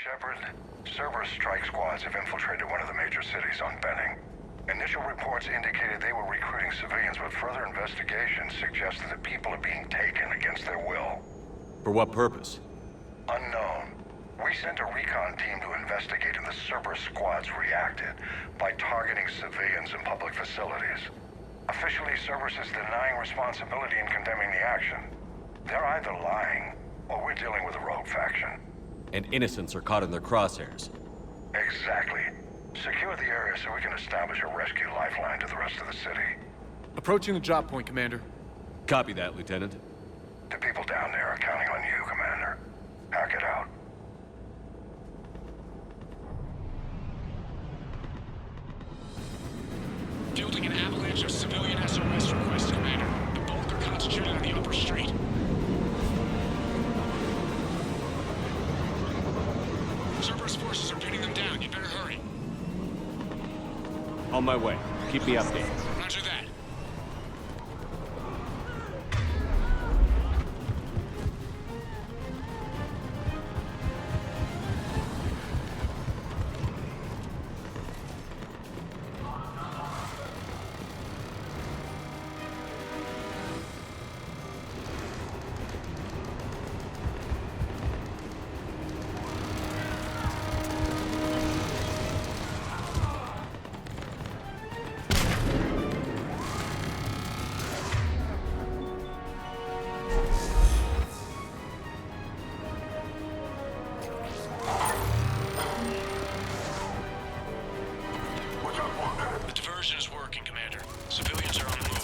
Shepard, Cerberus strike squads have infiltrated one of the major cities on Benning. Initial reports indicated they were recruiting civilians, but further investigation suggested that people are being taken against their will. For what purpose? Unknown. We sent a recon team to investigate, and the Cerberus squads reacted by targeting civilians in public facilities. Officially, Cerberus is denying responsibility and condemning the action. They're either lying, or we're dealing with a rogue faction. And innocents are caught in their crosshairs. Exactly. Secure the area so we can establish a rescue lifeline to the rest of the city. Approaching the drop point, Commander. Copy that, Lieutenant. The people down there are counting on you, Commander. Hack it out. Fielding an avalanche of civilian SOS requests, Commander. The bulk are concentrated on the upper street. Cerberus forces are pinning them down. You'd better hurry. On my way. Keep me updated. Roger that. The diversion is working, Commander. Civilians are on the move.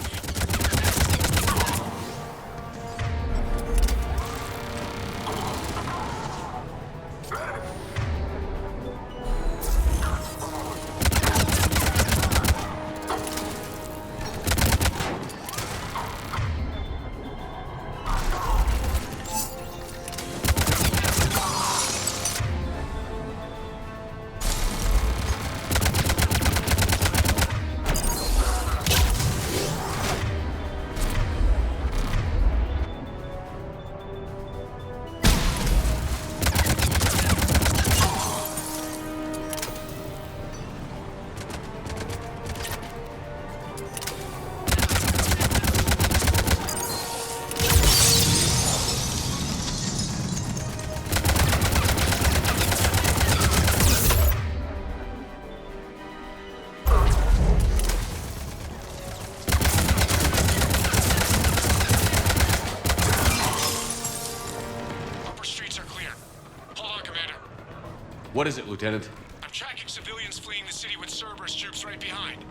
What is it, Lieutenant? I'm tracking civilians fleeing the city with Cerberus troops right behind.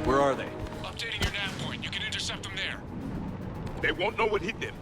Where are they? Updating your nav point. You can intercept them there. They won't know what hit them.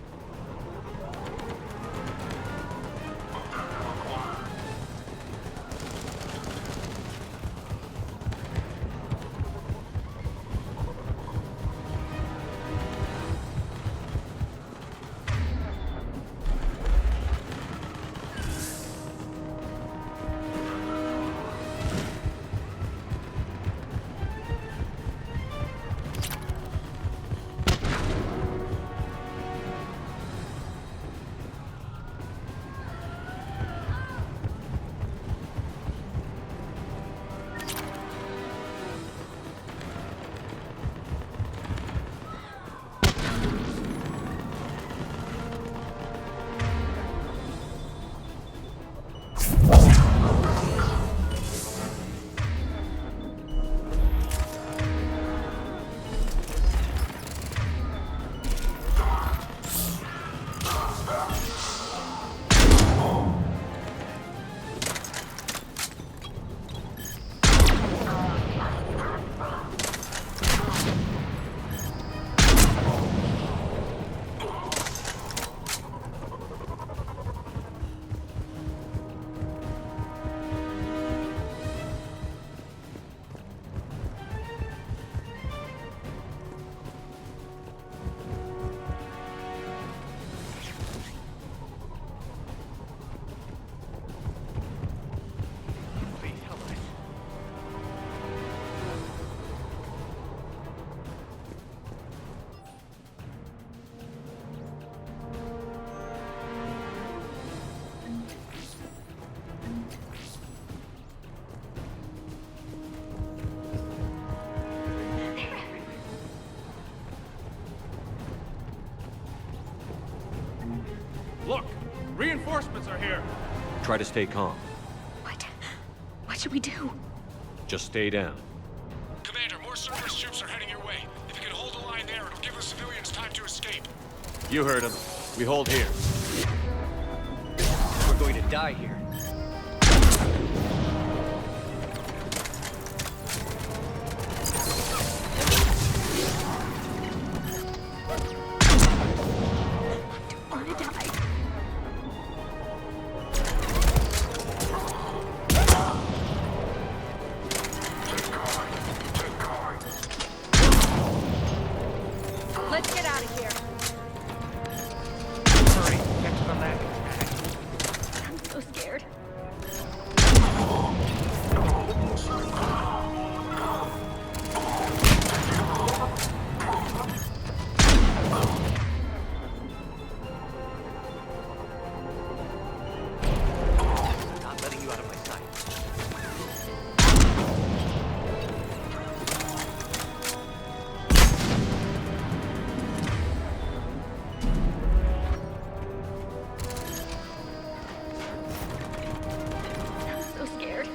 are here. Try to stay calm. What should we do? Just stay down. Commander, more Cerberus troops are heading your way. If you can hold the line there, it'll give the civilians time to escape. You heard him. We hold here. We're going to die here. I want to die. Let's get out of here. Hurry, get to the landing pad. I'm so scared. Not letting you out of my sight. I'm so scared.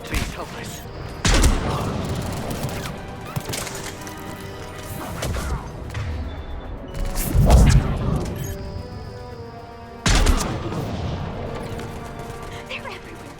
Please help us. They're everywhere.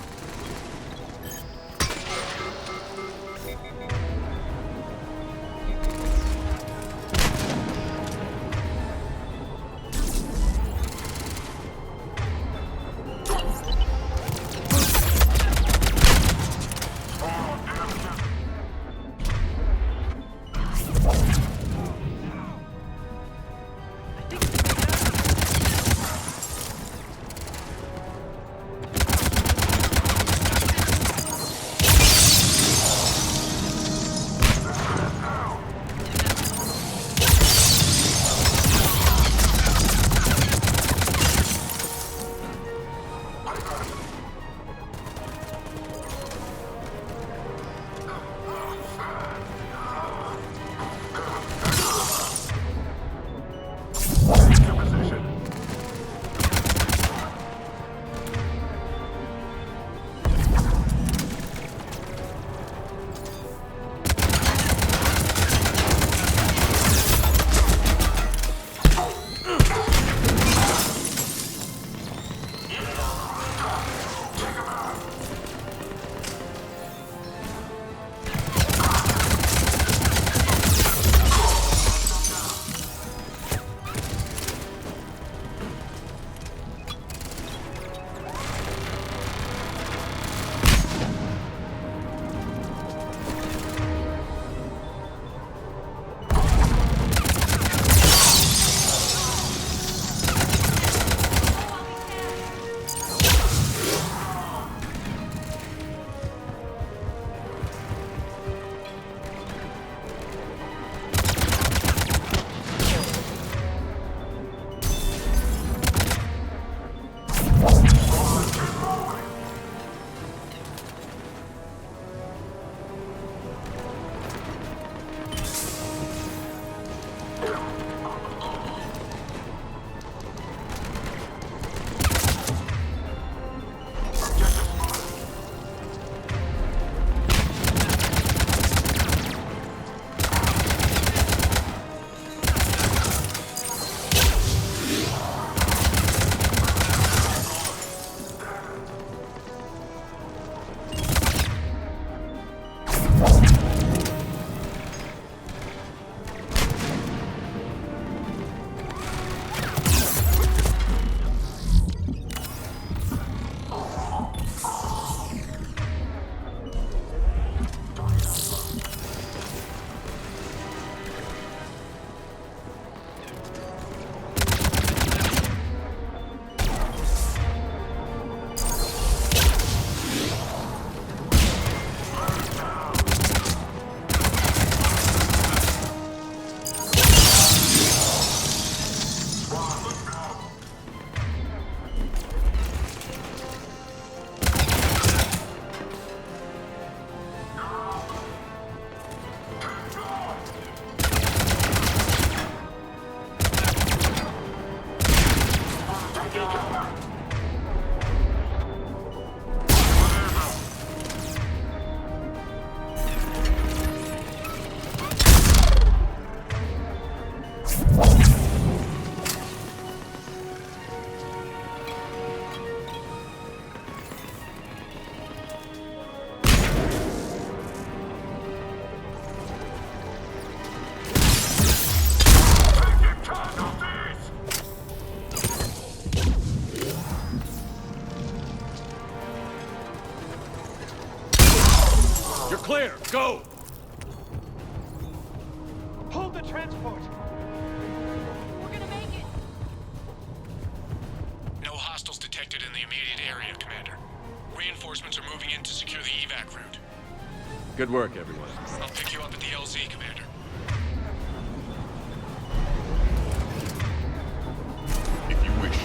You're clear! Go! Hold the transport! We're gonna make it. No hostiles detected in the immediate area, Commander. Reinforcements are moving in to secure the evac route. Good work, everyone. I'll pick you up at the LZ, Commander. If you wish.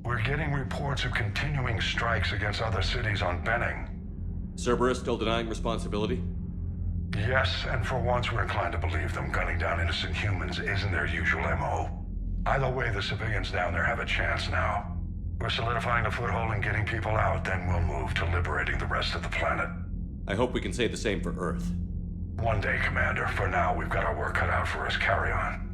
We're getting reports of continuing strikes against other cities on Benning. Cerberus still denying responsibility? Yes, and for once we're inclined to believe them. Gunning down innocent humans isn't their usual MO. Either way, the civilians down there have a chance now. We're solidifying a foothold and getting people out, then we'll move to liberating the rest of the planet. I hope we can say the same for Earth. One day, Commander. For now, we've got our work cut out for us. Carry on.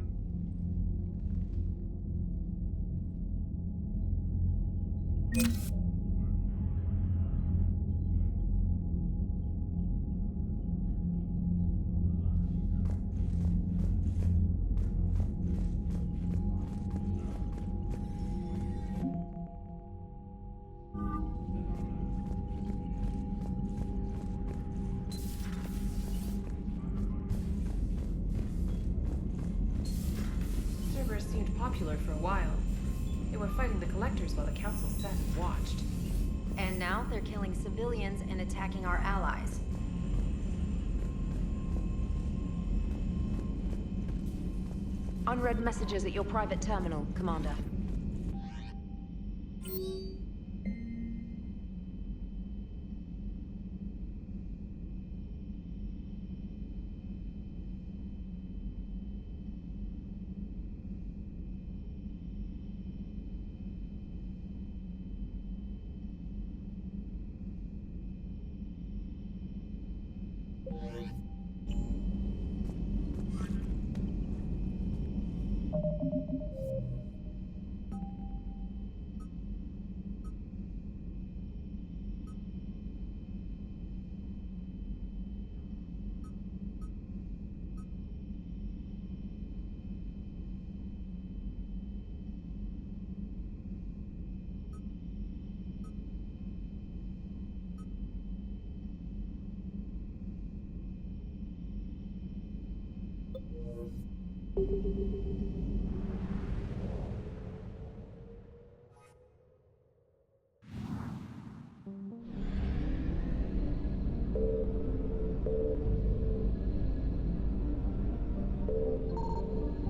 Cerberus seemed popular for a while. They were fighting the Collectors while the Council sat and watched. And now they're killing civilians and attacking our allies. Unread messages at your private terminal, Commander.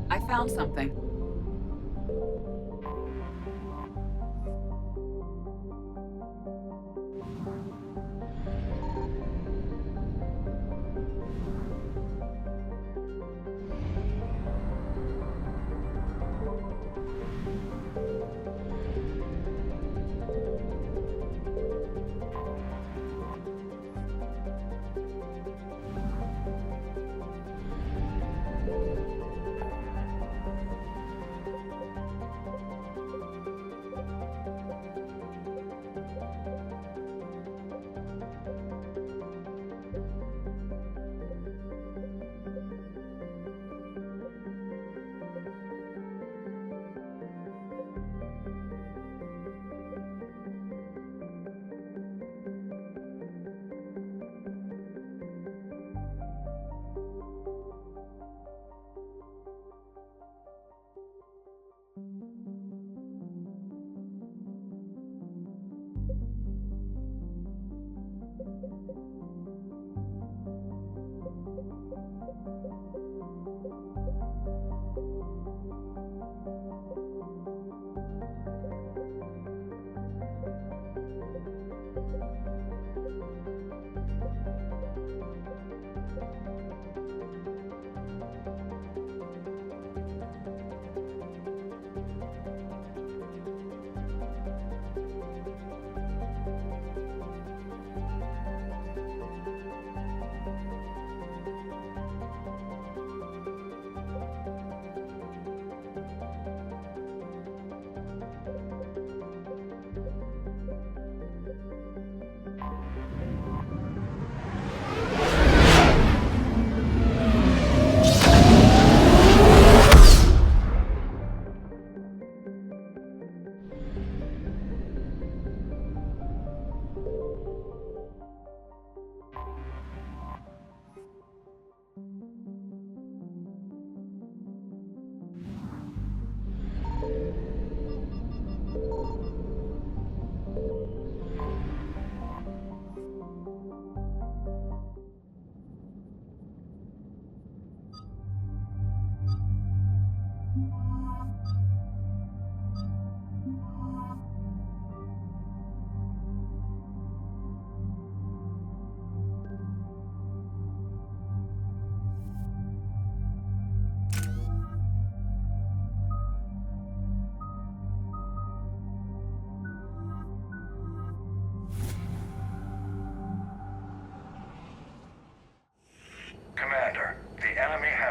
I found something.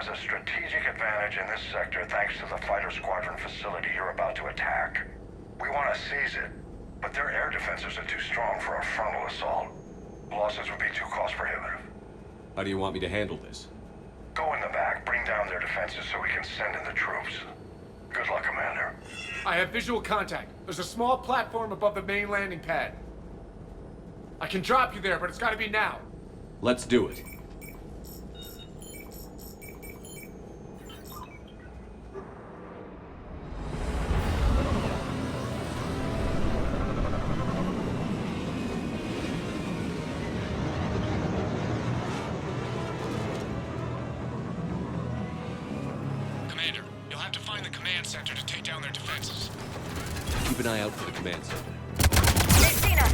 has a strategic advantage in this sector thanks to the fighter squadron facility you're about to attack. We want to seize it, but their air defenses are too strong for a frontal assault. Losses would be too cost prohibitive. How do you want me to handle this? Go in the back, bring down their defenses so we can send in the troops. Good luck, Commander. I have visual contact. There's a small platform above the main landing pad. I can drop you there, but it's gotta be now. Let's do it. Commander, you'll have to find the command center to take down their defenses. Keep an eye out for the command center. They've seen us.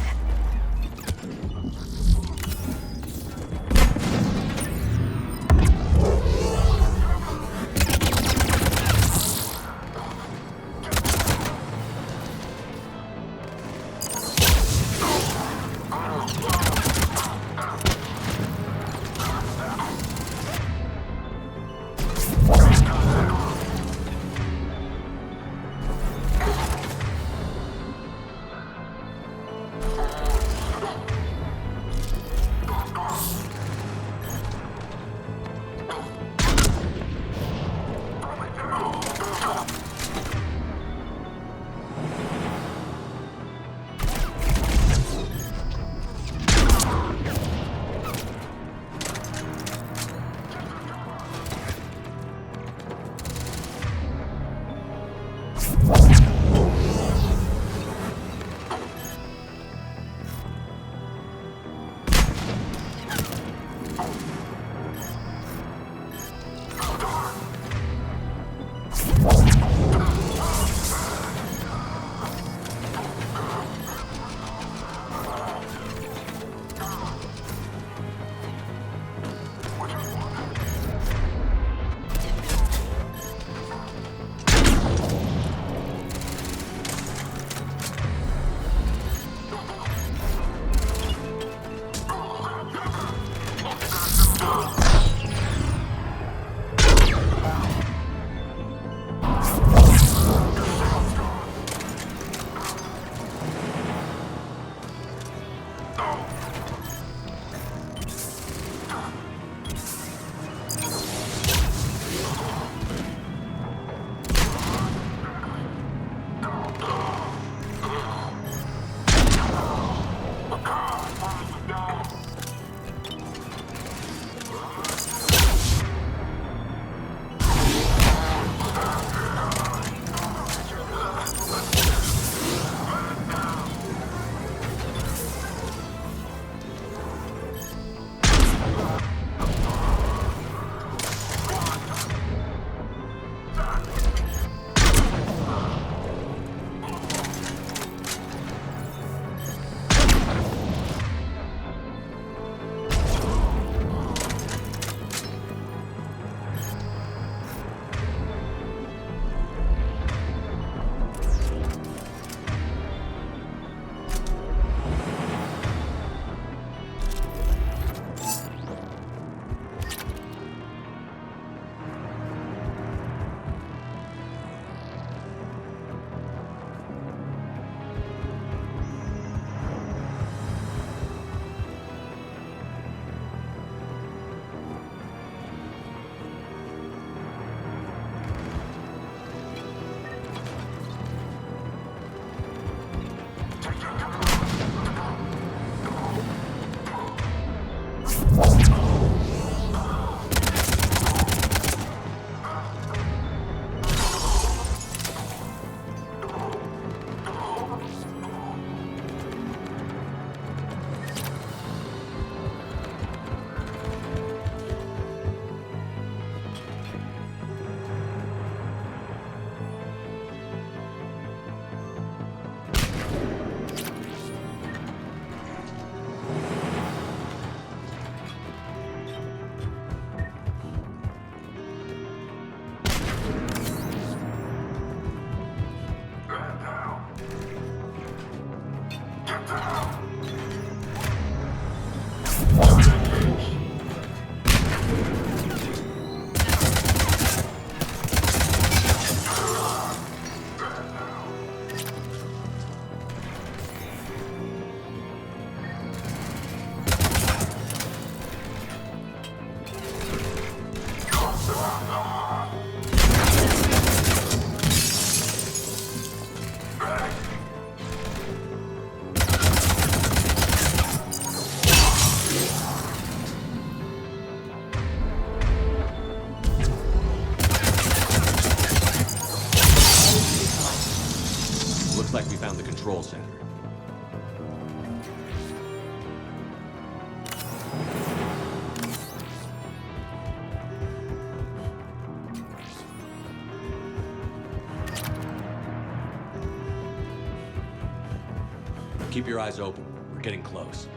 keep your eyes open. We're getting close.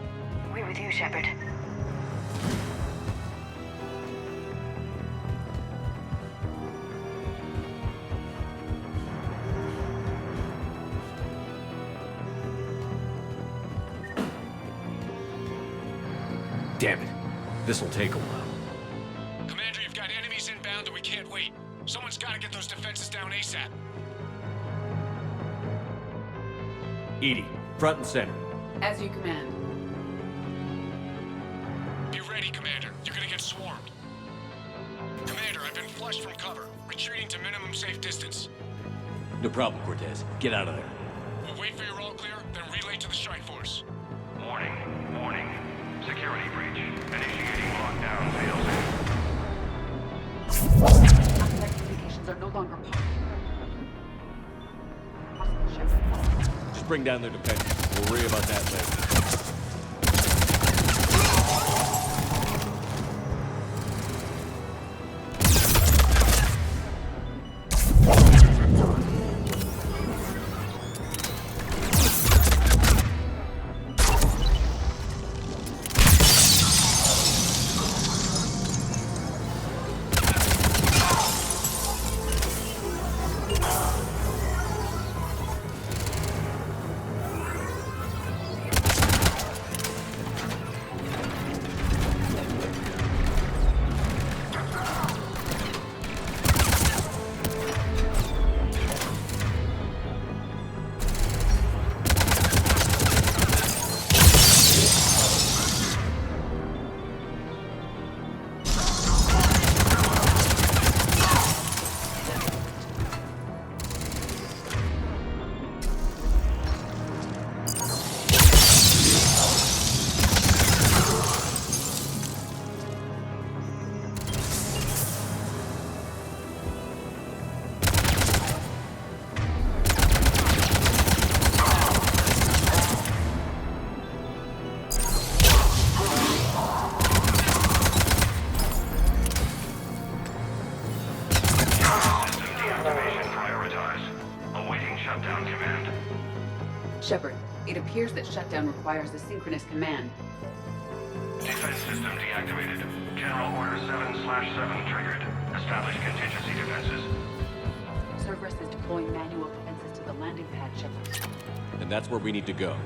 We're with you, Shepard. Damn it. This'll take a while. Commander, you've got enemies inbound and we can't wait. Someone's gotta get those defenses down ASAP. EDI, front and center. As you command. Be ready, Commander. You're gonna get swarmed. Commander, I've been flushed from cover. Retreating to minimum safe distance. No problem, Cortez. Get out of there. We'll wait for your all clear, then relay to the strike force. Warning. Warning. Security breach. Initiating lockdown failsafe. Outside communications are no longer possible. Shepard. Just bring down their defenses. We'll worry about that later. Shepard, it appears that shutdown requires a synchronous command. Defense system deactivated. General Order 7/7 triggered. Establish contingency defenses. Cerberus is deploying manual defenses to the landing pad, Shepard. And that's where we need to go.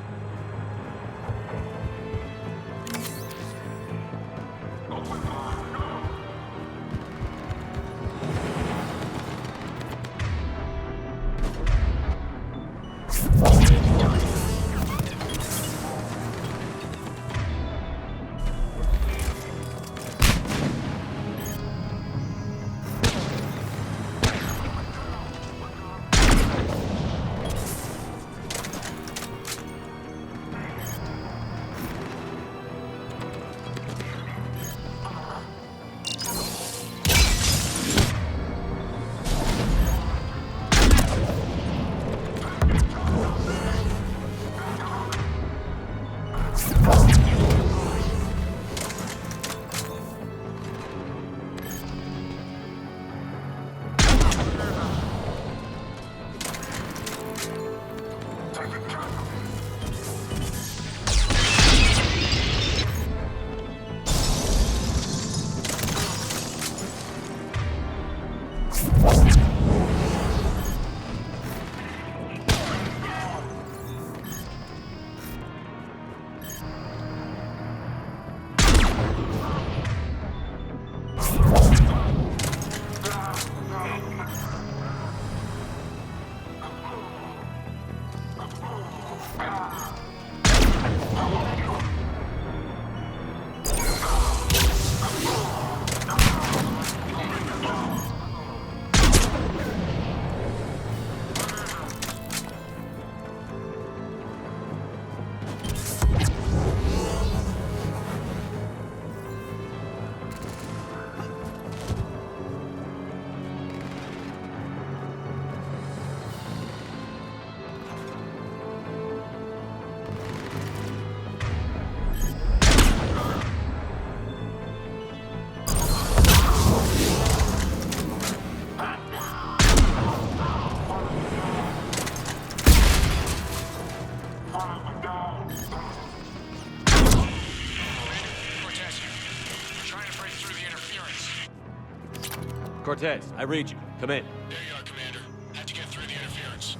Cortez, I read you. Come in. There you are, Commander. Had to get through the interference.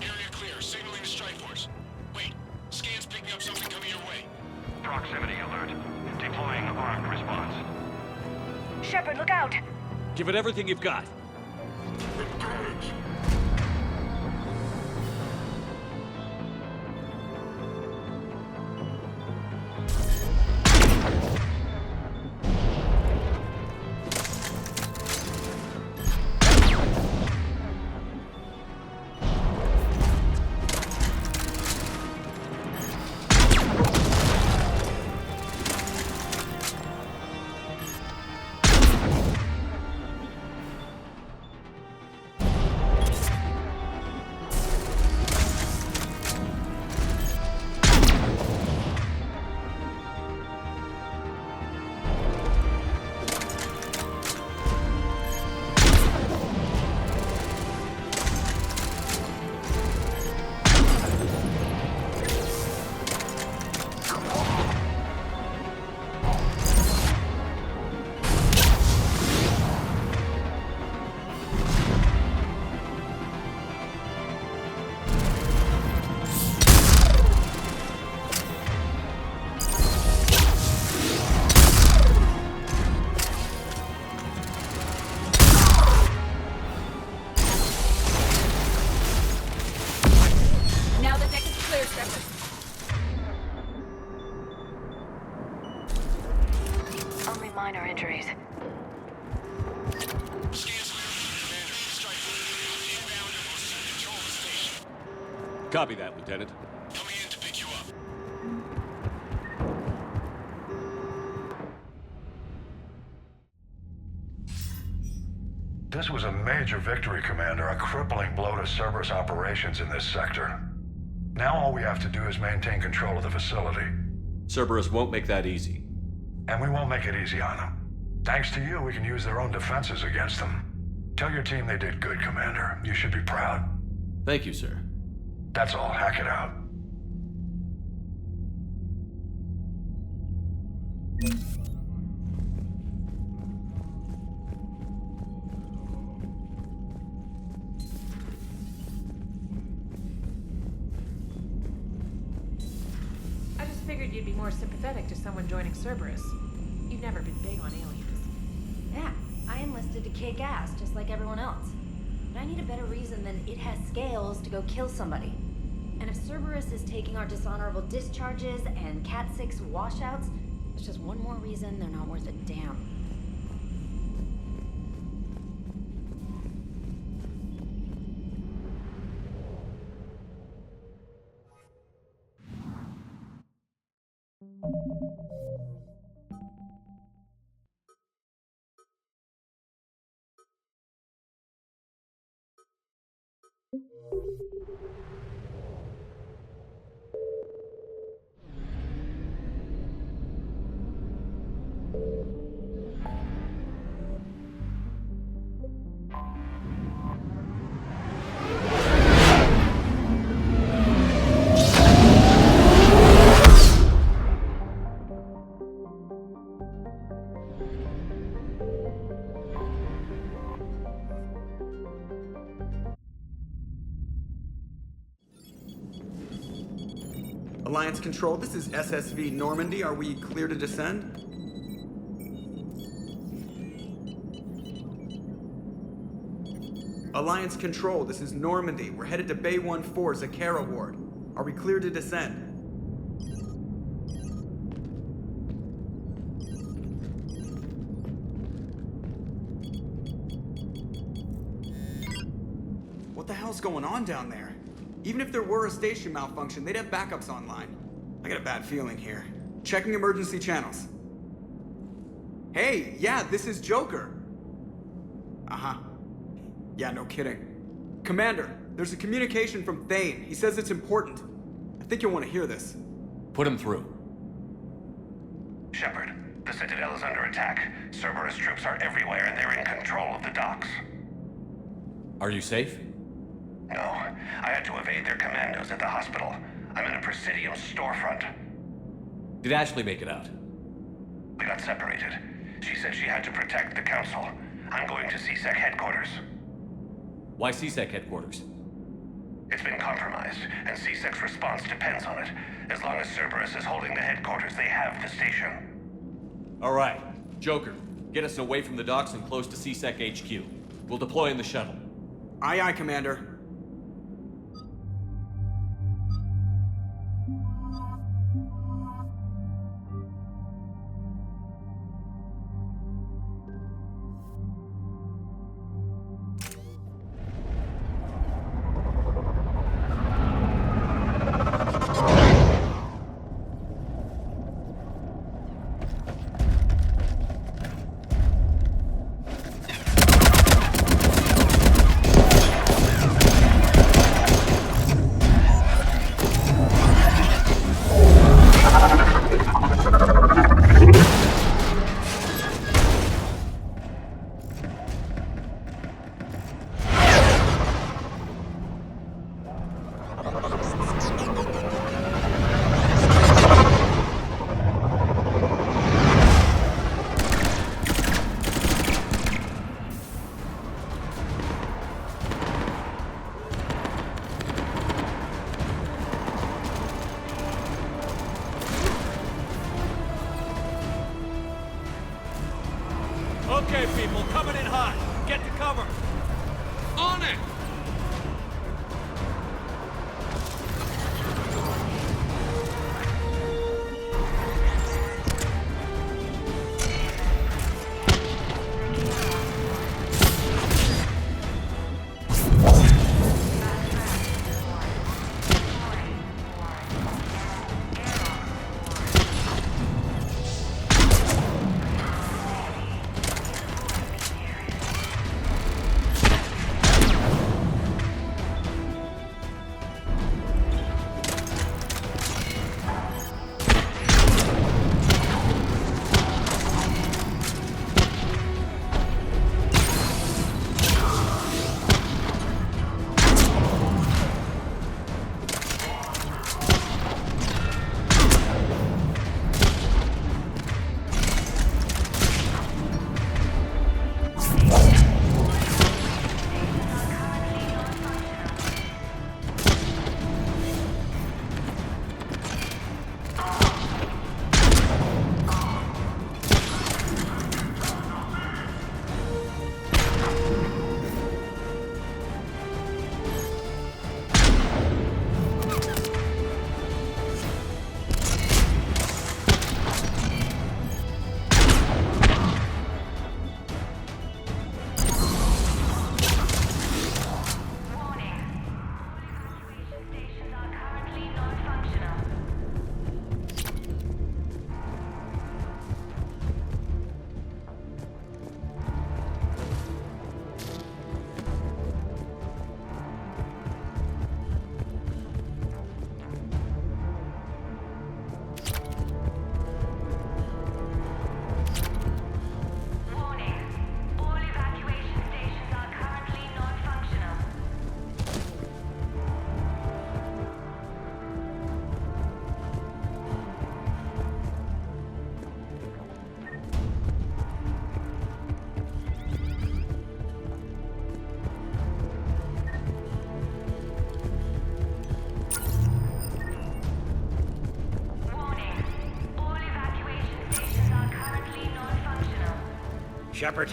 Area clear, signaling the strike force. Wait, scan's picking up something coming your way. Proximity alert. Deploying armed response. Shepard, look out! Give it everything you've got. Now the deck is clear, Shepard. Only minor injuries. Scan's clear, Commander. Strike force inbound and will soon control the station. Copy that, Lieutenant. Coming in to pick you up. This was a major victory, Commander. A crippling blow to Cerberus operations in this sector. Now all we have to do is maintain control of the facility. Cerberus won't make that easy. And we won't make it easy on them. Thanks to you, we can use their own defenses against them. Tell your team they did good, Commander. You should be proud. Thank you, sir. That's all. Hack it out. I just figured you'd be more sympathetic to someone joining Cerberus. You've never been big on aliens. Yeah, I enlisted to kick ass, just like everyone else. But I need a better reason than it has scales to go kill somebody. And if Cerberus is taking our dishonorable discharges and Cat 6 washouts, it's just one more reason they're not worth a damn. Alliance Control, this is SSV Normandy. Are we clear to descend? Alliance Control, this is Normandy. We're headed to Bay 1-4, Zakara Ward. Are we clear to descend? What the hell's going on down there? Even if there were a station malfunction, they'd have backups online. I got a bad feeling here. Checking emergency channels. Hey, yeah, this is Joker. Uh-huh. Yeah, no kidding. Commander, there's a communication from Thane. He says it's important. I think you'll want to hear this. Put him through. Shepard, the Citadel is under attack. Cerberus troops are everywhere and they're in control of the docks. Are you safe? No, I had to evade their commandos at the hospital. I'm in a Presidium storefront. Did Ashley make it out? We got separated. She said she had to protect the Council. I'm going to CSEC headquarters. Why CSEC headquarters? It's been compromised, and CSEC's response depends on it. As long as Cerberus is holding the headquarters, they have the station. All right. Joker, get us away from the docks and close to CSEC HQ. We'll deploy in the shuttle. Aye, aye, Commander. Okay, people, coming in hot. Get to cover. On it! Shepard,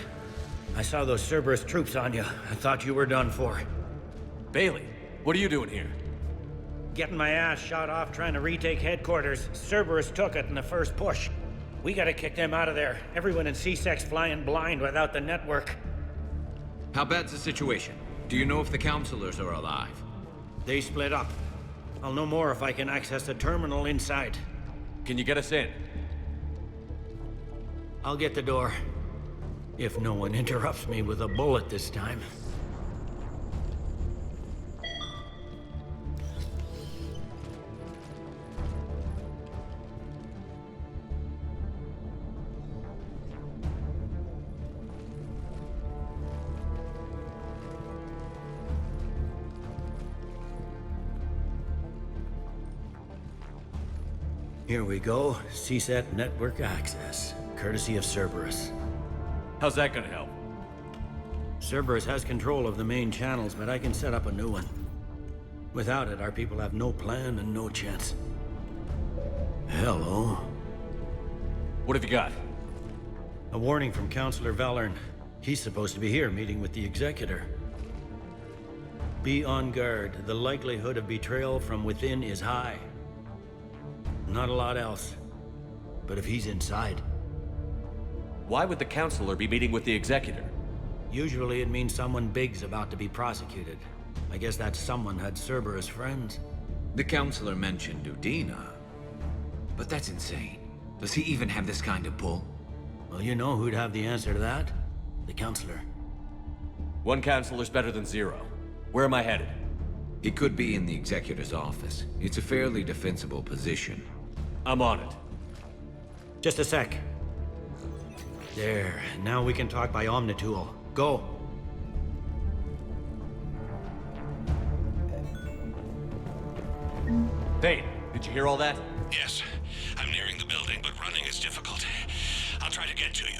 I saw those Cerberus troops on you. I thought you were done for. Bailey, what are you doing here? Getting my ass shot off trying to retake headquarters. Cerberus took it in the first push. We gotta kick them out of there. Everyone in CSEC's flying blind without the network. How bad's the situation? Do you know if the counselors are alive? They split up. I'll know more if I can access the terminal inside. Can you get us in? I'll get the door. If no one interrupts me with a bullet this time. Here we go. CSET network access, courtesy of Cerberus. How's that gonna help? Cerberus has control of the main channels, but I can set up a new one. Without it, our people have no plan and no chance. Hello. What have you got? A warning from Counselor Valern. He's supposed to be here meeting with the Executor. Be on guard. The likelihood of betrayal from within is high. Not a lot else. But if he's inside... Why would the Counselor be meeting with the Executor? Usually it means someone big's about to be prosecuted. I guess that someone had Cerberus friends. The Counselor mentioned Udina. But that's insane. Does he even have this kind of pull? Well, you know who'd have the answer to that? The Counselor. One Counselor's better than zero. Where am I headed? He could be in the Executor's office. It's a fairly defensible position. I'm on it. Just a sec. There. Now we can talk by Omnitool. Go. Thane, did you hear all that? Yes. I'm nearing the building, but running is difficult. I'll try to get to you.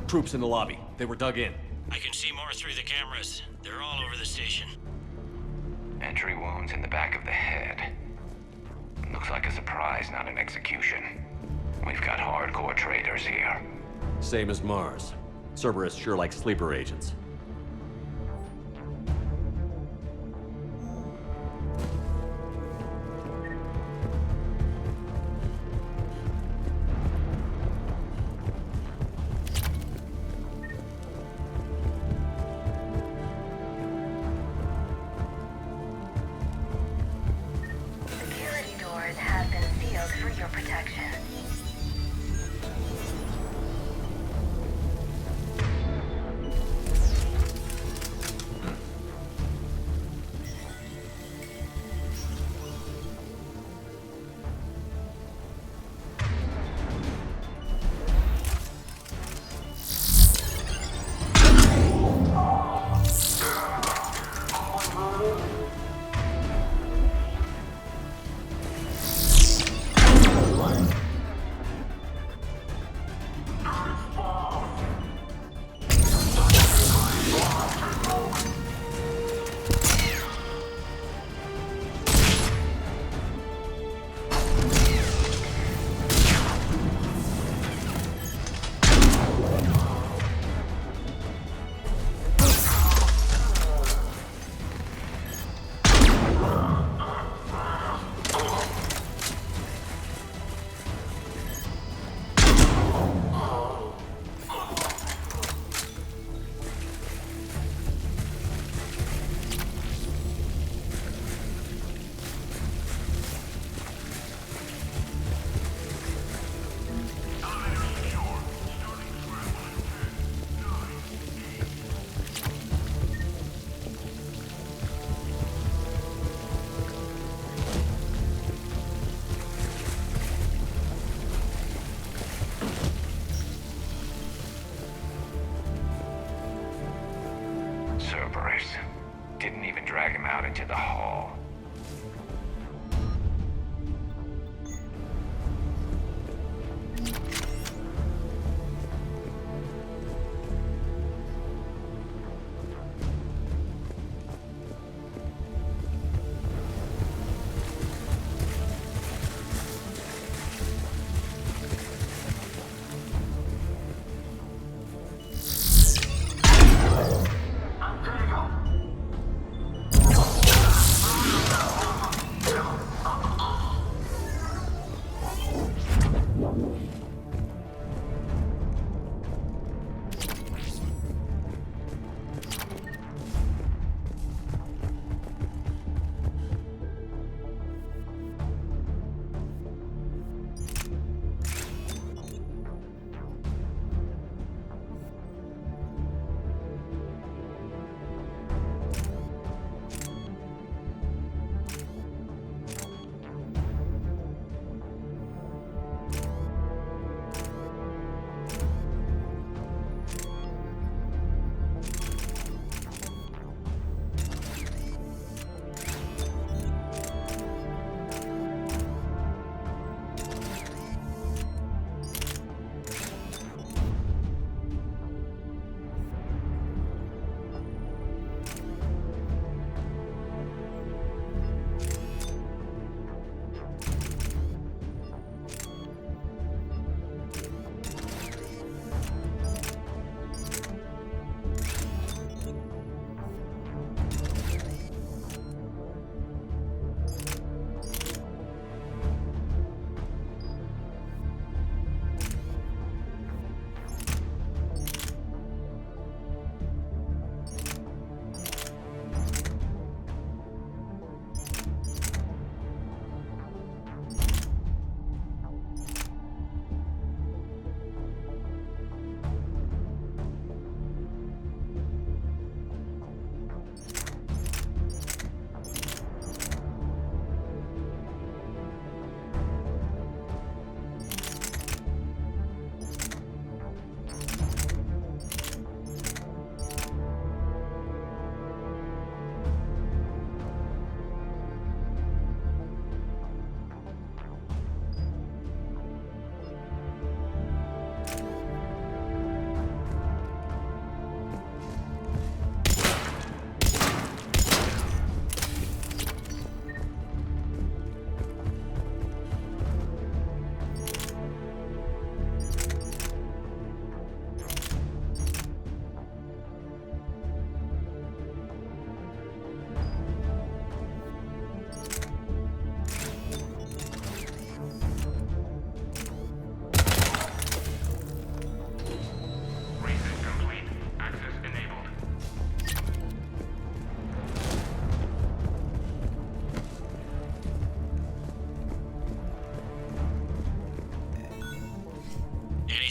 Troops in the lobby. They were dug in. I can see more through the cameras. They're all over the station. Entry wounds in the back of the head. Looks like a surprise, not an execution. We've got hardcore traitors here. Same as Mars. Cerberus sure likes sleeper agents. Security doors have been sealed for your protection. Cerberus. Didn't even drag him out into the hall.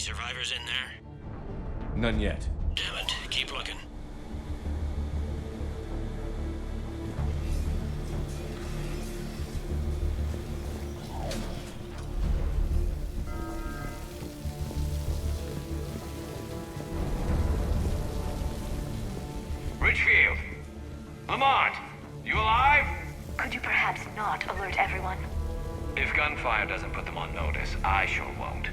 survivors in there? None yet. Damn it. Keep looking. Richfield! Lamont! You alive? Could you perhaps not alert everyone? If gunfire doesn't put them on notice, I sure won't.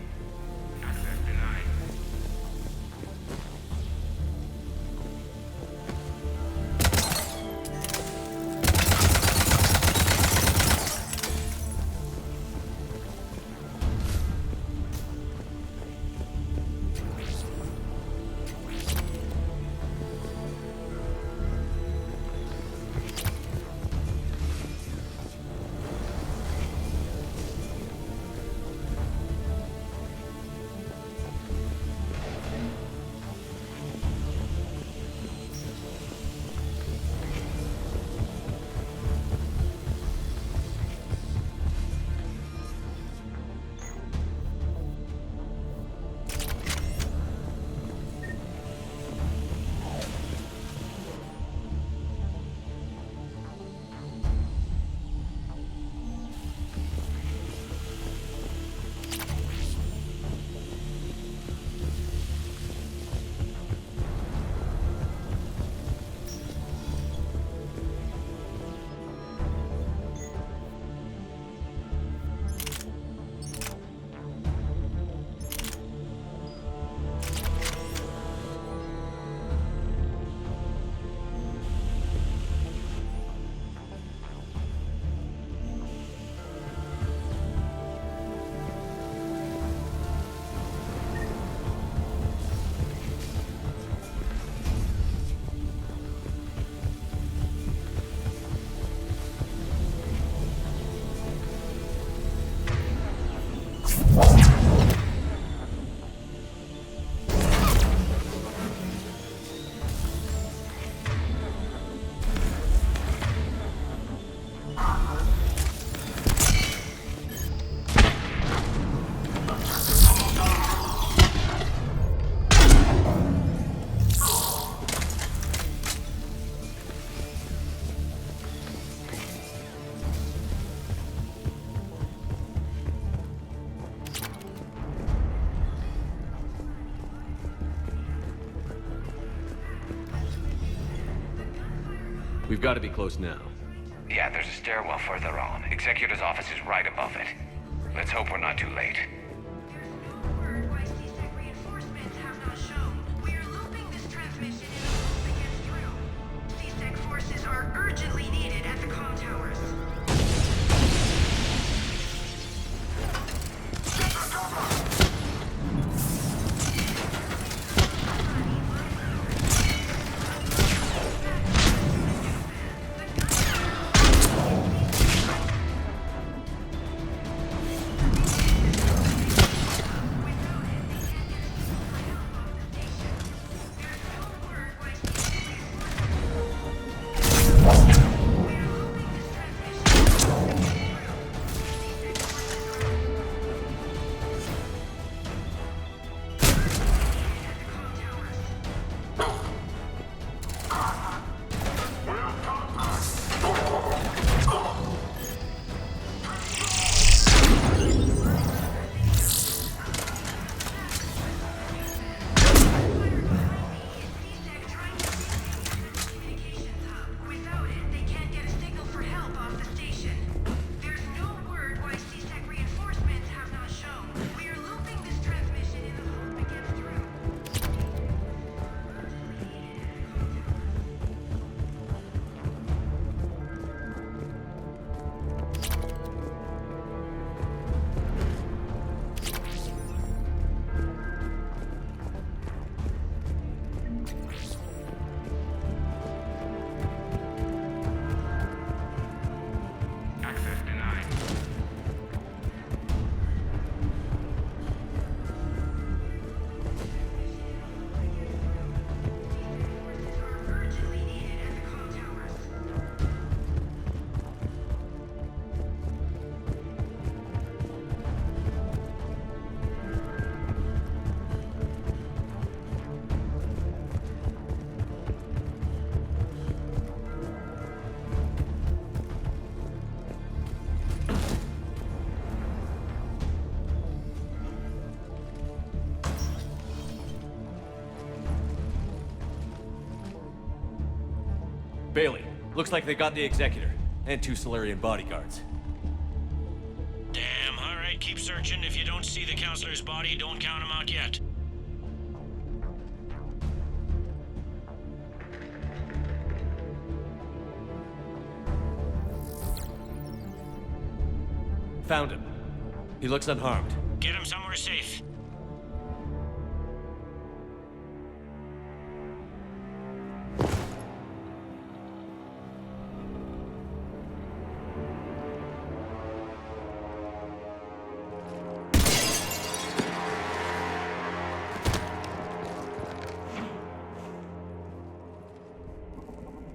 We've got to be close now. Yeah, there's a stairwell further on. Executor's office is right above it. Let's hope we're not too late. Forces are urgently needed at the comm towers. Bailey, looks like they got the Executor, and 2 Solarian bodyguards. Damn, alright, keep searching. If you don't see the counselor's body, don't count him out yet. Found him. He looks unharmed. Get him somewhere safe.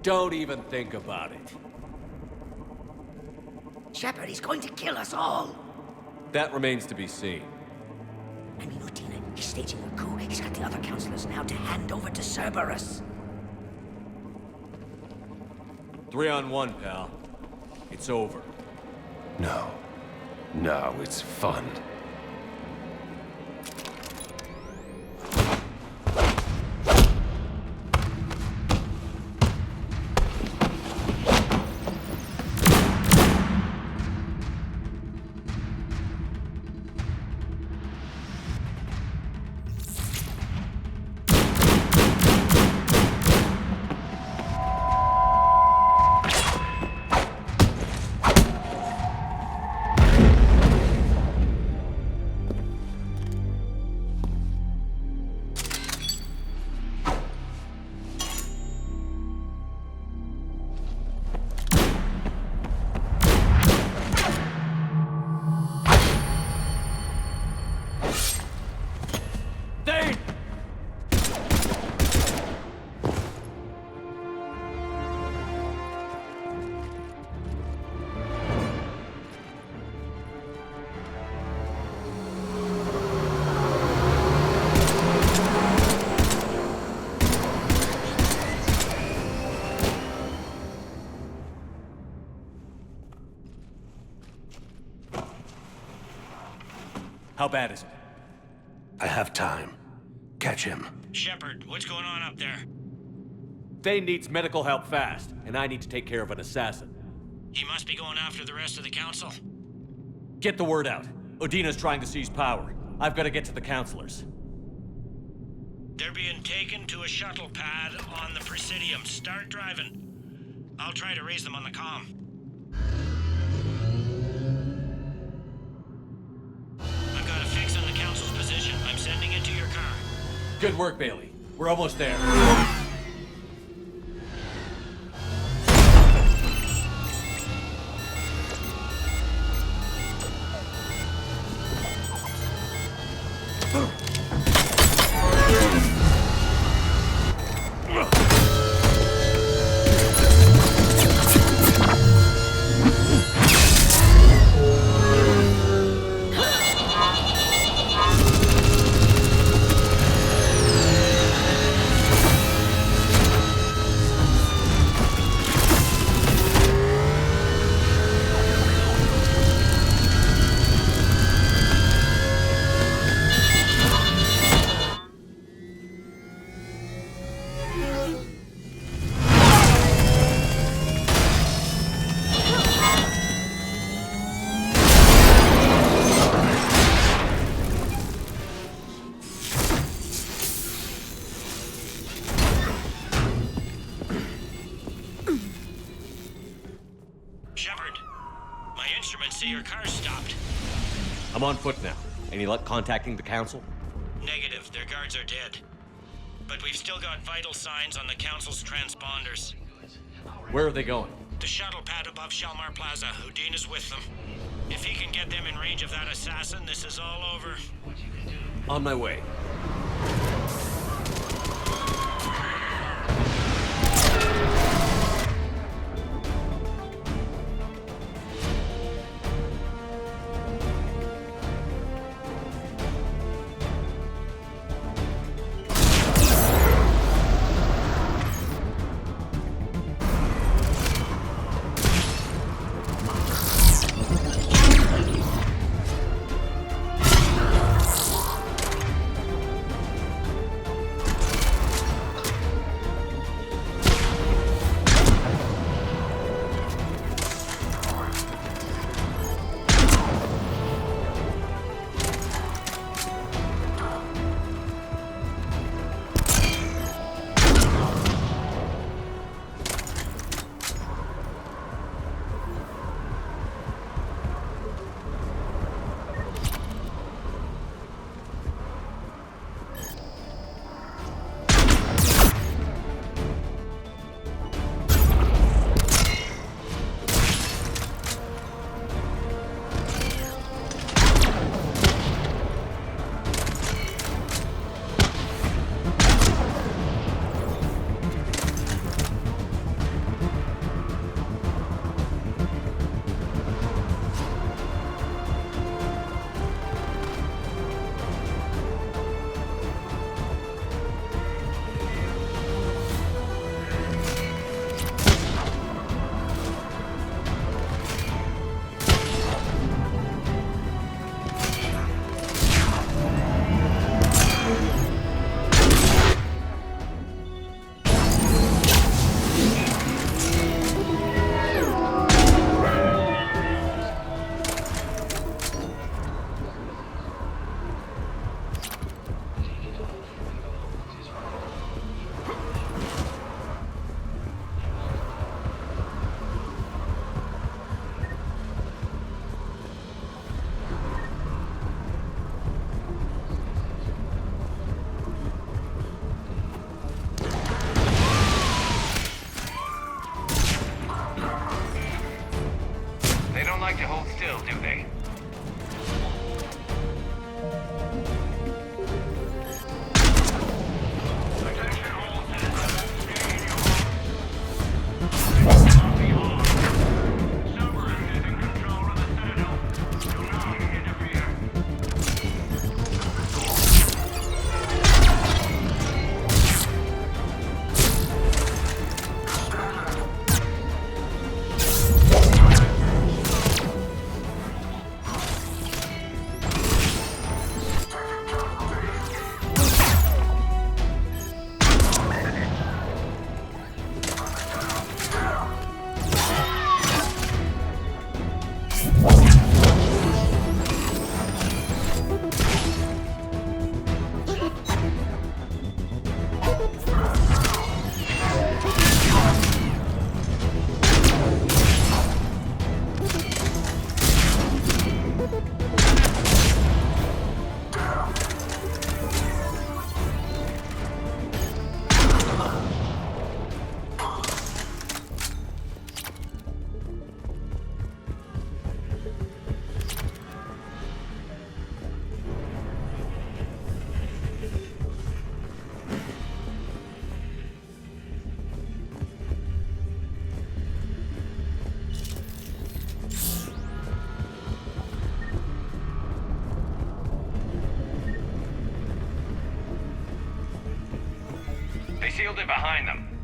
Don't even think about it. Shepard, he's going to kill us all. That remains to be seen. I mean, Lieutenant, he's staging a coup. He's got the other counselors now to hand over to Cerberus. 3-on-1, pal. It's over. No. No, it's fun. How bad is it? I have time. Catch him. Shepard, what's going on up there? Thane needs medical help fast, and I need to take care of an assassin. He must be going after the rest of the council. Get the word out. Udina's trying to seize power. I've got to get to the councilors. They're being taken to a shuttle pad on the Presidium. Start driving. I'll try to raise them on the comm. I've got a fix on the council's position. I'm sending it to your car. Good work, Bailey. We're almost there. I'm on foot now. Any luck contacting the council? Negative. Their guards are dead. But we've still got vital signs on the council's transponders. Where are they going? The shuttle pad above Shalmar Plaza. Udina's with them. If he can get them in range of that assassin, this is all over. On my way. They sealed it behind them.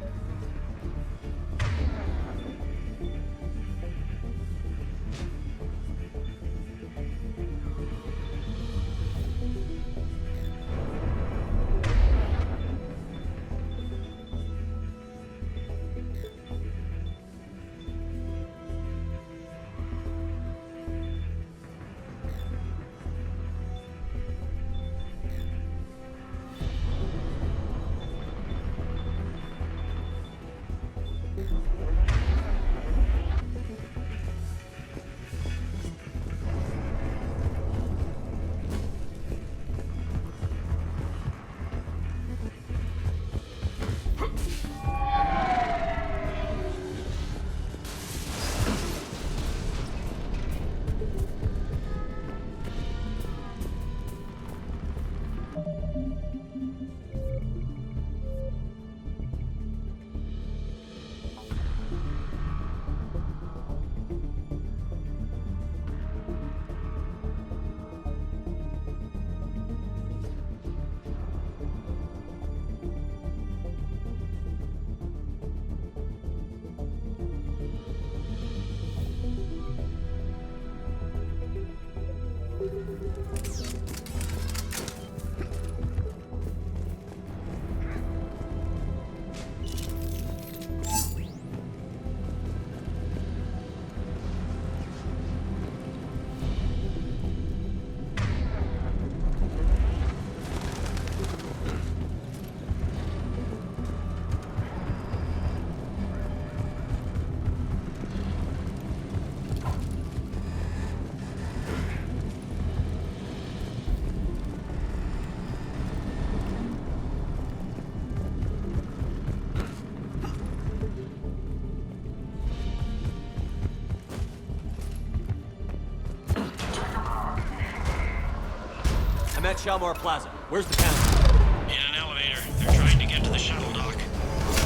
I'm at Shalmar Plaza. Where's the council? In an elevator. They're trying to get to the shuttle dock.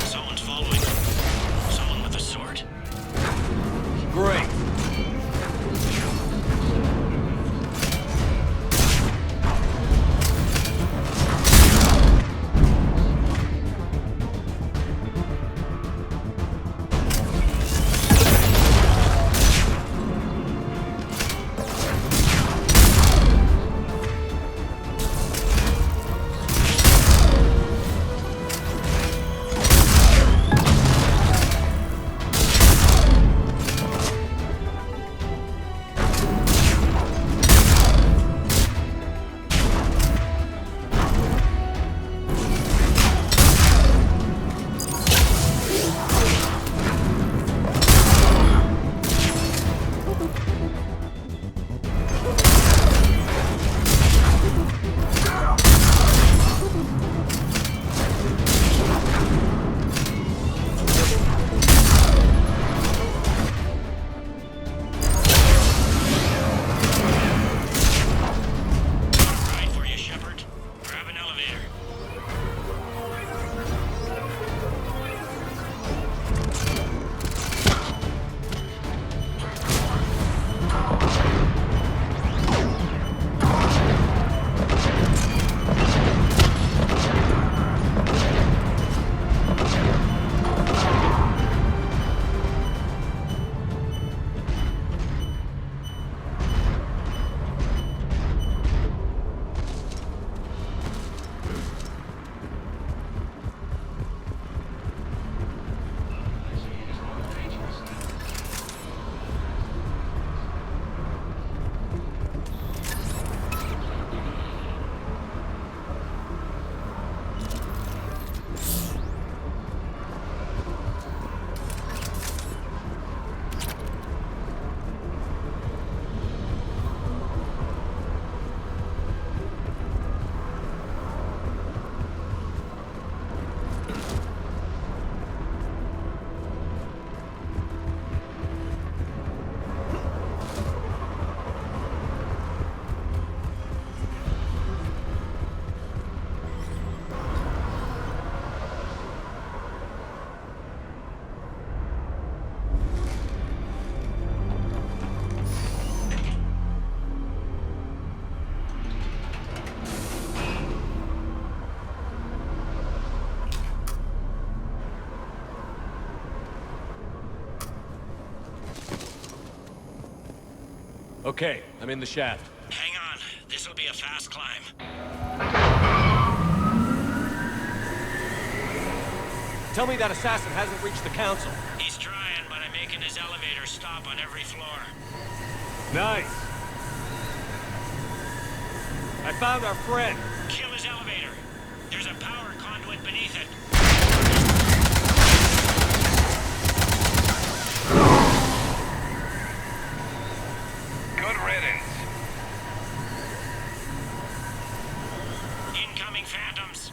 Someone's following them. Someone with a sword. Great. Okay, I'm in the shaft. Hang on. This'll be a fast climb. Tell me that assassin hasn't reached the council. He's trying, but I'm making his elevator stop on every floor. Nice. I found our friend. Kill his elevator. There's a power conduit beneath it. Good riddance. Incoming phantoms.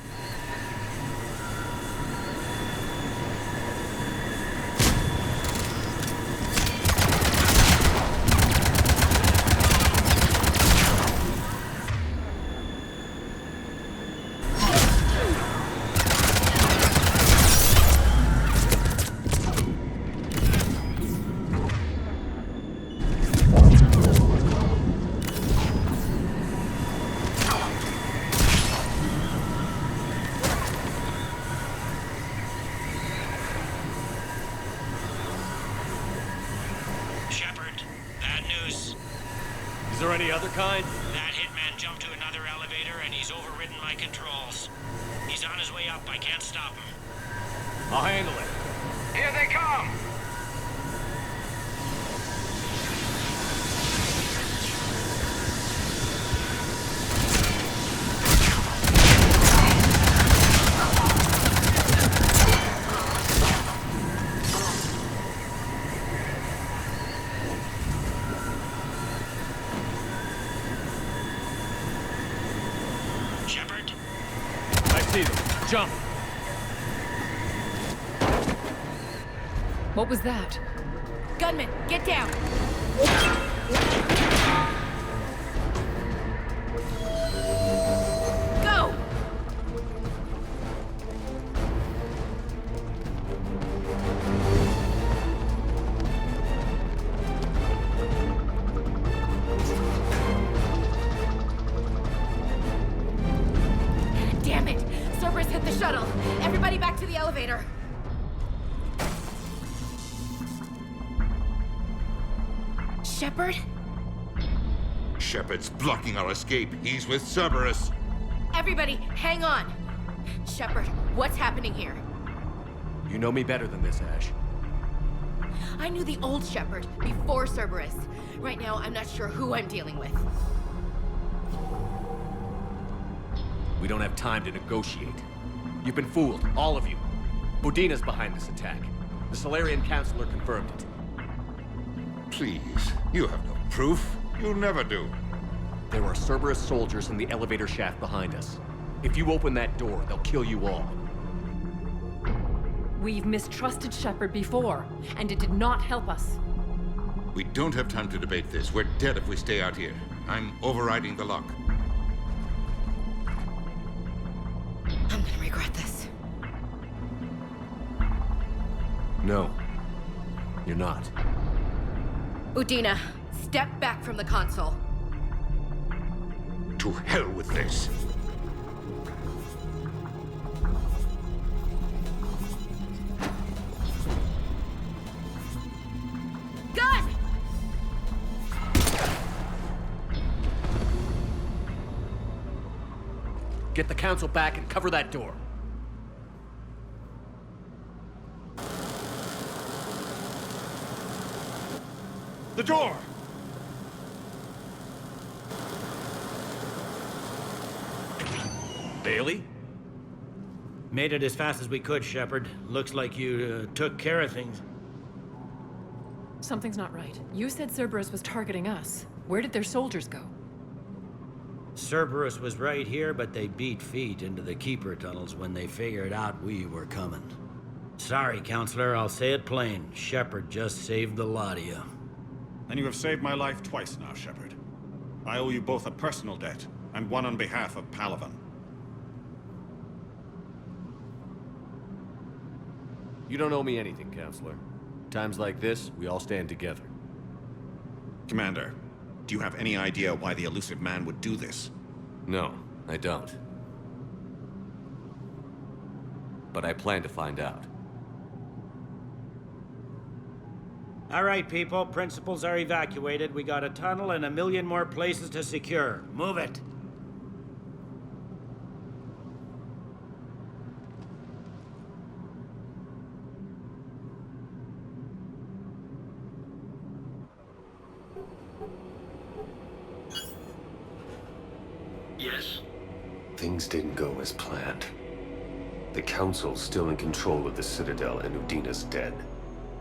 Shepard, bad news. Is there any other kind? That hitman jumped to another elevator and he's overridden my controls. He's on his way up. I can't stop him. I'll handle it. Here they come! Shepard? I see them. Jump! What was that? Gunman, get down! Go! Damn it! Cerberus hit the shuttle! Everybody back to the elevator! Shepard? Shepard's blocking our escape. He's with Cerberus. Everybody, hang on! Shepard, what's happening here? You know me better than this, Ash. I knew the old Shepard before Cerberus. Right now, I'm not sure who I'm dealing with. We don't have time to negotiate. You've been fooled, all of you. Udina's behind this attack. The Solarian Councilor confirmed it. Please, you have no proof. You'll never do. There are Cerberus soldiers in the elevator shaft behind us. If you open that door, they'll kill you all. We've mistrusted Shepard before, and it did not help us. We don't have time to debate this. We're dead if we stay out here. I'm overriding the lock. I'm gonna regret this. No. You're not. Udina, step back from the console. To hell with this. Gun! Get the council back and cover that door. The door! Bailey? Made it as fast as we could, Shepard. Looks like you took care of things. Something's not right. You said Cerberus was targeting us. Where did their soldiers go? Cerberus was right here, but they beat feet into the Keeper tunnels when they figured out we were coming. Sorry, Counselor, I'll say it plain. Shepard just saved the lot of you. And you have saved my life twice now, Shepard. I owe you both a personal debt, and one on behalf of Palaven. You don't owe me anything, Counselor. Times like this, we all stand together. Commander, do you have any idea why the elusive man would do this? No, I don't. But I plan to find out. All right, people. Principals are evacuated. We got a tunnel and 1 million more places to secure. Move it. Yes? Things didn't go as planned. The Council's still in control of the Citadel and Udina's dead.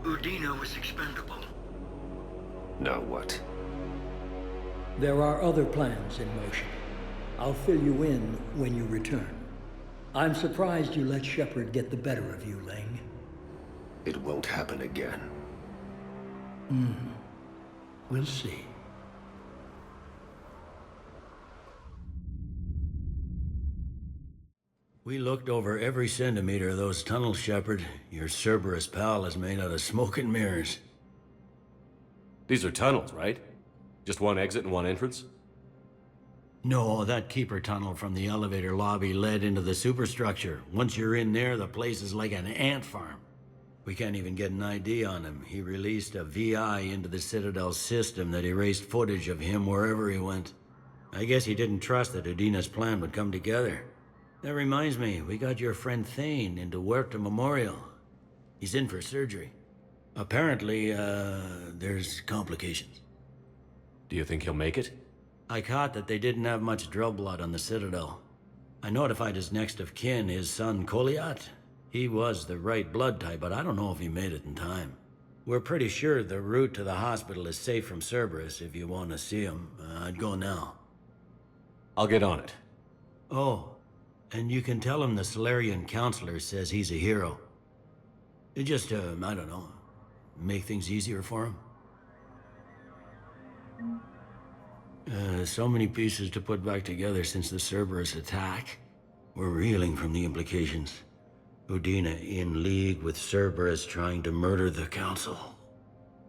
Udina was expendable. Now what? There are other plans in motion. I'll fill you in when you return. I'm surprised you let Shepard get the better of you, Ling. It won't happen again. We'll see. We looked over every centimeter of those tunnels, Shepard. Your Cerberus pal is made out of smoke and mirrors. These are tunnels, right? Just one exit and one entrance? No, that Keeper tunnel from the elevator lobby led into the superstructure. Once you're in there, the place is like an ant farm. We can't even get an ID on him. He released a VI into the Citadel system that erased footage of him wherever he went. I guess he didn't trust that Udina's plan would come together. That reminds me, we got your friend Thane into Huerta Memorial. He's in for surgery. Apparently, there's complications. Do you think he'll make it? I caught that they didn't have much drill blood on the Citadel. I notified his next of kin, his son Koliat. He was the right blood type, but I don't know if he made it in time. We're pretty sure the route to the hospital is safe from Cerberus. If you want to see him, I'd go now. I'll get on it. Oh. And you can tell him the Salarian Counselor says he's a hero. It just, I don't know, make things easier for him. So many pieces to put back together since the Cerberus attack. We're reeling from the implications. Udina in league with Cerberus trying to murder the Council.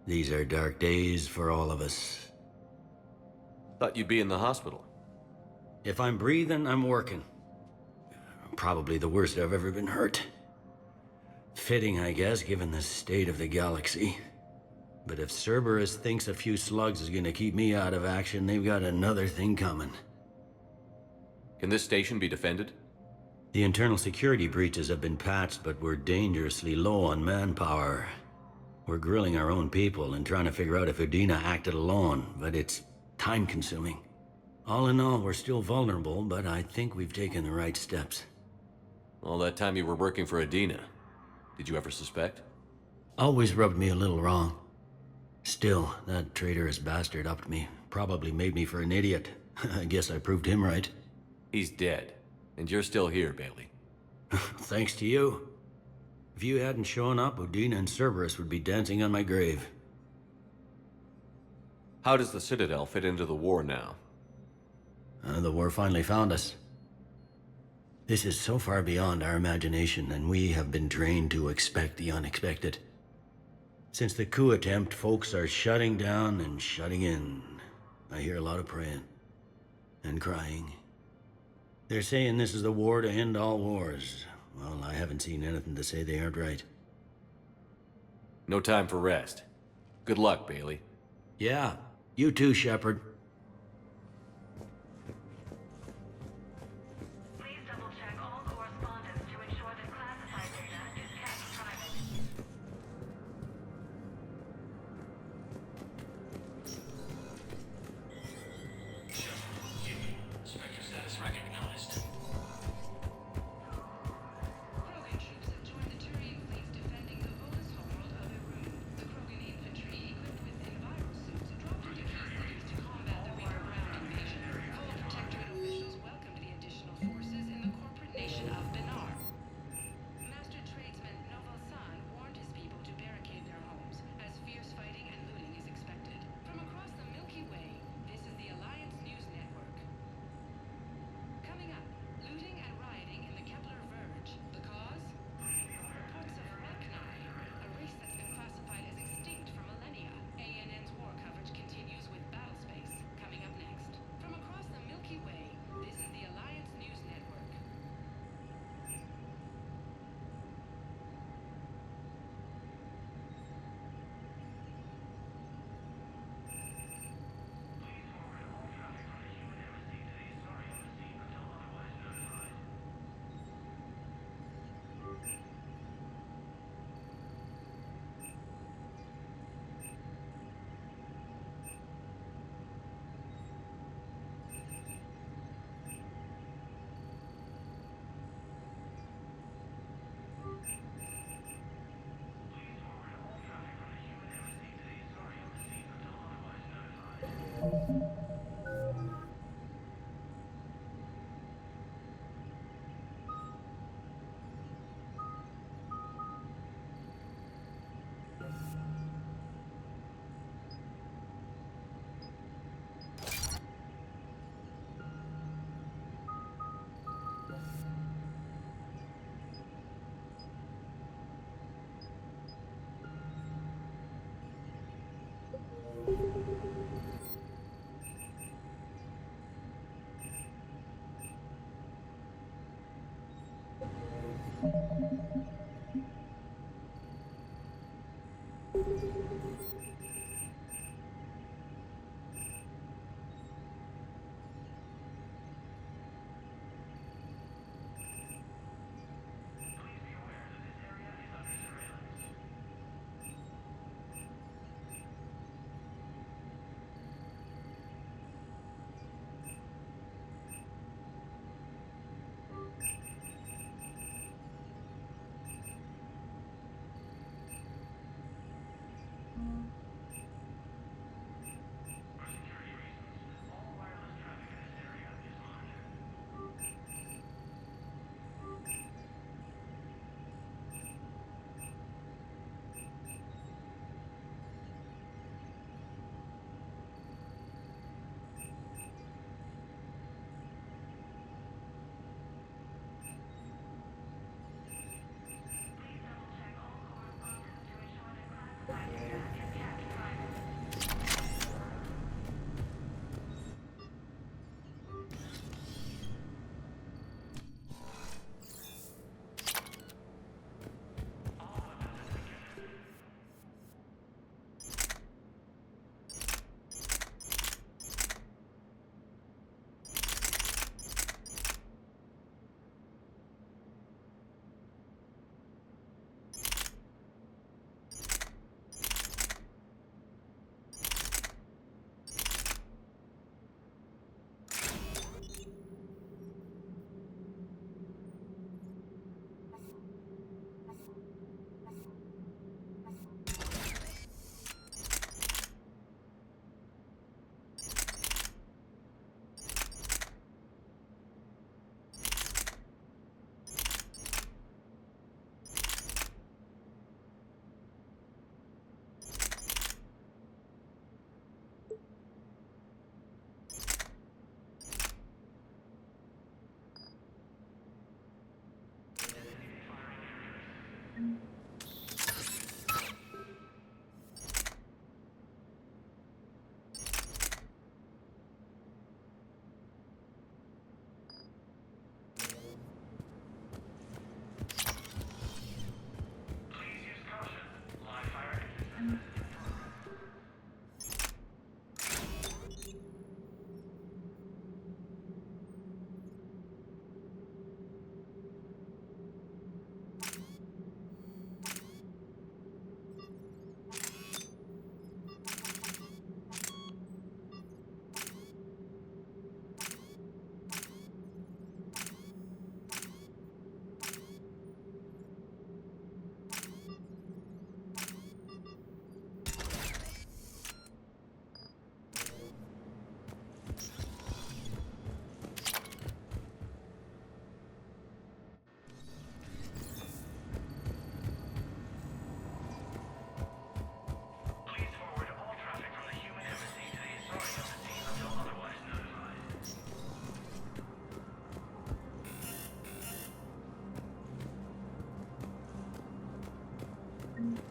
These are dark days for all of us. Thought you'd be in the hospital. If I'm breathing, I'm working. Probably the worst I've ever been hurt. Fitting, I guess, given the state of the galaxy. But if Cerberus thinks a few slugs is gonna keep me out of action, they've got another thing coming. Can this station be defended? The internal security breaches have been patched, but we're dangerously low on manpower. We're grilling our own people and trying to figure out if Udina acted alone, but it's time-consuming. All in all, we're still vulnerable, but I think we've taken the right steps. All that time you were working for Udina, did you ever suspect? Always rubbed me a little wrong. Still, that traitorous bastard upped me. Probably made me for an idiot. I guess I proved him right. He's dead, and you're still here, Bailey. Thanks to you. If you hadn't shown up, Udina and Cerberus would be dancing on my grave. How does the Citadel fit into the war now? The war finally found us. This is so far beyond our imagination, and we have been trained to expect the unexpected. Since the coup attempt, folks are shutting down and shutting in. I hear a lot of praying. And crying. They're saying this is the war to end all wars. Well, I haven't seen anything to say they aren't right. No time for rest. Good luck, Bailey. Yeah, you too, Shepard.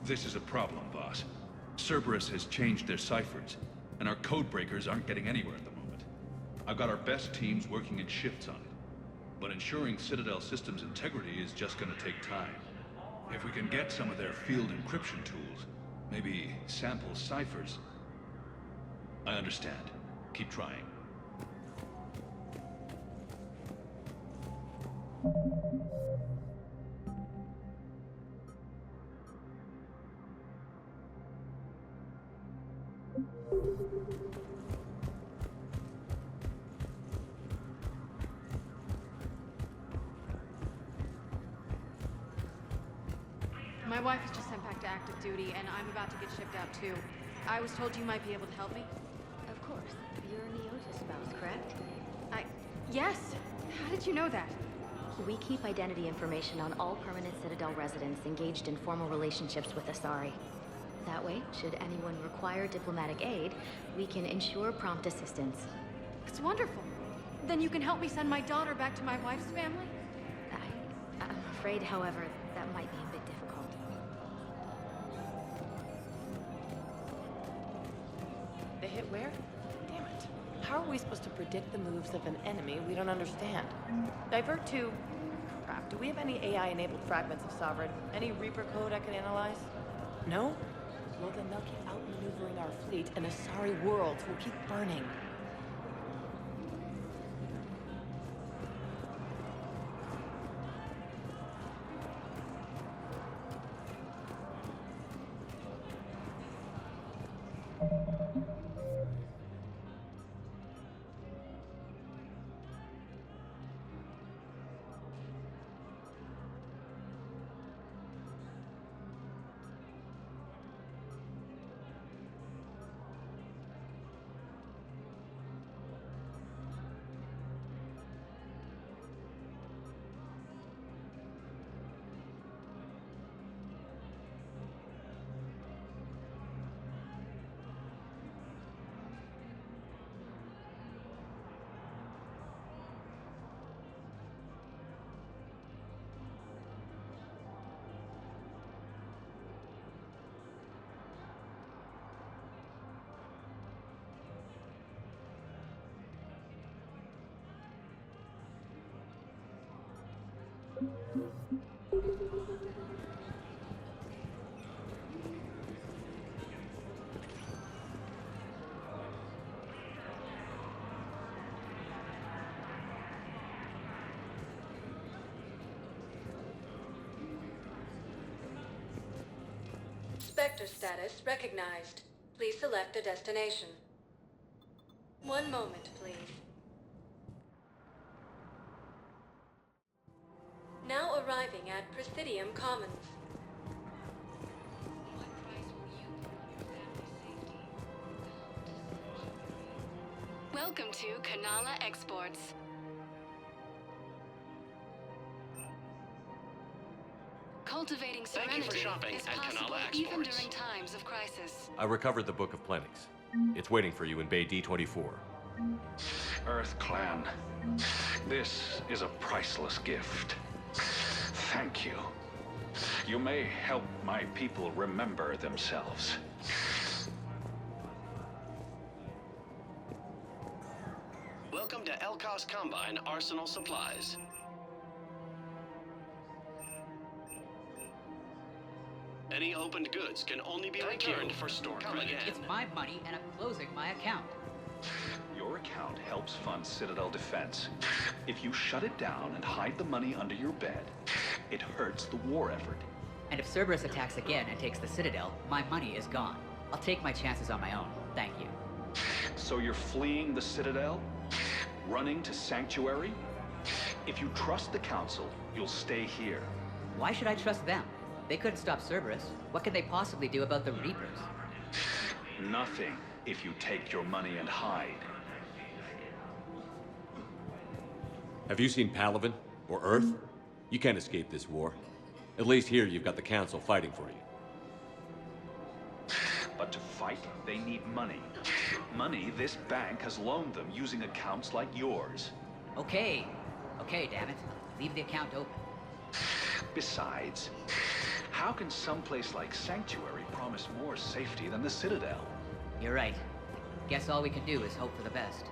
This is a problem, boss. Cerberus has changed their ciphers, and our codebreakers aren't getting anywhere at the moment. I've got our best teams working in shifts on it, but ensuring Citadel systems integrity is just gonna take time. If we can get some of their field encryption tools, maybe sample ciphers. I understand. Keep trying. My wife is just sent back to active duty, and I'm about to get shipped out too. I was told you might be able to help me. Of course. correct? Yes. How did you know that? We keep identity information on all permanent Citadel residents engaged in formal relationships with Asari. That way, should anyone require diplomatic aid, we can ensure prompt assistance. It's wonderful. Then you can help me send my daughter back to my wife's family? I'm afraid, however, that might be a bit difficult. They hit where? Damn it. How are we supposed to predict the moves of an enemy we don't understand? Divert to... Crap, do we have any AI-enabled fragments of Sovereign? Any Reaper code I can analyze? No? Well, then they'll keep outmaneuvering our fleet, and Asari worlds will keep burning. Spectre status recognized. Please select a destination. One moment, please. Now arriving at Presidium Commons. Welcome to Kanala Exports. Cultivating serenity is possible even during times of crisis. I recovered the Book of Plenix. It's waiting for you in Bay D24. Earth Clan, this is a priceless gift. Thank you. You may help my people remember themselves. Welcome to Elkos Combine Arsenal Supplies. Any opened goods can only be returned for store credit. It's my money and I'm closing my account. Your account helps fund Citadel defense. If you shut it down and hide the money under your bed, it hurts the war effort. And if Cerberus attacks again and takes the Citadel, my money is gone. I'll take my chances on my own. Thank you. So you're fleeing the Citadel? Running to Sanctuary? If you trust the Council, you'll stay here. Why should I trust them? They couldn't stop Cerberus. What can they possibly do about the Reapers? Nothing if you take your money and hide. Have you seen Palaven? Or Earth? You can't escape this war. At least here you've got the Council fighting for you. But to fight, they need money. Money this bank has loaned them using accounts like yours. Okay, damn it. Leave the account open. Besides, how can someplace like Sanctuary promise more safety than the Citadel? You're right. Guess all we can do is hope for the best.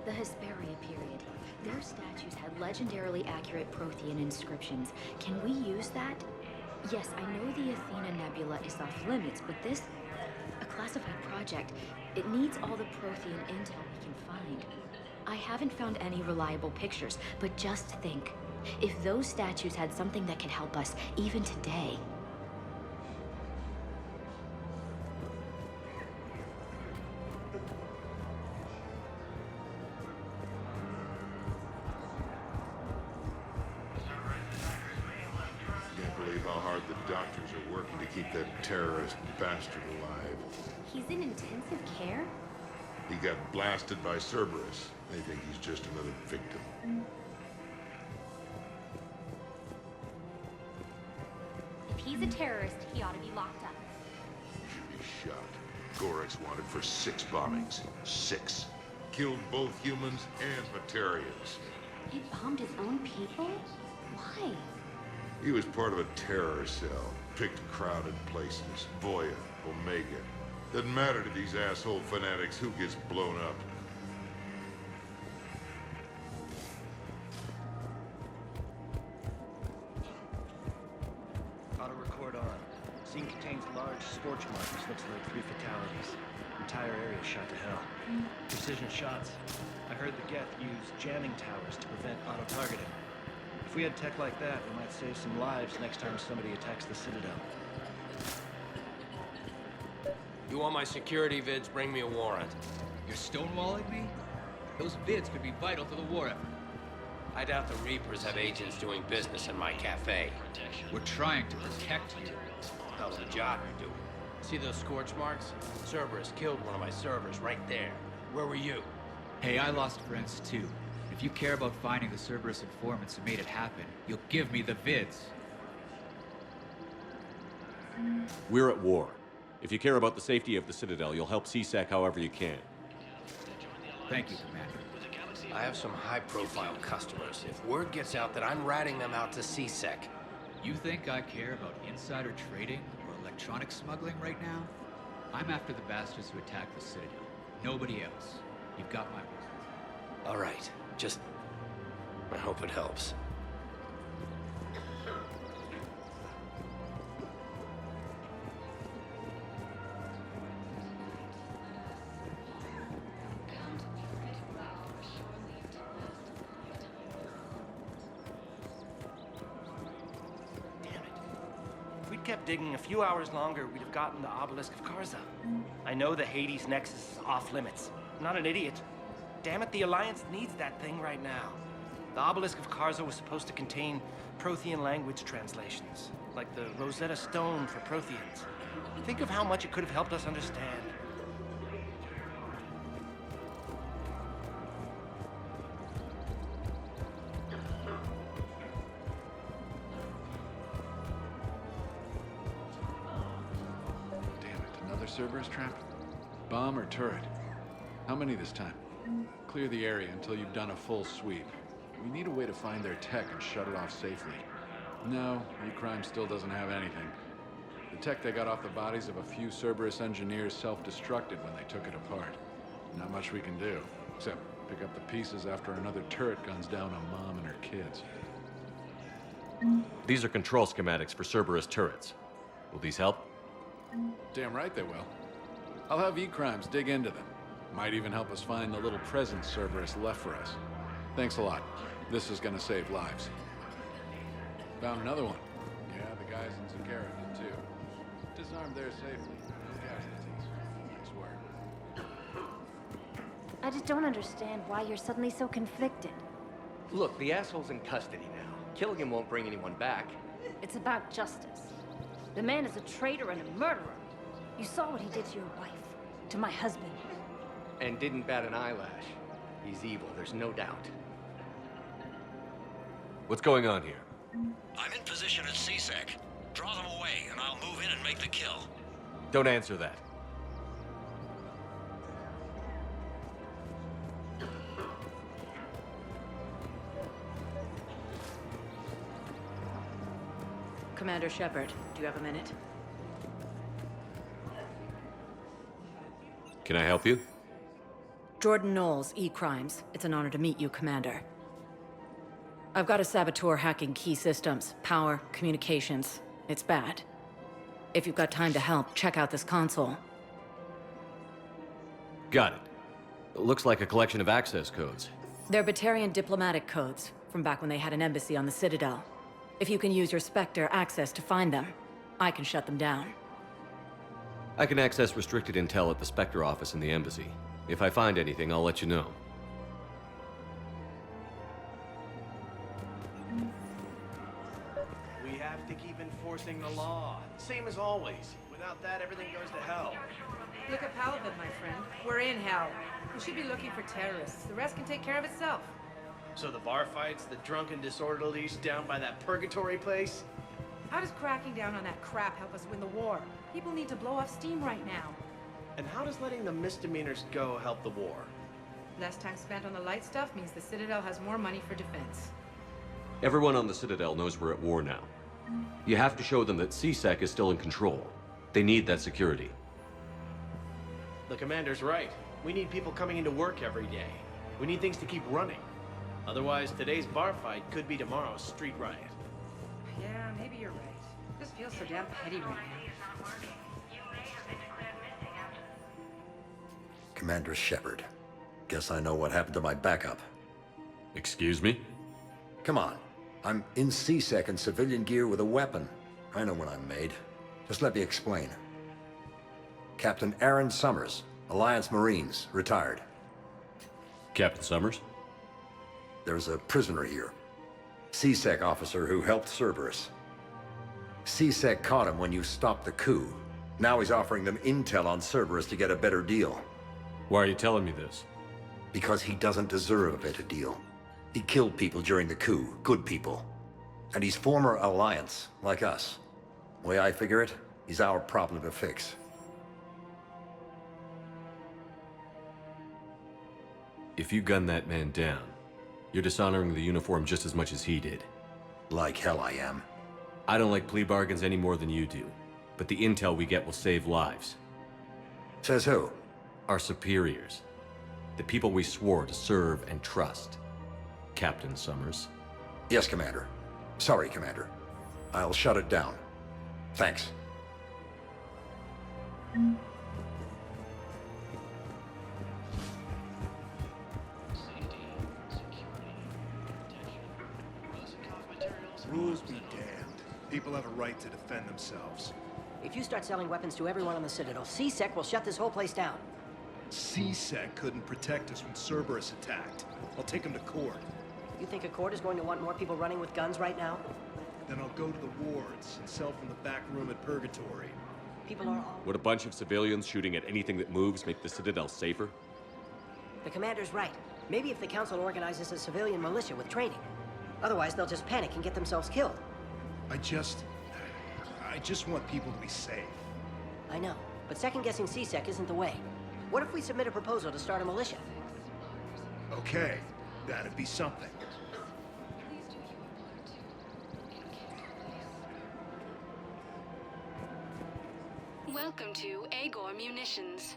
The Hesperia period. Their statues had legendarily accurate Prothean inscriptions. Can we use that? Yes, I know the Athena Nebula is off limits, but this... a classified project. It needs all the Prothean intel we can find. I haven't found any reliable pictures, but just think. If those statues had something that could help us, even today... how hard the doctors are working to keep that terrorist bastard alive. He's in intensive care? He got blasted by Cerberus. They think he's just another victim. If he's a terrorist, he ought to be locked up. He should be shot. Gorex wanted for 6 bombings. 6. Killed both humans and Batarians. He bombed his own people? Why? He was part of a terror cell. Picked crowded places. Voya, Omega. Doesn't matter to these asshole fanatics who gets blown up. Auto record on. Scene contains large scorch marks. Looks like 3 fatalities. Entire area shot to hell. Precision shots. I heard the Geth use jamming towers to prevent auto-targeting. If we had tech like that, we might save some lives next time somebody attacks the Citadel. You want my security vids, bring me a warrant. You're stonewalling me? Those vids could be vital to the war effort. I doubt the Reapers have agents doing business in my cafe. We're trying to protect you. Hell of a job you're doing. See those scorch marks? Cerberus killed one of my servers right there. Where were you? Hey, I lost friends too. If you care about finding the Cerberus informants who made it happen, you'll give me the vids. We're at war. If you care about the safety of the Citadel, you'll help CSEC however you can. Thank you, Commander. I have some high-profile customers. If word gets out that I'm ratting them out to CSEC. You think I care about insider trading or electronic smuggling right now? I'm after the bastards who attacked the Citadel. Nobody else. You've got my word. All right. Just... I hope it helps. If we'd kept digging a few hours longer, we'd have gotten the Obelisk of Karza. I know the Hades Nexus is off limits. I'm not an idiot. Damn it, the Alliance needs that thing right now. The Obelisk of Karza was supposed to contain Prothean language translations, like the Rosetta Stone for Protheans. Think of how much it could have helped us understand. Cerberus trap? Bomb or turret? How many this time? Clear the area until you've done a full sweep. We need a way to find their tech and shut it off safely. No, E-Crime still doesn't have anything. The tech they got off the bodies of a few Cerberus engineers self-destructed when they took it apart. Not much we can do, except pick up the pieces after another turret guns down on Mom and her kids. These are control schematics for Cerberus turrets. Will these help? Damn right they will. I'll have E-Crimes dig into them. Might even help us find the little presents Cerberus left for us. Thanks a lot. This is gonna save lives. Found another one. Yeah, the guys in Zakara did too. Disarmed there safely. No casualties. Nice work. I just don't understand why you're suddenly so conflicted. Look, the asshole's in custody now. Killing him won't bring anyone back. It's about justice. The man is a traitor and a murderer. You saw what he did to your wife, to my husband. And didn't bat an eyelash. He's evil, there's no doubt. What's going on here? I'm in position at CSEC. Draw them away, and I'll move in and make the kill. Don't answer that. Commander Shepard, do you have a minute? Can I help you? Jordan Knowles, E-Crimes. It's an honor to meet you, Commander. I've got a saboteur hacking key systems, power, communications. It's bad. If you've got time to help, check out this console. Got it. It looks like a collection of access codes. They're Batarian diplomatic codes, from back when they had an embassy on the Citadel. If you can use your Spectre access to find them, I can shut them down. I can access restricted intel at the Spectre office in the embassy. If I find anything, I'll let you know. We have have to keep enforcing the law. Same as always. Without that, everything goes to hell. Look at Paladin, my friend. We're in hell. We should be looking for terrorists. The rest can take care of itself. So the bar fights, the drunken disorderlies down by that purgatory place? How does cracking down on that crap help us win the war? People need to blow off steam right now. And how does letting the misdemeanors go help the war? Less time spent on the light stuff means the Citadel has more money for defense. Everyone on the Citadel knows we're at war now. You have to show them that CSEC is still in control. They need that security. The commander's right. We need people coming into work every day. We need things to keep running. Otherwise, today's bar fight could be tomorrow's street riot. Yeah, maybe you're right. This feels so damn petty right now. Commander Shepard. Guess I know what happened to my backup. Excuse me? Come on. I'm in CSEC in civilian gear with a weapon. I know what I'm made. Just let me explain. Captain Aaron Summers, Alliance Marines, retired. Captain Summers? There's a prisoner here. CSEC officer who helped Cerberus. CSEC caught him when you stopped the coup. Now he's offering them intel on Cerberus to get a better deal. Why are you telling me this? Because he doesn't deserve a better deal. He killed people during the coup, good people. And he's former Alliance, like us. The way I figure it, he's our problem to fix. If you gun that man down, you're dishonoring the uniform just as much as he did. Like hell I am. I don't like plea bargains any more than you do, but the intel we get will save lives. Says who? Our superiors. The people we swore to serve and trust. Captain Summers. Yes, Commander. Sorry, Commander. I'll shut it down. Thanks. Rules be damned. People have a right to defend themselves. If you start selling weapons to everyone on the Citadel, CSEC will shut this whole place down. CSEC couldn't protect us when Cerberus attacked. I'll take him to court. You think a court is going to want more people running with guns right now? Then I'll go to the wards and sell from the back room at Purgatory. People are all... Would a bunch of civilians shooting at anything that moves make the Citadel safer? The commander's right. Maybe if the Council organizes a civilian militia with training. Otherwise, they'll just panic and get themselves killed. I just want people to be safe. I know, but second-guessing CSEC isn't the way. What if we submit a proposal to start a militia? Okay, that'd be something. Welcome to Agor Munitions.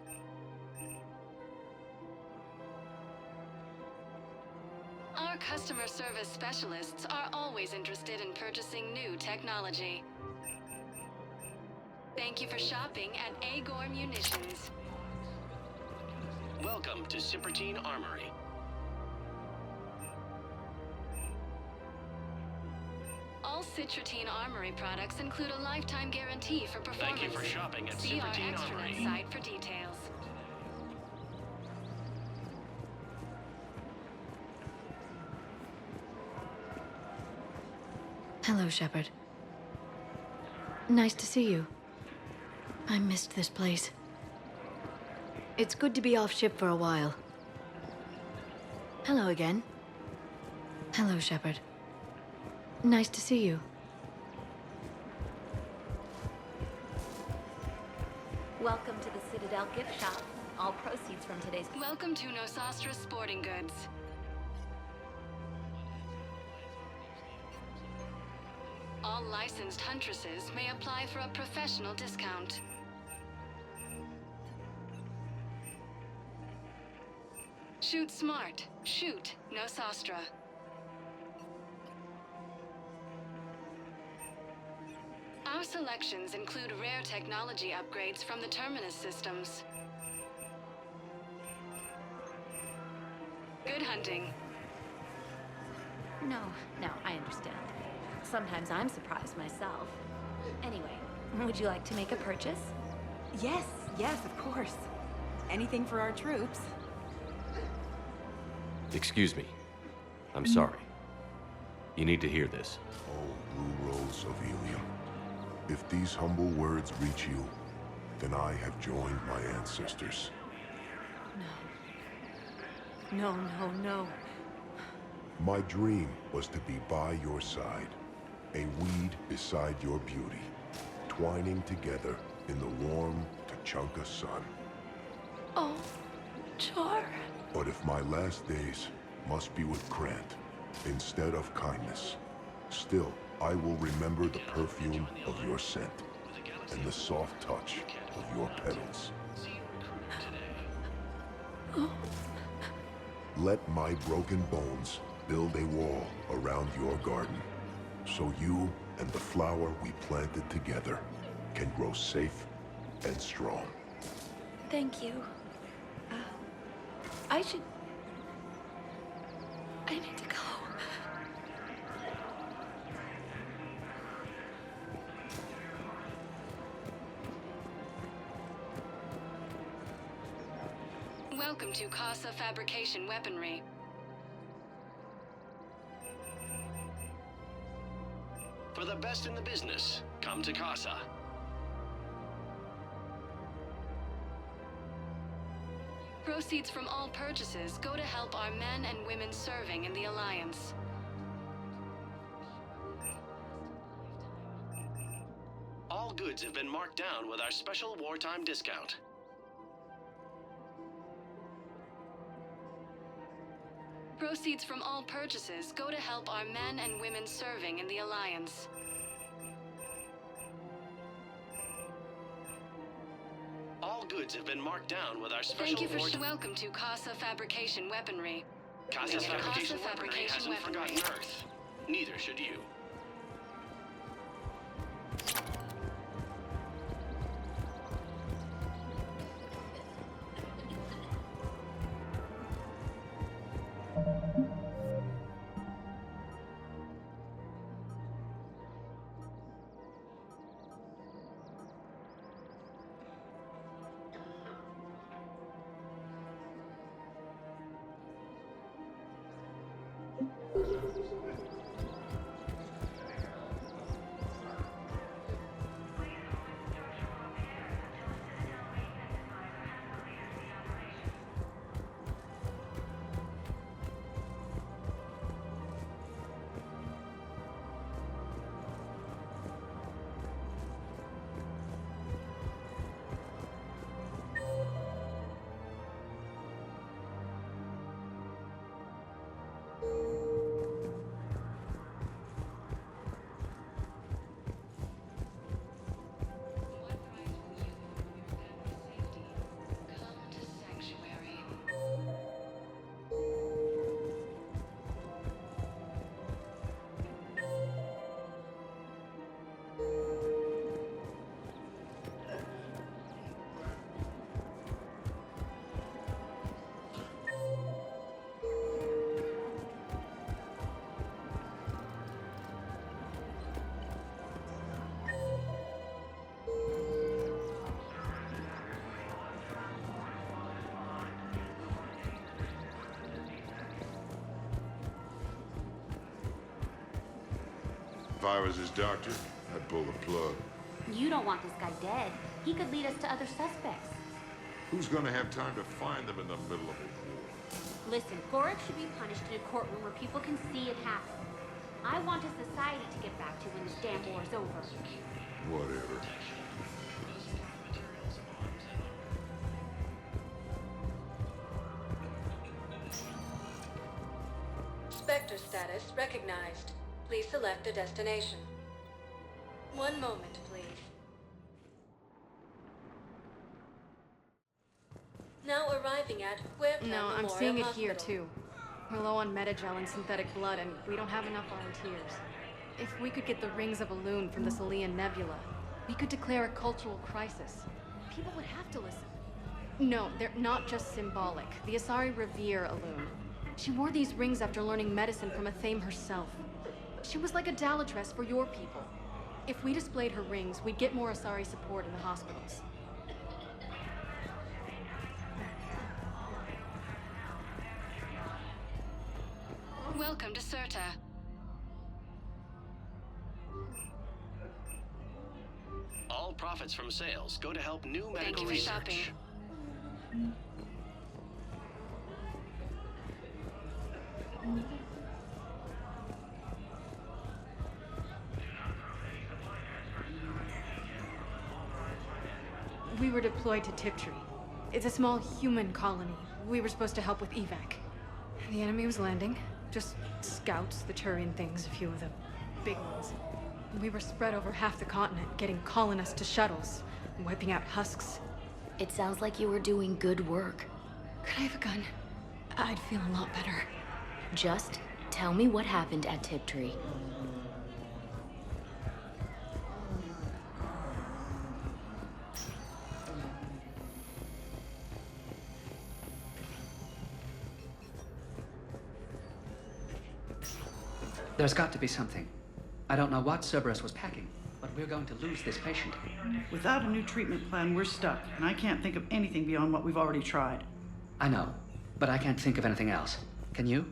Our customer service specialists are always interested in purchasing new technology. Thank you for shopping at Agor Munitions. Welcome to Cipertine Armory. All Citrotine Armory products include a lifetime guarantee for performance. Thank you for shopping at See our Cipertine extranet Armory. site for details. Hello, Shepard. Nice to see you. I missed this place. It's good to be off ship for a while. Hello again. Hello, Shepard. Nice to see you. Welcome to the Citadel gift shop. All proceeds from today's... Welcome to Nosastra Sporting Goods. All licensed huntresses may apply for a professional discount. Shoot smart. Shoot Nosastra. Our selections include rare technology upgrades from the Terminus systems. Good hunting. No, I understand. Sometimes I'm surprised myself. Anyway, would you like to make a purchase? Yes, of course. Anything for our troops. Excuse me. I'm sorry. You need to hear this. Oh, heroes of Ilium. If these humble words reach you, then I have joined my ancestors. No, no, no. My dream was to be by your side, a weed beside your beauty, twining together in the warm Tuchanka sun. Oh, Char. But if my last days must be with Grant instead of kindness, still I will remember the perfume of your scent and the soft touch of your petals. Oh. Let my broken bones build a wall around your garden, so you and the flower we planted together can grow safe and strong. Thank you. I need to go. Welcome to Casa Fabrication Weaponry. For the best in the business, come to Casa. Proceeds from all purchases go to help our men and women serving in the Alliance. All goods have been marked down with our special wartime discount. Proceeds from all purchases go to help our men and women serving in the Alliance. All goods have been marked down with our special Thank you for welcome to Casa Fabrication Weaponry. Casa Fabrication Weaponry hasn't forgotten Earth. Neither should you. If I was his doctor, I'd pull the plug. You don't want this guy dead. He could lead us to other suspects. Who's gonna have time to find them in the middle of a war? Listen, Gorik should be punished in a courtroom where people can see it happen. I want a society to get back to when this damn war is over. Whatever. Spectre status recognized. Please select a destination. One moment, please. Now arriving at Huerta No, I'm Memorial seeing it Hospital. here too. We're low on metagel and synthetic blood, and we don't have enough volunteers. If we could get the rings of Elune from the Salian Nebula, we could declare a cultural crisis. People would have to listen. No, they're not just symbolic. The Asari revere Elune. She wore these rings after learning medicine from Athame herself. She was like a Dalatress for your people. If we displayed her rings, we'd get more Asari support in the hospitals. Welcome to Cirta. all profits from sales go to help new Thank medical you for research. shopping. We were deployed to Tiptree. It's a small human colony. We were supposed to help with evac. The enemy was landing. Just scouts, the Turian things, a few of the big ones. We were spread over half the continent, getting colonists to shuttles, and wiping out husks. It sounds like you were doing good work. Could I have a gun? I'd feel a lot better. Just tell me what happened at Tiptree. There's got to be something. I don't know what Cerberus was packing, but we're going to lose this patient. Without a new treatment plan, we're stuck, and I can't think of anything beyond what we've already tried. I know, but I can't think of anything else. Can you?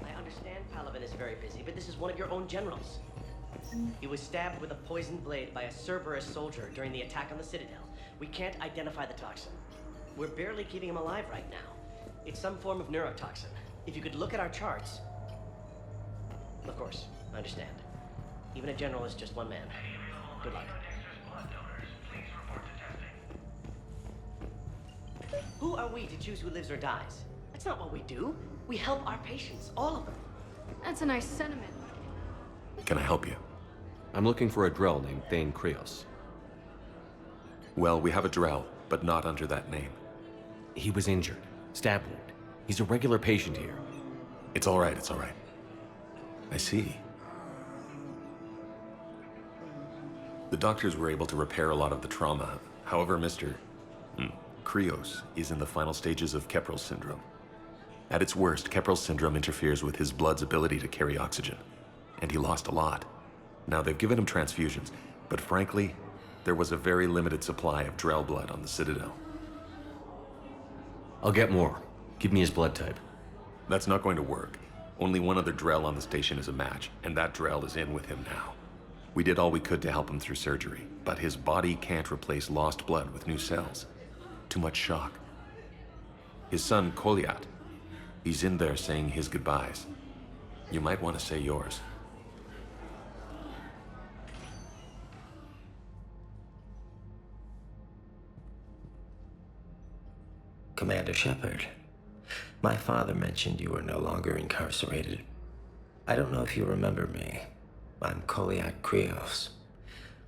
I understand Palavin is very busy, but this is one of your own generals. He was stabbed with a poisoned blade by a Cerberus soldier during the attack on the Citadel. We can't identify the toxin. We're barely keeping him alive right now. It's some form of neurotoxin. If you could look at our charts... Of course, I understand. Even a general is just one man. Good luck. Who are we to choose who lives or dies? That's not what we do. We help our patients, all of them. That's a nice sentiment. Can I help you? I'm looking for a Drell named Thane Krios. Well, we have a Drell, but not under that name. He was injured. Stab wound. He's a regular patient here. It's all right, it's all right. I see. The doctors were able to repair a lot of the trauma. However, Mr. Krios is in the final stages of Keprel's syndrome. At its worst, Keprel's syndrome interferes with his blood's ability to carry oxygen, and he lost a lot. Now, they've given him transfusions, but frankly, there was a very limited supply of Drell blood on the Citadel. I'll get more. Give me his blood type. That's not going to work. Only one other Drell on the station is a match, and that Drell is in with him now. We did all we could to help him through surgery, but his body can't replace lost blood with new cells. Too much shock. His son, Koliat, he's in there saying his goodbyes. You might want to say yours. Commander Shepard, my father mentioned you were no longer incarcerated. I don't know if you remember me. I'm Koliat Krios.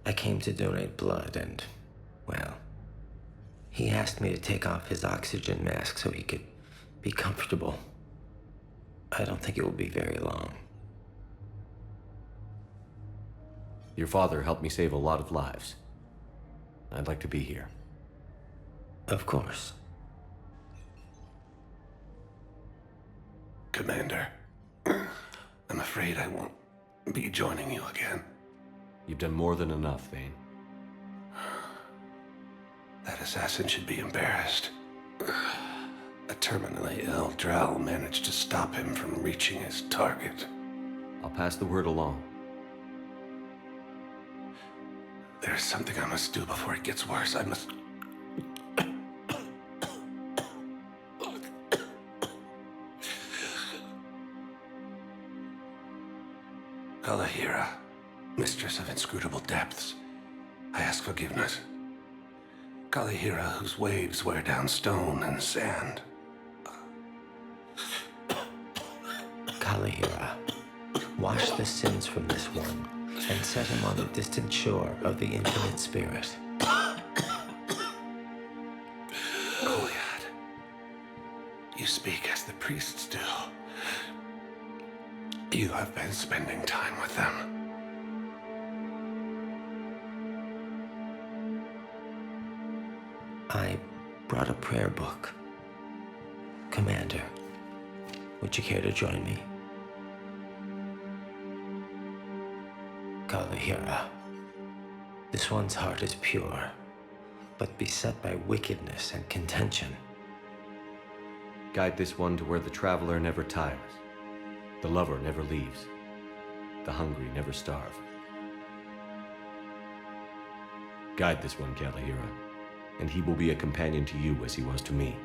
I came to donate blood and, well, he asked me to take off his oxygen mask so he could be comfortable. I don't think it will be very long. Your father helped me save a lot of lives. I'd like to be here. Of course. Commander, I'm afraid I won't be joining you again. You've done more than enough, Thane. That assassin should be embarrassed. A terminally ill Drell managed to stop him from reaching his target. I'll pass the word along. There's something I must do before it gets worse. I must... Kalahira, mistress of inscrutable depths, I ask forgiveness. Kalahira, whose waves wear down stone and sand. Kalahira, wash the sins from this one and set him on the distant shore of the infinite spirit. Koliat, you speak as the priests do. You have been spending time with them. I brought a prayer book. Commander, would you care to join me? Kalahira. This one's heart is pure, but beset by wickedness and contention. Guide this one to where the traveler never tires, the lover never leaves, the hungry never starve. Guide this one, Kalahira, and he will be a companion to you as he was to me.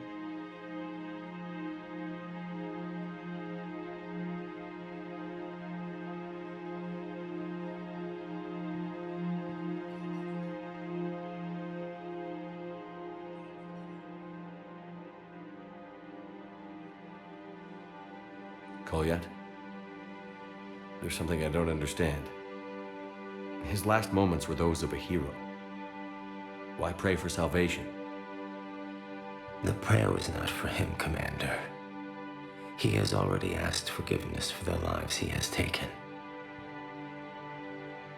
Kolyat? There's something I don't understand. His last moments were those of a hero. Why pray for salvation? The prayer was not for him, Commander. He has already asked forgiveness for the lives he has taken.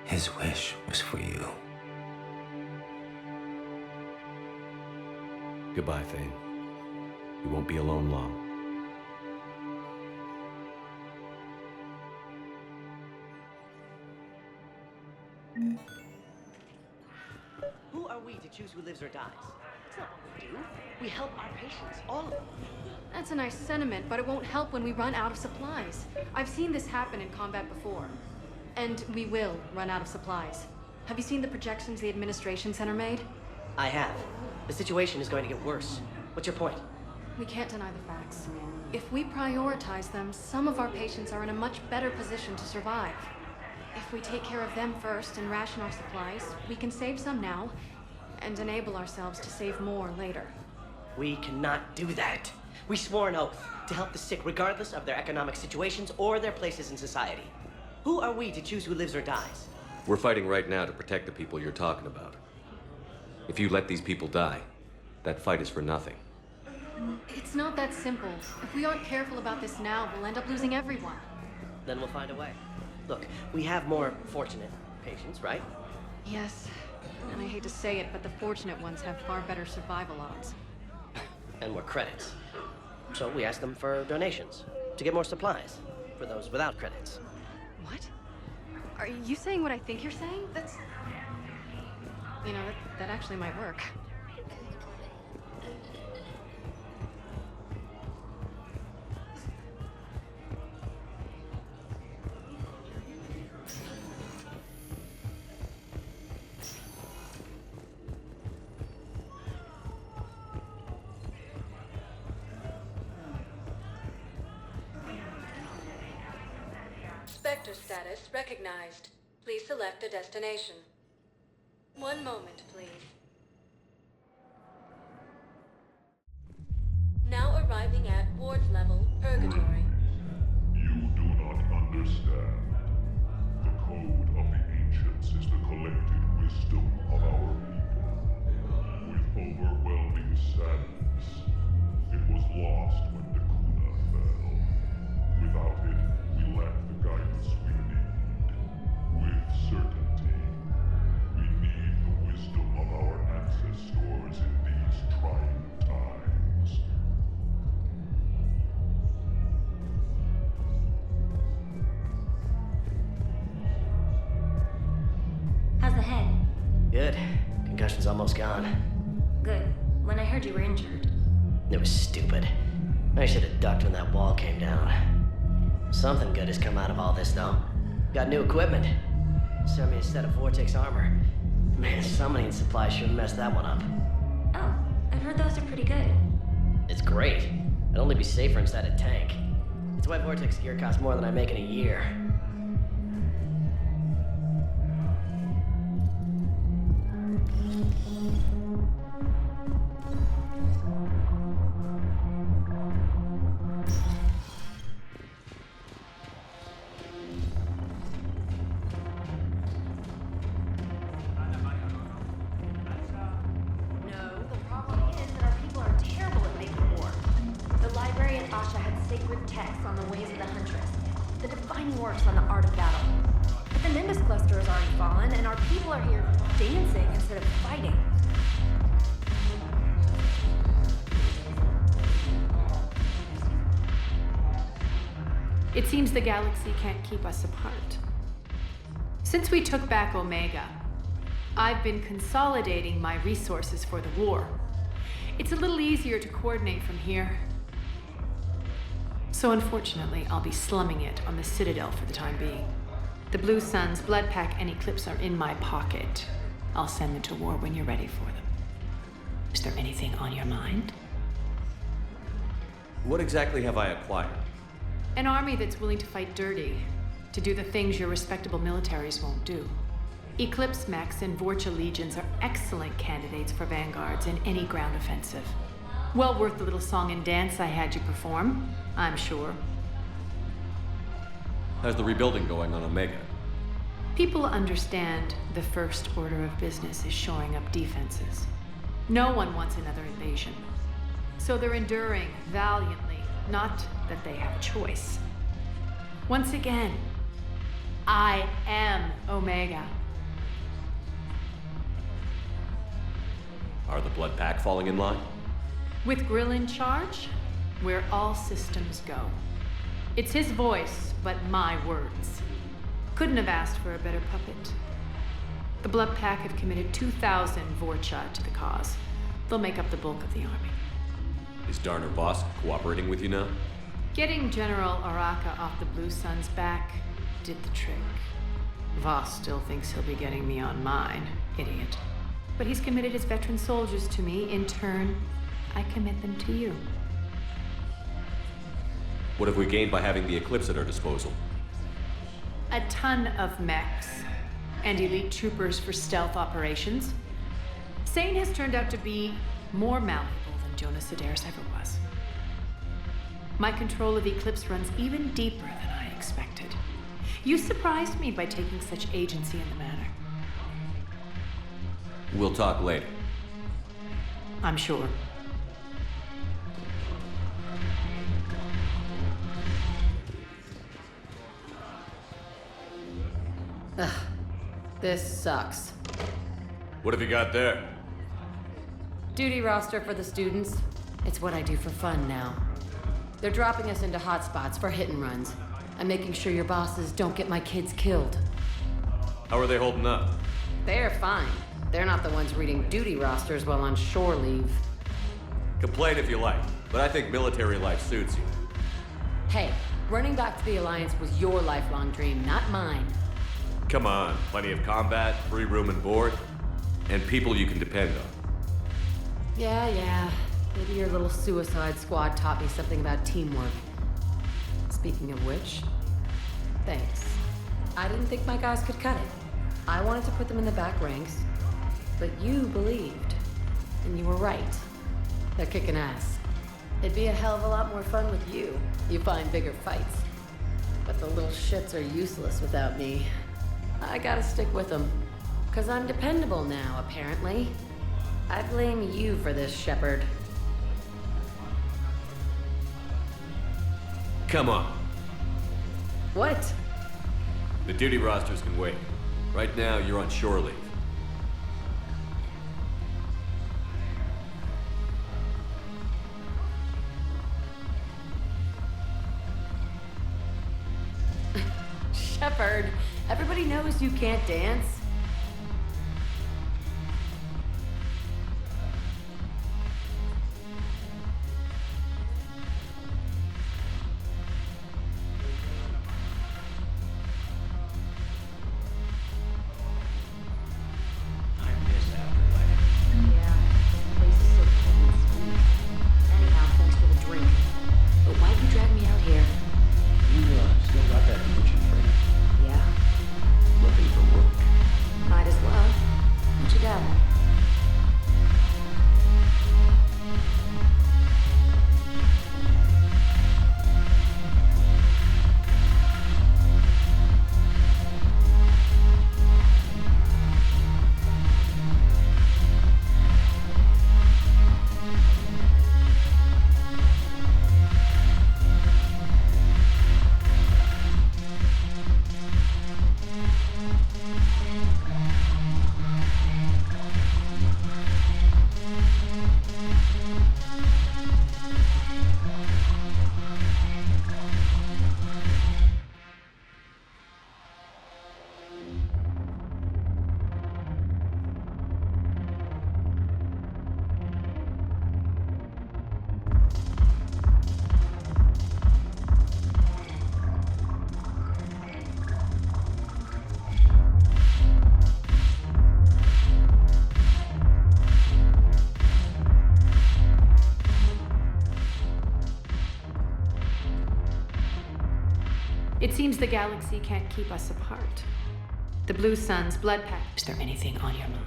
His wish was for you. Goodbye, Thane. You won't be alone long. Who are we to choose who lives or dies? That's not what we do. We help our patients, all of them. That's a nice sentiment, but it won't help when we run out of supplies. I've seen this happen in combat before. And we will run out of supplies. Have you seen the projections the Administration Center made? I have. The situation is going to get worse. What's your point? We can't deny the facts. If we prioritize them, some of our patients are in a much better position to survive. If we take care of them first and ration our supplies, we can save some now and enable ourselves to save more later. We cannot do that. We swore an oath to help the sick regardless of their economic situations or their places in society. Who are we to choose who lives or dies? We're fighting right now to protect the people you're talking about. If you let these people die, that fight is for nothing. It's not that simple. If we aren't careful about this now, we'll end up losing everyone. Then we'll find a way. Look, we have more fortunate patients, right? Yes, and I hate to say it, but the fortunate ones have far better survival odds. And more credits. So we ask them for donations to get more supplies for those without credits. What? Are you saying what I think you're saying? That's... You know, that actually might work. Spectre status recognized. Please select a destination. One moment, please. Now arriving at Ward's level, Purgatory. You do not understand. The code of the ancients is the collected wisdom of our people. With overwhelming sadness, it was lost when Dakuna fell. Without it, we lack the guidance we need. With certainty, we need the wisdom of our ancestors in these trying times. How's the head? Good. Concussion's almost gone. Good. When I heard you were injured. It was stupid. I should have ducked when that wall came down. Something good has come out of all this, though. Got new equipment. Sent me a set of Vortex armor. Man, summoning supplies sure messed that one up. Oh, I've heard those are pretty good. It's great. I'd only be safer inside a tank. That's why Vortex gear costs more than I make in a year. No, the problem is that our people are terrible at making war. The librarian Asha had sacred texts on the ways of the Huntress, the defining works on the art of battle. But the Nimbus cluster has already fallen, and our people are here dancing instead of fighting. It seems the galaxy can't keep us apart. Since we took back Omega, I've been consolidating my resources for the war. It's a little easier to coordinate from here. So unfortunately, I'll be slumming it on the Citadel for the time being. The Blue Suns, Blood Pack, and Eclipse are in my pocket. I'll send them to war when you're ready for them. Is there anything on your mind? What exactly have I acquired? An army that's willing to fight dirty, to do the things your respectable militaries won't do. Eclipse mechs and Vorcha legions are excellent candidates for vanguards in any ground offensive. Well worth the little song and dance I had you perform, I'm sure. How's the rebuilding going on Omega? People understand the first order of business is shoring up defenses. No one wants another invasion. So they're enduring valiantly, not that they have a choice. Once again, I am Omega. Are the Blood Pack falling in line? With Grill in charge, where all systems go. It's his voice, but my words. Couldn't have asked for a better puppet. The Blood Pack have committed 2,000 Vorcha to the cause. They'll make up the bulk of the army. Is Darner Vosk cooperating with you now? Getting General Araka off the Blue Suns' back did the trick. Voss still thinks he'll be getting me on mine, idiot. But he's committed his veteran soldiers to me. In turn, I commit them to you. What have we gained by having the Eclipse at our disposal? A ton of mechs and elite troopers for stealth operations. Sane has turned out to be more malleable than Jonas Sedaris ever was. My control of Eclipse runs even deeper than I expected. You surprised me by taking such agency in the matter. We'll talk later. I'm sure. Ugh. This sucks. What have you got there? Duty roster for the students. It's what I do for fun now. They're dropping us into hotspots for hit and runs. I'm making sure your bosses don't get my kids killed. How are they holding up? They're fine. They're not the ones reading duty rosters while on shore leave. Complain if you like, but I think military life suits you. Hey, running back to the Alliance was your lifelong dream, not mine. Come on, plenty of combat, free room and board, and people you can depend on. Yeah. Maybe your little suicide squad taught me something about teamwork. Speaking of which, thanks. I didn't think my guys could cut it. I wanted to put them in the back ranks, but you believed. And you were right. They're kicking ass. It'd be a hell of a lot more fun with you. You find bigger fights. But the little shits are useless without me. I gotta stick with them. 'Cause I'm dependable now, apparently. I blame you for this, Shepard. Come on. What? The duty rosters can wait. Right now, you're on shore leave. Shepard, everybody knows you can't dance. Still got that Fuji training? Yeah. Looking for work. It seems the galaxy can't keep us apart. The Blue Sun's blood pact. Is there anything on your mind?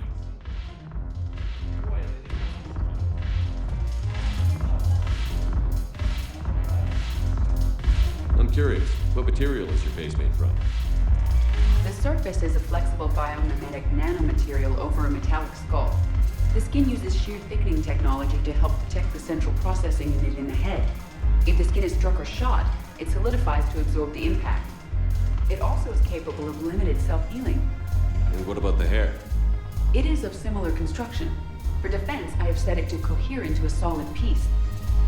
I'm curious, what material is your base made from? The surface is a flexible biomimetic nanomaterial over a metallic skull. The skin uses shear thickening technology to help protect the central processing unit in the head. If the skin is struck or shot, it solidifies to absorb the impact. It also is capable of limited self-healing. And what about the hair? It is of similar construction. For defense, I have set it to cohere into a solid piece.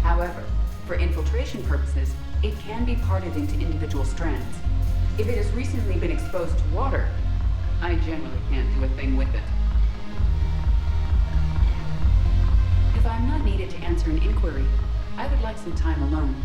However, for infiltration purposes, it can be parted into individual strands. If it has recently been exposed to water, I generally can't do a thing with it. If I'm not needed to answer an inquiry, I would like some time alone.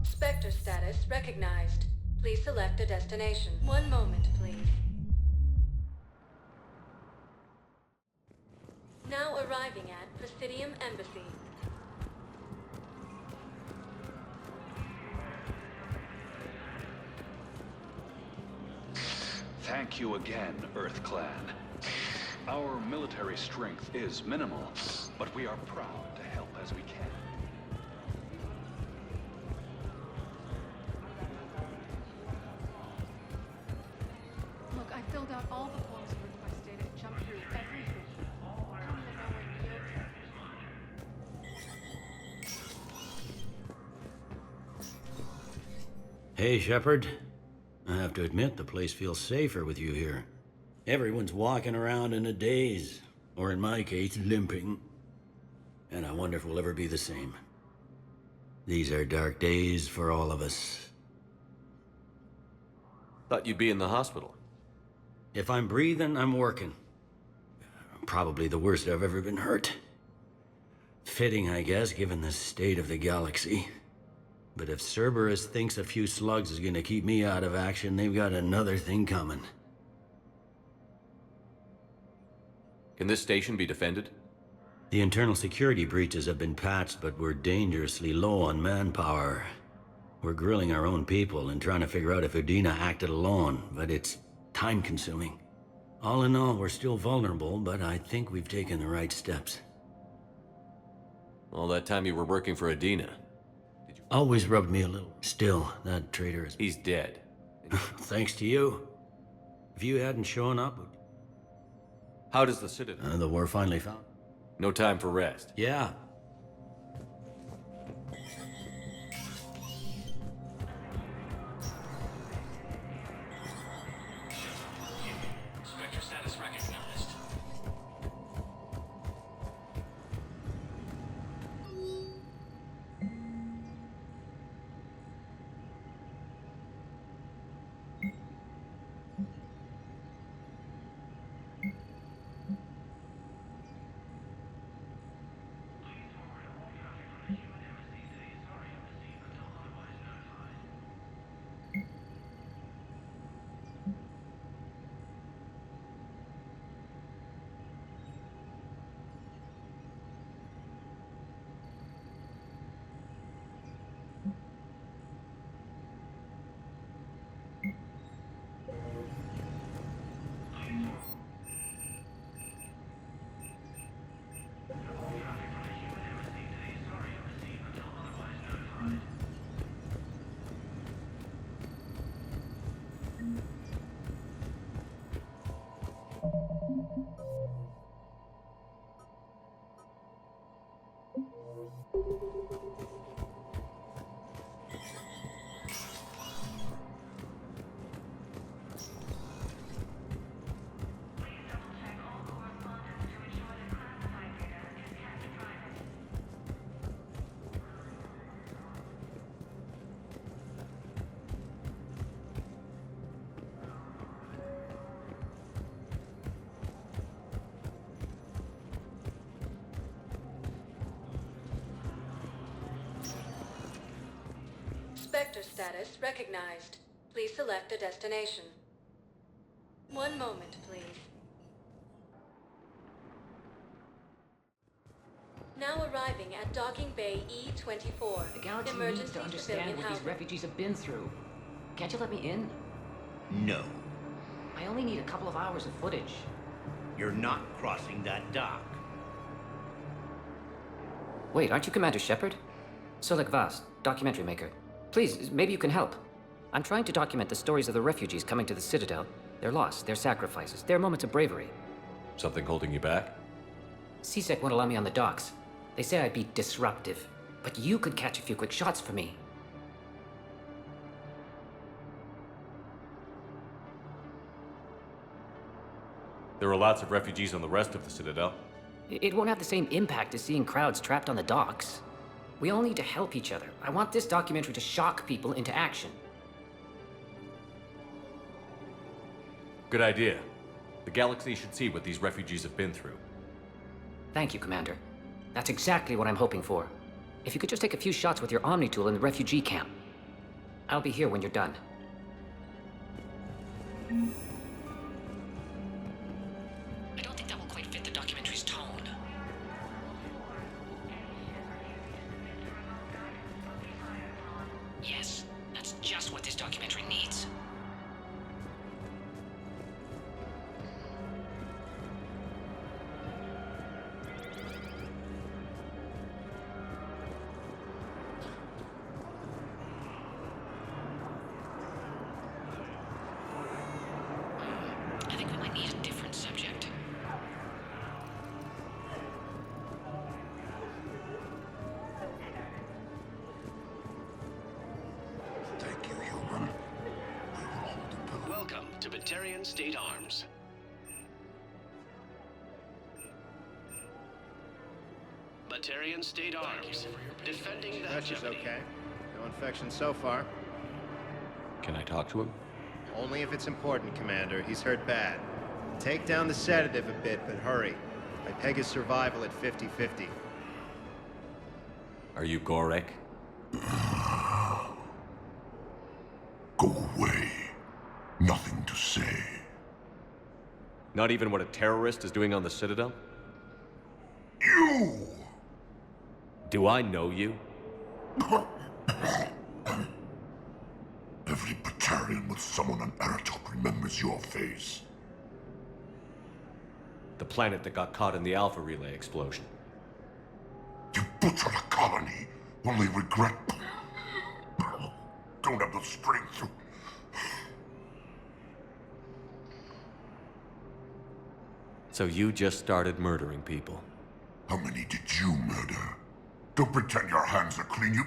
Spectre status recognized. Please select a destination. One moment, please. Now arriving at Presidium Embassy. Thank you again, Earth Clan. Our military strength is minimal, but we are proud to help as we can. Look, I filled out all the forms of request data, jumped through everything. Hey, Shepard. I have to admit, the place feels safer with you here. Everyone's walking around in a daze, or in my case, limping. And I wonder if we'll ever be the same. These are dark days for all of us. Thought you'd be in the hospital. If I'm breathing, I'm working. Probably the worst I've ever been hurt. Fitting, I guess, given the state of the galaxy. But if Cerberus thinks a few slugs is gonna keep me out of action, they've got another thing coming. Can this station be defended? The internal security breaches have been patched, but we're dangerously low on manpower. We're grilling our own people and trying to figure out if Udina acted alone, but it's time-consuming. All in all, we're still vulnerable, but I think we've taken the right steps. All that time you were working for Udina. Always rubbed me a little. Still, that traitor is... He's dead. Thanks to you. If you hadn't shown up... How does the Citadel... the war finally found. No time for rest. Yeah. Spectre status recognized. Spectre status recognized. Please select a destination. One moment, please. Now arriving at Docking Bay E-24. The Galaxy Emergency needs to understand civilian what these housing. refugees have been through. Can't you let me in? No. I only need a couple of hours of footage. You're not crossing that dock. Wait, aren't you Commander Shepard? Solik Vast, documentary maker. Please, maybe you can help. I'm trying to document the stories of the refugees coming to the Citadel. Their loss, their sacrifices, their moments of bravery. Something holding you back? CSEC won't allow me on the docks. They say I'd be disruptive. But you could catch a few quick shots for me. There are lots of refugees on the rest of the Citadel. It won't have the same impact as seeing crowds trapped on the docks. We all need to help each other. I want this documentary to shock people into action. Good idea. The galaxy should see what these refugees have been through. Thank you, Commander. That's exactly what I'm hoping for. If you could just take a few shots with your Omni tool in the refugee camp. I'll be here when you're done. I don't think that will quite fit the documentary's tone. Yes, that's just what this documentary needs. I think we might need a different subject. Thank you, human. I will hold the pillow. Welcome to Batarian State Arms. Batarian State Arms. Defending the Pressure's hegemony. okay. No infection so far. Can I talk to him? Only if it's important, Commander. He's hurt bad. Take down the sedative a bit, but hurry. I peg his survival at 50-50. Are you Gorek? Go away. Nothing to say. Not even what a terrorist is doing on the Citadel? You! Do I know you? Every Batarian with someone on Aratok remembers your face. The planet that got caught in the Alpha Relay explosion. You butchered a colony, only regret. Don't have the strength to. So you just started murdering people. How many did you murder? Don't pretend your hands are clean, you.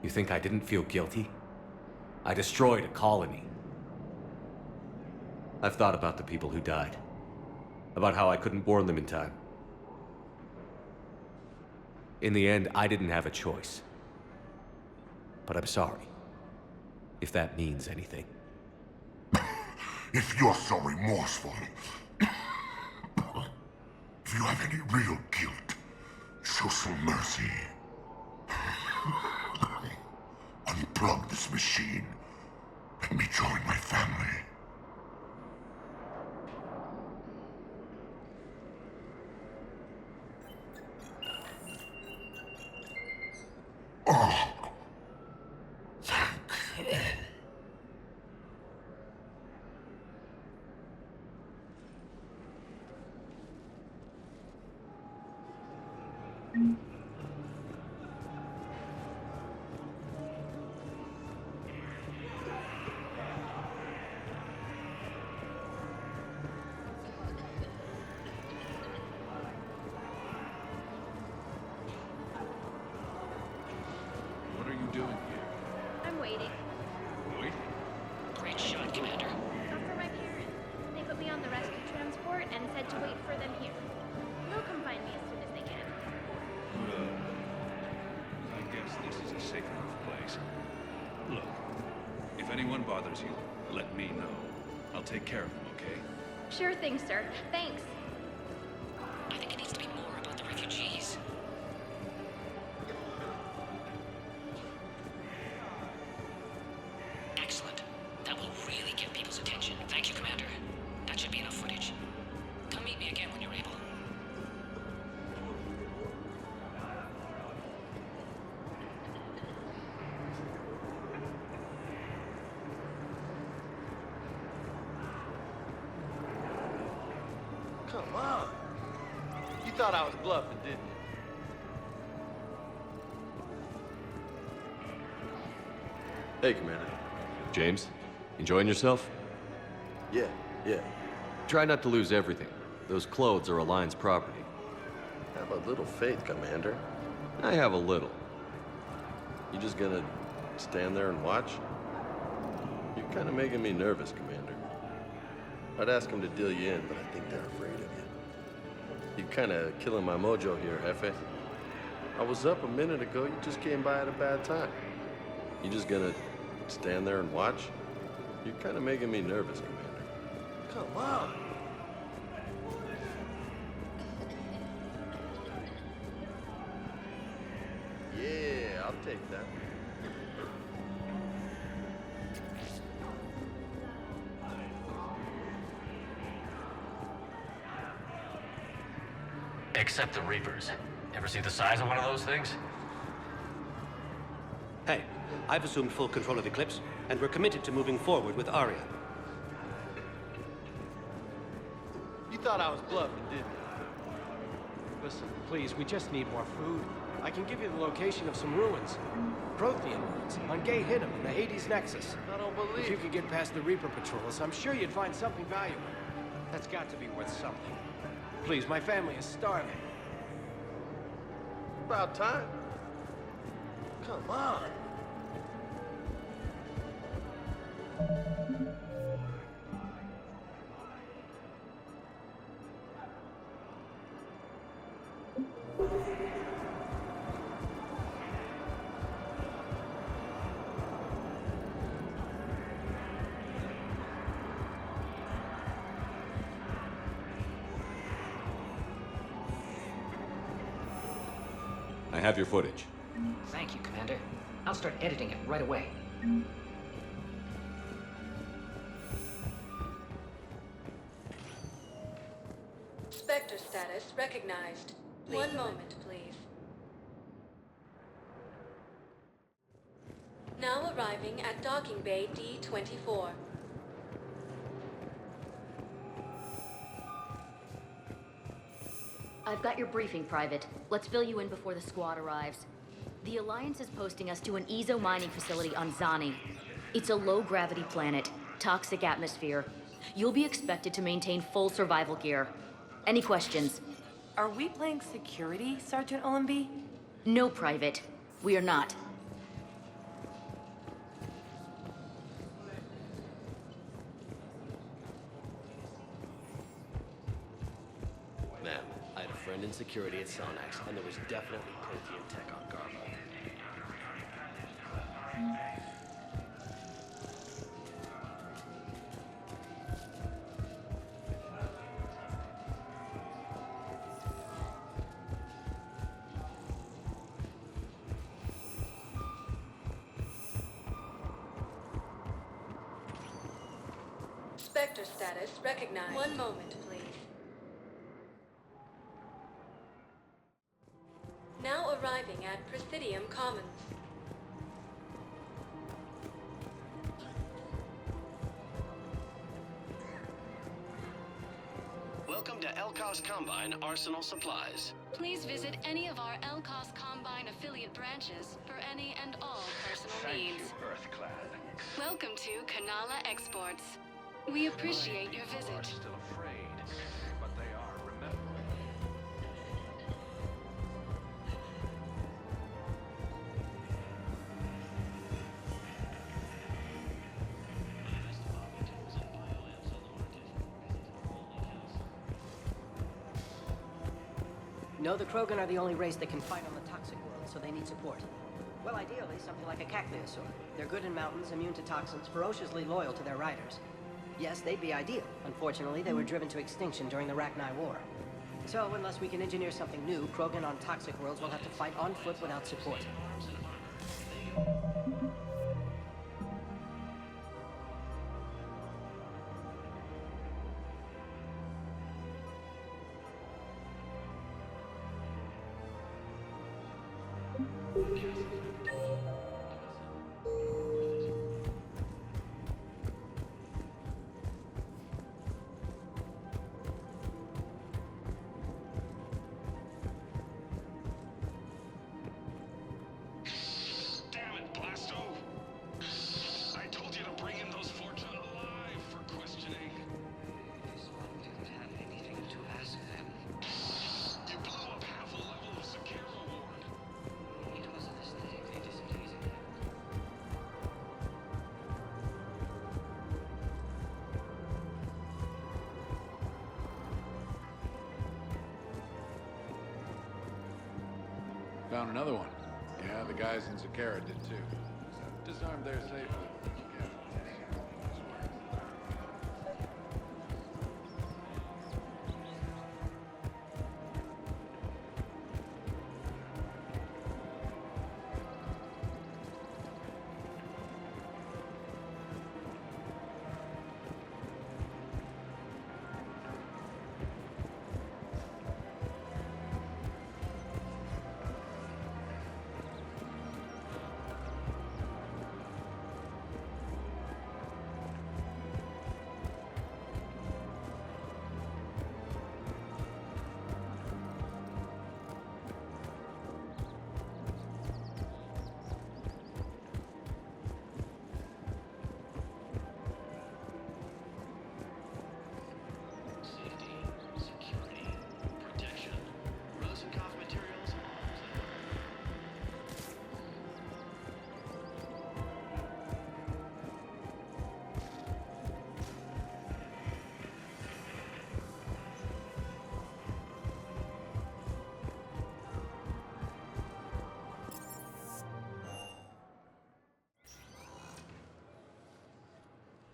You think I didn't feel guilty? I destroyed a colony. I've thought about the people who died. About how I couldn't warn them in time. In the end, I didn't have a choice. But I'm sorry. If that means anything. If you're so remorseful, if you have any real guilt, show some mercy. Unplug this machine. Let me join my family. Oh. What are you doing here? I'm waiting. Wait. Great shot, Commander. I'm for my parents. They put me on the rescue transport and said to wait for them here. They'll come find me as soon as they can. Good. I guess this is a safe enough place. Look, if anyone bothers you, let me know. I'll take care of them, okay? Sure thing, sir. Thanks. I think it needs to be more about the refugees. Come on. You thought I was bluffing, didn't you? Hey, Commander. James, enjoying yourself? Yeah. Try not to lose everything. Those clothes are Alliance property. Have a little faith, Commander. I have a little. You just gonna stand there and watch? You're kind of making me nervous, Commander. I'd ask them to deal you in, but I think they're afraid of you. You're kind of killing my mojo here, Jefe. I was up a minute ago, you just came by at a bad time. You just gonna stand there and watch? You're kind of making me nervous, Commander. Come on! Yeah, I'll take that. Except the Reapers. Ever see the size of one of those things? Hey, I've assumed full control of Eclipse, and we're committed to moving forward with Aria. You thought I was bluffing, didn't you? Listen, please, we just need more food. I can give you the location of some ruins. Prothean ruins on Gay Hinnom in the Hades Nexus. I don't believe If you could get past the Reaper patrols, I'm sure you'd find something valuable. That's got to be worth something. Please, my family is starving. About time. Come on. I have your footage. Thank you, Commander. I'll start editing it right away. Spectre status recognized. One moment, please. Now arriving at docking bay D-24. I've got your briefing, Private. Let's fill you in before the squad arrives. The Alliance is posting us to an Ezo mining facility on Zani. It's a low-gravity planet, toxic atmosphere. You'll be expected to maintain full survival gear. Any questions? Are we playing security, Sergeant Olenby? No, Private. We are not. Ma'am, I had a friend in security at Sonax, and there was definitely Prothean tech on Garbo. Spectre status recognized. One moment, please. Now arriving at Presidium Commons. Welcome to Elcos Combine Arsenal Supplies. Please visit any of our Elcos Combine affiliate branches for any and all personal needs. Earthclad. Welcome to Kanala Exports. We appreciate your visit. Still afraid, but they are remembered. No, the Krogan are the only race that can fight on the toxic world, so they need support. Well, ideally, something like a Cacliosaur. They're good in mountains, immune to toxins, ferociously loyal to their riders. Yes, they'd be ideal. Unfortunately, they were driven to extinction during the Rachni War. So, unless we can engineer something new, Krogan on toxic worlds will have to fight on foot without support. Found another one. Yeah, the guys in Zakara did too. Disarmed there safely.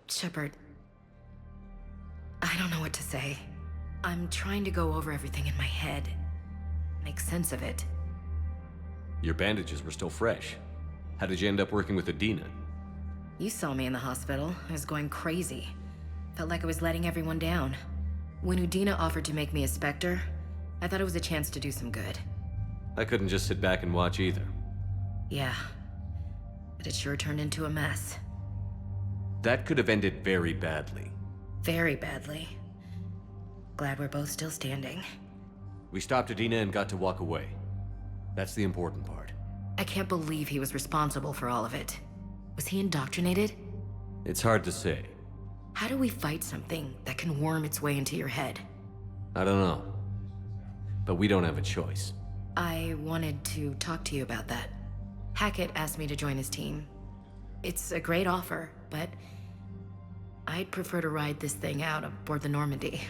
Shepard, I don't know what to say. I'm trying to go over everything in my head, make sense of it. Your bandages were still fresh. How did you end up working with Adina? You saw me in the hospital. I was going crazy. Felt like I was letting everyone down. When Udina offered to make me a Spectre, I thought it was a chance to do some good. I couldn't just sit back and watch either. Yeah, but it sure turned into a mess. That could have ended very badly. Very badly. Glad we're both still standing. We stopped Adina and got to walk away. That's the important part. I can't believe he was responsible for all of it. Was he indoctrinated? It's hard to say. How do we fight something that can worm its way into your head? I don't know. But we don't have a choice. I wanted to talk to you about that. Hackett asked me to join his team. It's a great offer, but I'd prefer to ride this thing out aboard the Normandy.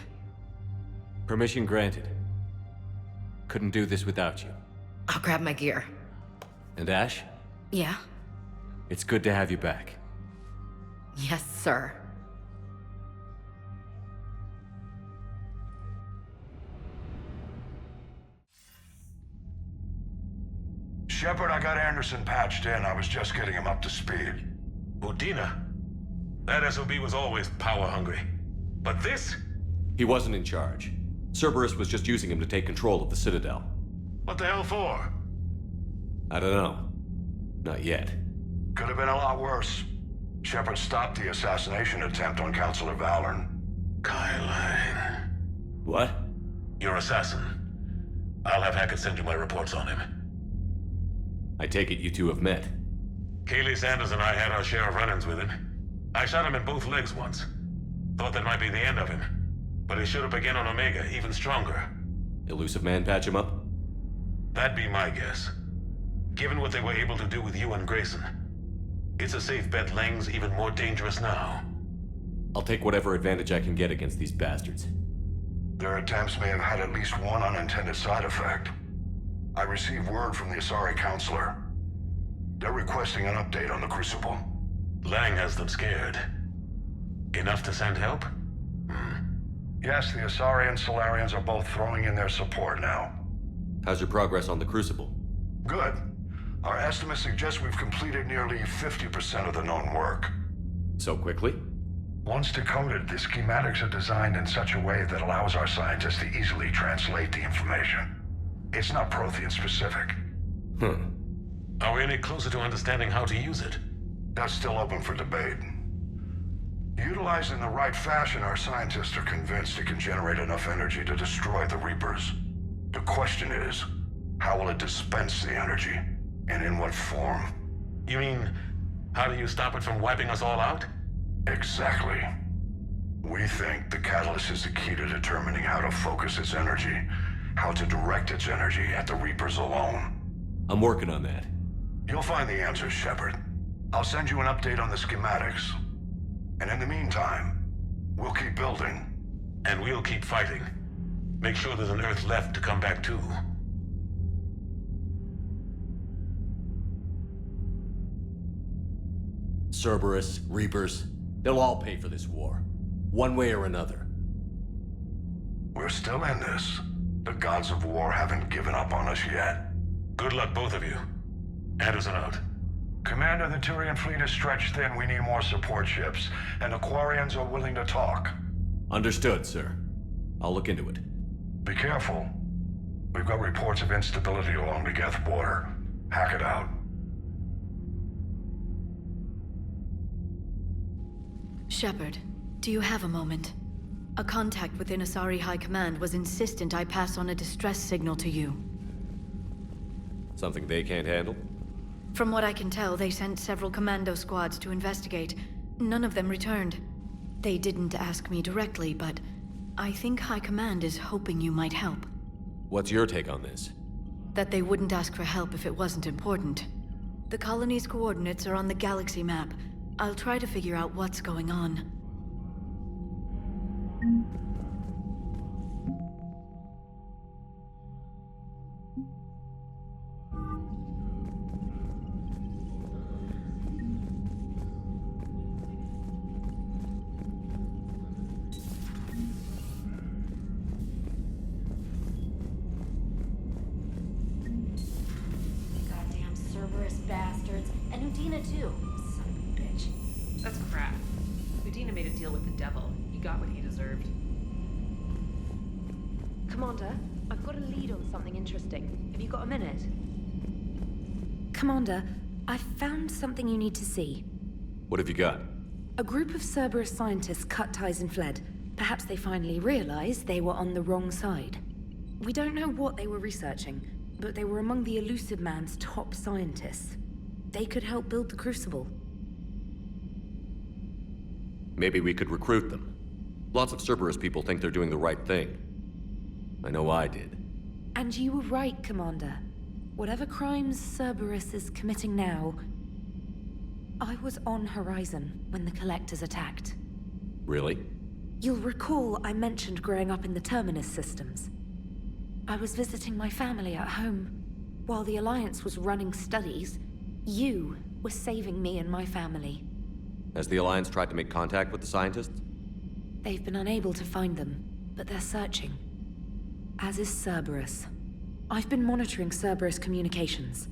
Permission granted. Couldn't do this without you. I'll grab my gear. And Ash? Yeah? It's good to have you back. Yes, sir. Shepard, I got Anderson patched in. I was just getting him up to speed. Udina? That SOB was always power-hungry. But this? He wasn't in charge. Cerberus was just using him to take control of the Citadel. What the hell for? I don't know. Not yet. Could have been a lot worse. Shepard stopped the assassination attempt on Councilor Valorn. Kai Lang. What? Your assassin. I'll have Hackett send you my reports on him. I take it you two have met. Kaylee Sanders and I had our share of run-ins with him. I shot him in both legs once. Thought that might be the end of him. But he showed up again on Omega, even stronger. Elusive Man patch him up? That'd be my guess. Given what they were able to do with you and Grayson, it's a safe bet Lang's even more dangerous now. I'll take whatever advantage I can get against these bastards. Their attempts may have had at least one unintended side effect. I received word from the Asari Councilor. They're requesting an update on the Crucible. Lang has them scared. Enough to send help? Yes, the Asari and Solarians are both throwing in their support now. How's your progress on the Crucible? Good. Our estimates suggest we've completed nearly 50% of the known work. So quickly? Once decoded, the schematics are designed in such a way that allows our scientists to easily translate the information. It's not Prothean specific. Are we any closer to understanding how to use it? That's still open for debate. Utilized in the right fashion, our scientists are convinced it can generate enough energy to destroy the Reapers. The question is, how will it dispense the energy? And in what form? You mean, how do you stop it from wiping us all out? Exactly. We think the catalyst is the key to determining how to focus its energy, how to direct its energy at the Reapers alone. I'm working on that. You'll find the answers, Shepard. I'll send you an update on the schematics. And in the meantime, we'll keep building. And we'll keep fighting. Make sure there's an Earth left to come back to. Cerberus, Reapers, they'll all pay for this war. One way or another. We're still in this. The gods of war haven't given up on us yet. Good luck, both of you. Anderson out. Commander, the Tyrian fleet is stretched thin. We need more support ships, and the Quarians are willing to talk. Understood, sir. I'll look into it. Be careful. We've got reports of instability along the Geth border. Hack it out. Shepard, do you have a moment? A contact within Asari High Command was insistent I pass on a distress signal to you. Something they can't handle? From what I can tell, they sent several commando squads to investigate. None of them returned. They didn't ask me directly, but I think High Command is hoping you might help. What's your take on this? That they wouldn't ask for help if it wasn't important. The colony's coordinates are on the galaxy map. I'll try to figure out what's going on. Goddamn Cerberus bastards. And Udina too. Son of a bitch. That's crap. Udina made a deal with the devil. He got what he deserved. Commander, I've got a lead on something interesting. Have you got a minute? Commander, I've found something you need to see. What have you got? A group of Cerberus scientists cut ties and fled. Perhaps they finally realized they were on the wrong side. We don't know what they were researching, but they were among the Elusive Man's top scientists. They could help build the Crucible. Maybe we could recruit them. Lots of Cerberus people think they're doing the right thing. I know I did. And you were right, Commander. Whatever crimes Cerberus is committing now, I was on Horizon when the Collectors attacked. Really? You'll recall I mentioned growing up in the Terminus systems. I was visiting my family at home. While the Alliance was running studies, you were saving me and my family. Has the Alliance tried to make contact with the scientists? They've been unable to find them, but they're searching. As is Cerberus. I've been monitoring Cerberus communications.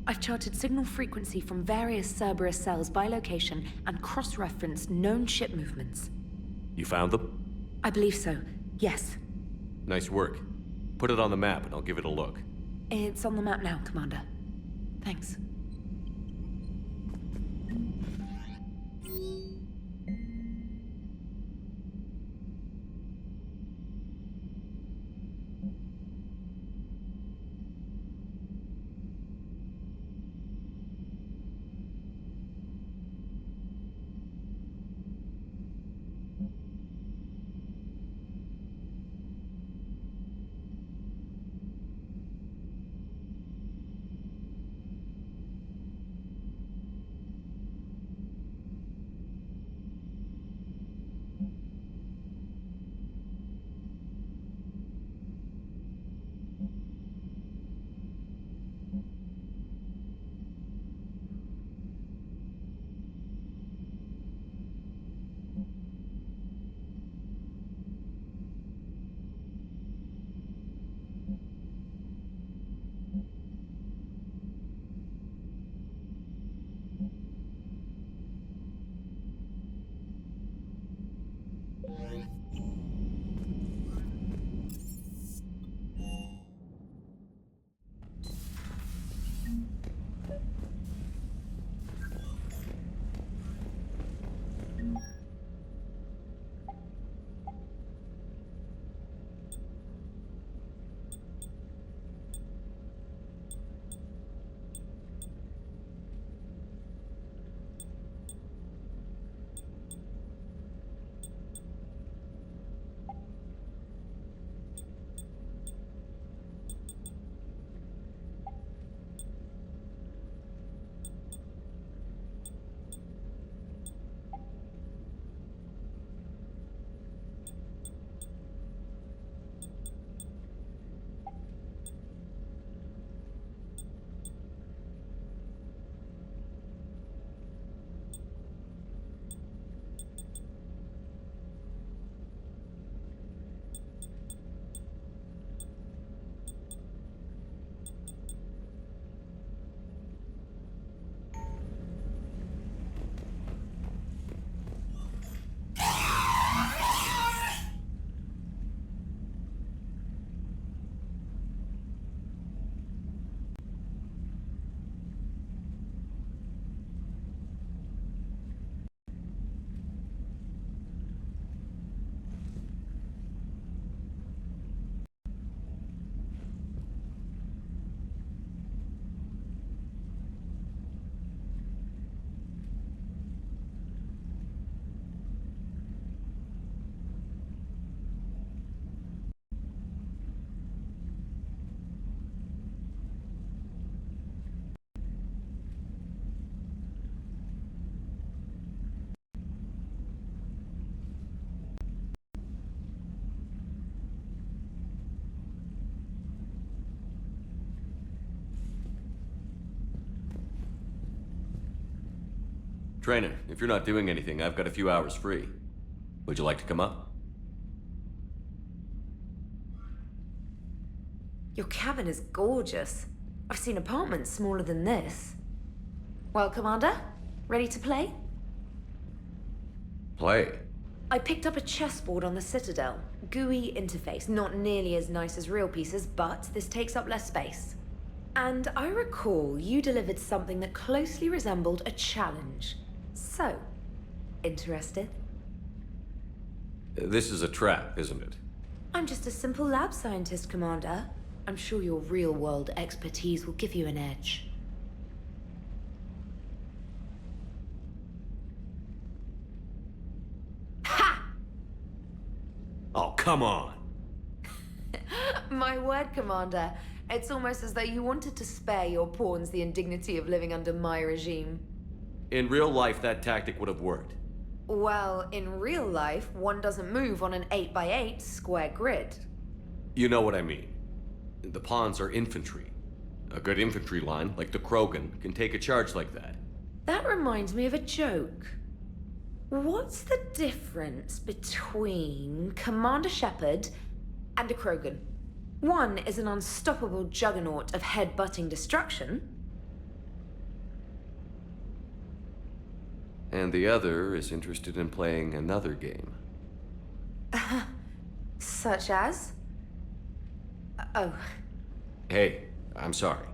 I've charted signal frequency from various Cerberus cells by location and cross-referenced known ship movements. You found them? I believe so, yes. Nice work. Put it on the map and I'll give it a look. It's on the map now, Commander. Thanks. Trainer, if you're not doing anything, I've got a few hours free. Would you like to come up? Your cabin is gorgeous. I've seen apartments smaller than this. Well, Commander, ready to play? Play? I picked up a chessboard on the Citadel. GUI interface, not nearly as nice as real pieces, but this takes up less space. And I recall you delivered something that closely resembled a challenge. So, interested? This is a trap, isn't it? I'm just a simple lab scientist, Commander. I'm sure your real-world expertise will give you an edge. Oh, come on! My word, Commander. It's almost as though you wanted to spare your pawns the indignity of living under my regime. In real life, that tactic would have worked. Well, in real life, one doesn't move on an 8x8 square grid. You know what I mean. The pawns are infantry. A good infantry line, like the Krogan, can take a charge like that. That reminds me of a joke. What's the difference between Commander Shepard and a Krogan? One is an unstoppable juggernaut of head-butting destruction. And the other is interested in playing another game. Such as? Oh. Hey, I'm sorry.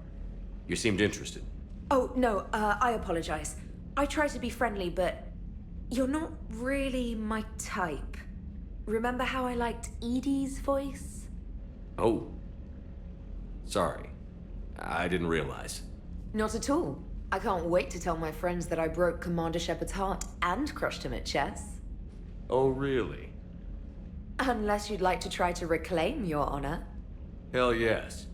You seemed interested. Oh, no, I apologize. I try to be friendly, but you're not really my type. Remember how I liked Edie's voice? Oh. Sorry. I didn't realize. Not at all. I can't wait to tell my friends that I broke Commander Shepard's heart and crushed him at chess. Oh, really? Unless you'd like to try to reclaim your honor. Hell yes.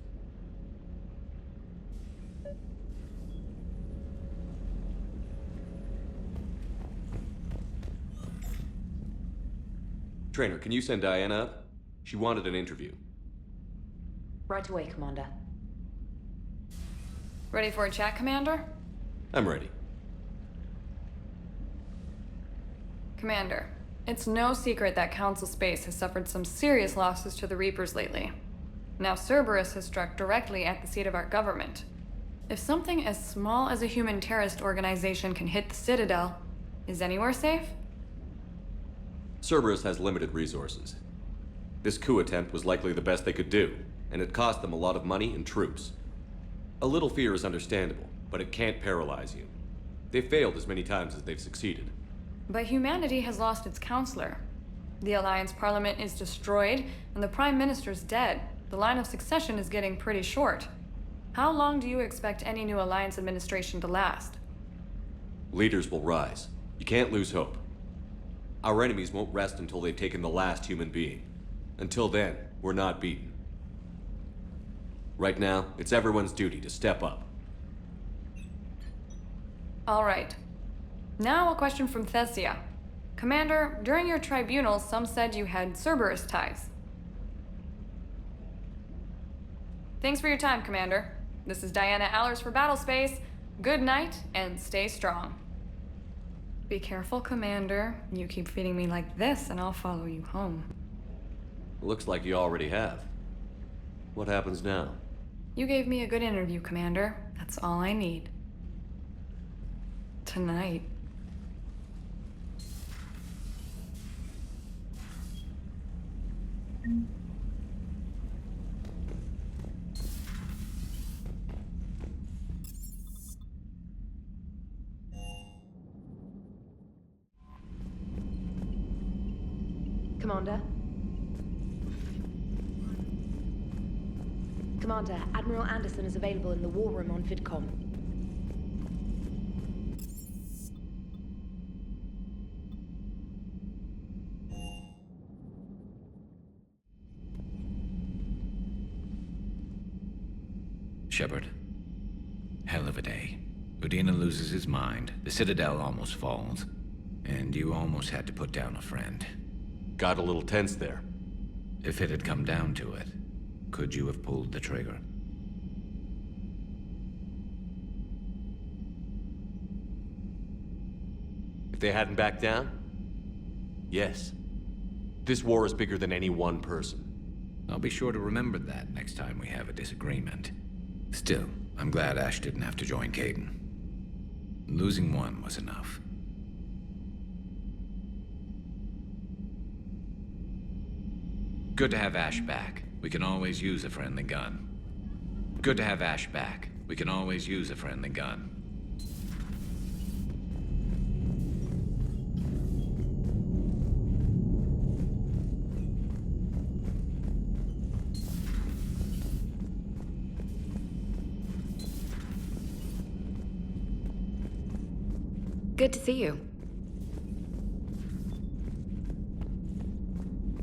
Trainer, can you send Diana up? She wanted an interview. Right away, Commander. Ready for a chat, Commander? I'm ready. Commander, it's no secret that Council Space has suffered some serious losses to the Reapers lately. Now Cerberus has struck directly at the seat of our government. If something as small as a human terrorist organization can hit the Citadel, is anywhere safe? Cerberus has limited resources. This coup attempt was likely the best they could do, and it cost them a lot of money and troops. A little fear is understandable, but it can't paralyze you. They've failed as many times as they've succeeded. But humanity has lost its counselor. The Alliance Parliament is destroyed, and the Prime Minister's dead. The line of succession is getting pretty short. How long do you expect any new Alliance administration to last? Leaders will rise. You can't lose hope. Our enemies won't rest until they've taken the last human being. Until then, we're not beaten. Right now, it's everyone's duty to step up. All right. Now a question from Thessia. Commander, during your tribunal, some said you had Cerberus ties. Thanks for your time, Commander. This is Diana Allers for Battlespace. Good night, and stay strong. Be careful, Commander. You keep feeding me like this, and I'll follow you home. Looks like you already have. What happens now? You gave me a good interview, Commander. That's all I need. Tonight. Commander? Commander, Admiral Anderson is available in the war room on VidCom. Shepard. Hell of a day. Udina loses his mind, the Citadel almost falls, and you almost had to put down a friend. Got a little tense there. If it had come down to it, could you have pulled the trigger? they hadn't backed down? Yes. This war is bigger than any one person. I'll be sure to remember that next time we have a disagreement. Still, I'm glad Ash didn't have to join Kaidan. Losing one was enough. Good to have Ash back. We can always use a friendly gun. Good to have Ash back. We can always use a friendly gun. Good to see you.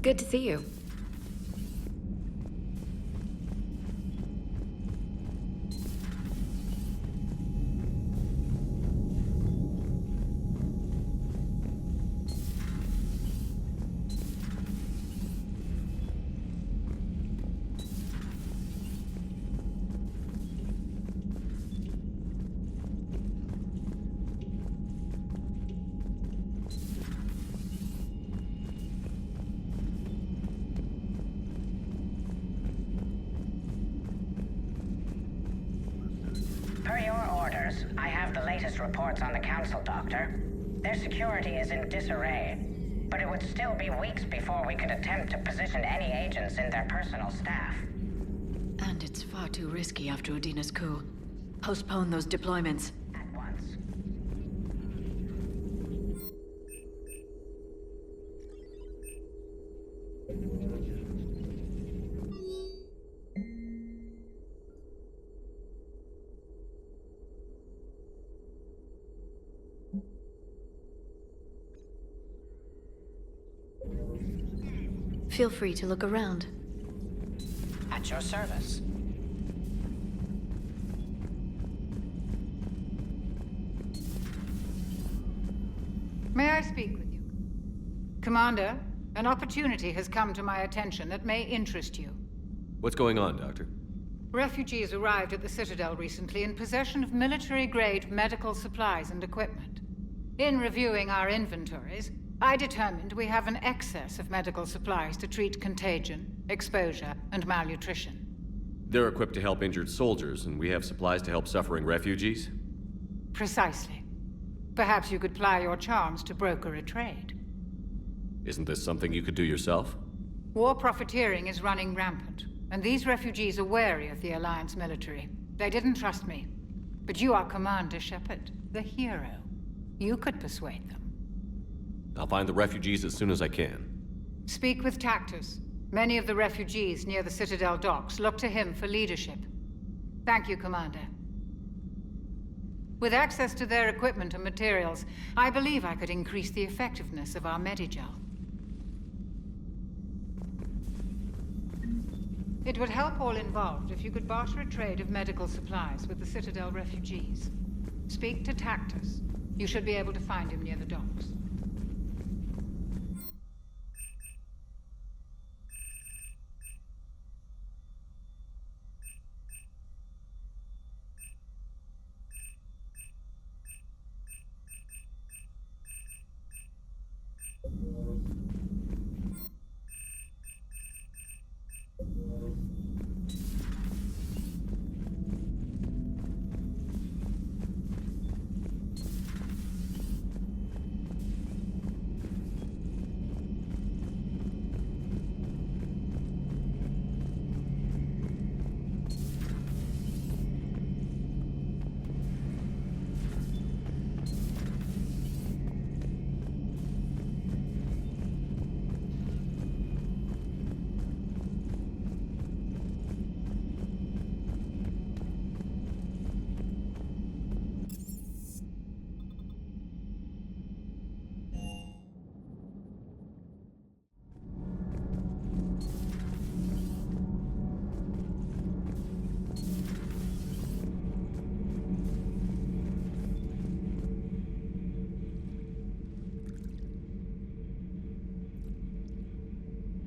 Good to see you. Per your orders, I have the latest reports on the Council, Doctor. Their security is in disarray, but it would still be weeks before we could attempt to position any agents in their personal staff. And it's far too risky after Udina's coup. Postpone those deployments. At once. Feel free to look around. At your service. May I speak with you? Commander, an opportunity has come to my attention that may interest you. What's going on, Doctor? Refugees arrived at the Citadel recently in possession of military-grade medical supplies and equipment. In reviewing our inventories, I determined we have an excess of medical supplies to treat contagion, exposure, and malnutrition. They're equipped to help injured soldiers, and we have supplies to help suffering refugees? Precisely. Perhaps you could ply your charms to broker a trade. Isn't this something you could do yourself? War profiteering is running rampant, and these refugees are wary of the Alliance military. They didn't trust me. But you are Commander Shepard, the hero. You could persuade them. I'll find the refugees as soon as I can. Speak with Tactus. Many of the refugees near the Citadel docks look to him for leadership. Thank you, Commander. With access to their equipment and materials, I believe I could increase the effectiveness of our Medigel. It would help all involved if you could barter a trade of medical supplies with the Citadel refugees. Speak to Tactus. You should be able to find him near the docks.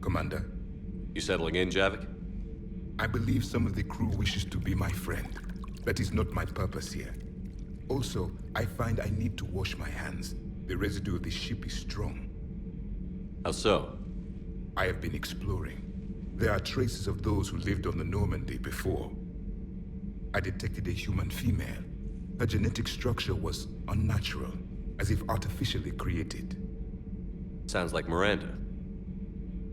Commander? You settling in, Javik? I believe some of the crew wishes to be my friend. That is not my purpose here. Also, I find I need to wash my hands. The residue of the ship is strong. How so? I have been exploring. There are traces of those who lived on the Normandy before. I detected a human female. Her genetic structure was unnatural, as if artificially created. Sounds like Miranda.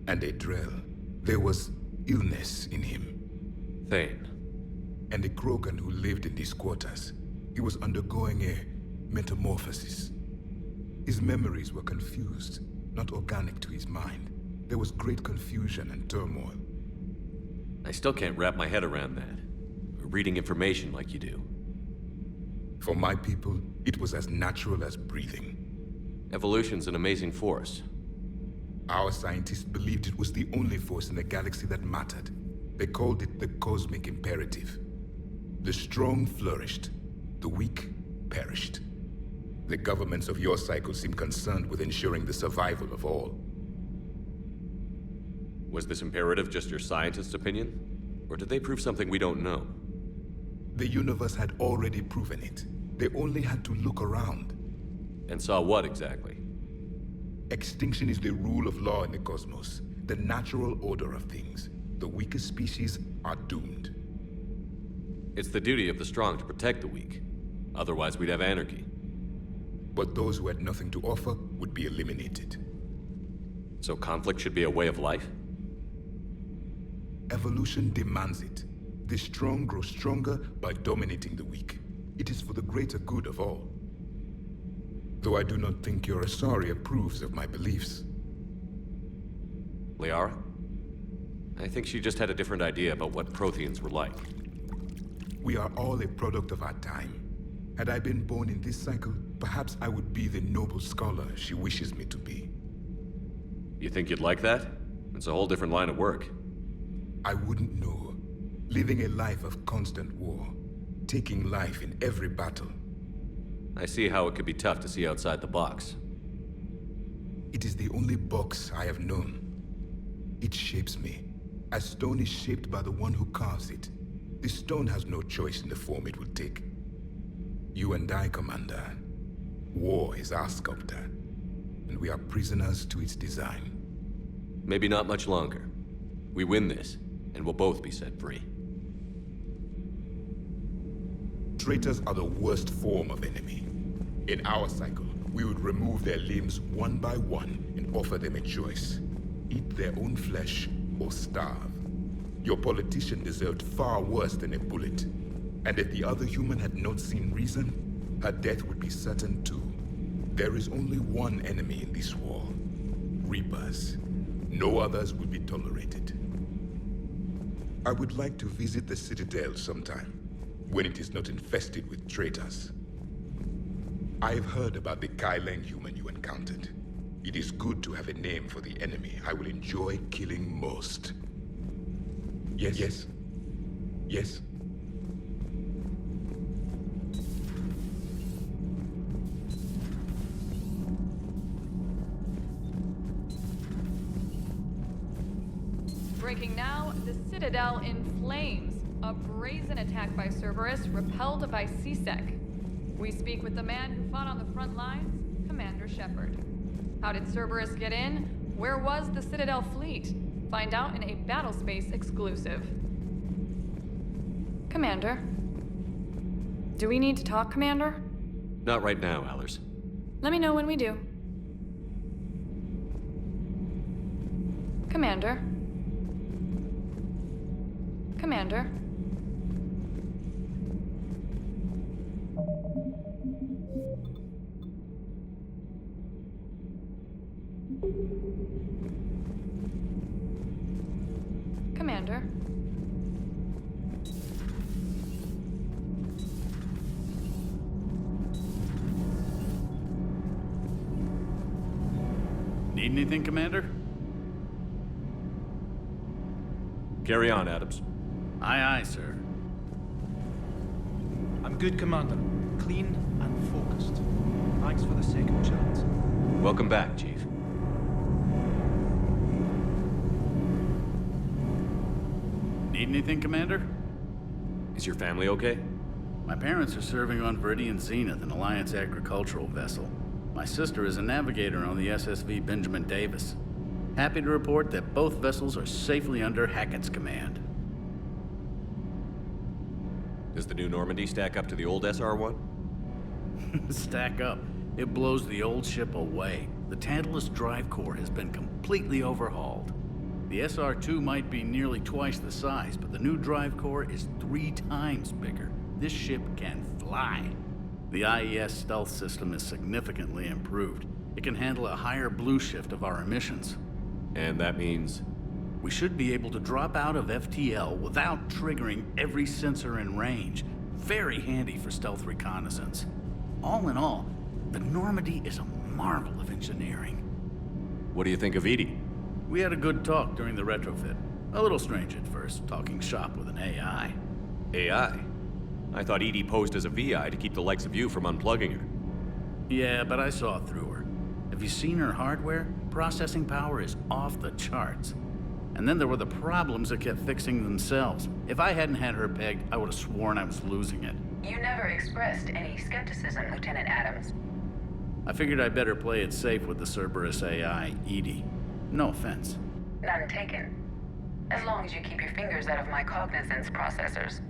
And a Drell. There was illness in him. Thane. And a Krogan who lived in these quarters. He was undergoing a metamorphosis. His memories were confused, not organic to his mind. There was great confusion and turmoil. I still can't wrap my head around that. Reading information like you do. For my people, it was as natural as breathing. Evolution's an amazing force. Our scientists believed it was the only force in the galaxy that mattered. They called it the cosmic imperative. The strong flourished, the weak perished. The governments of your cycle seem concerned with ensuring the survival of all. Was this imperative just your scientist's opinion? Or did they prove something we don't know? The universe had already proven it. They only had to look around. And saw what exactly? Extinction is the rule of law in the cosmos, the natural order of things. The weakest species are doomed. It's the duty of the strong to protect the weak. Otherwise, we'd have anarchy. But those who had nothing to offer would be eliminated. So conflict should be a way of life? Evolution demands it. The strong grow stronger by dominating the weak. It is for the greater good of all. Though I do not think your Asari approves of my beliefs. Liara? I think she just had a different idea about what Protheans were like. We are all a product of our time. Had I been born in this cycle, perhaps I would be the noble scholar she wishes me to be. You think you'd like that? It's a whole different line of work. I wouldn't know. Living a life of constant war. Taking life in every battle. I see how it could be tough to see outside the box. It is the only box I have known. It shapes me, as stone is shaped by the one who carves it. The stone has no choice in the form it will take. You and I, Commander. War is our sculptor, and we are prisoners to its design. Maybe not much longer. We win this, and we'll both be set free. Traitors are the worst form of enemy. In our cycle, we would remove their limbs one by one and offer them a choice. Eat their own flesh or starve. Your politician deserved far worse than a bullet. And if the other human had not seen reason, her death would be certain too. There is only one enemy in this war. Reapers. No others will be tolerated. I would like to visit the Citadel sometime, when it is not infested with traitors. I have heard about the Kaileng human you encountered. It is good to have a name for the enemy I will enjoy killing most. Yes, yes. Yes. Breaking now, the Citadel in flames. A brazen attack by Cerberus, repelled by C-Sec. We speak with the man who fought on the front lines, Commander Shepard. How did Cerberus get in? Where was the Citadel fleet? Find out in a Battlespace exclusive. Commander? Do we need to talk, Commander? Not right now, Allers. Let me know when we do. Commander? Commander? Commander? Need anything, Commander? Carry on, Adams. Aye, aye, sir. I'm good, Commander. Clean and focused. Thanks for the second chance. Welcome back, Chief. Need anything, Commander? Is your family okay? My parents are serving on Viridian Zenith, an Alliance agricultural vessel. My sister is a navigator on the SSV Benjamin Davis. Happy to report that both vessels are safely under Hackett's command. Does the new Normandy stack up to the old SR-1? Stack up. It blows the old ship away. The Tantalus drive core has been completely overhauled. The SR-2 might be nearly twice the size, but the new drive core is 3 times bigger. This ship can fly. The IES stealth system is significantly improved. It can handle a higher blue shift of our emissions. And that means? We should be able to drop out of FTL without triggering every sensor in range. Very handy for stealth reconnaissance. All in all, the Normandy is a marvel of engineering. What do you think of Edie? We had a good talk during the retrofit. A little strange at first, talking shop with an AI. AI? I thought Edie posed as a VI to keep the likes of you from unplugging her. Yeah, but I saw through her. Have you seen her hardware? Processing power is off the charts. And then there were the problems that kept fixing themselves. If I hadn't had her pegged, I would have sworn I was losing it. You never expressed any skepticism, Lieutenant Adams. I figured I'd better play it safe with the Cerberus AI, Edie. No offense. None taken. As long as you keep your fingers out of my cognizance processors.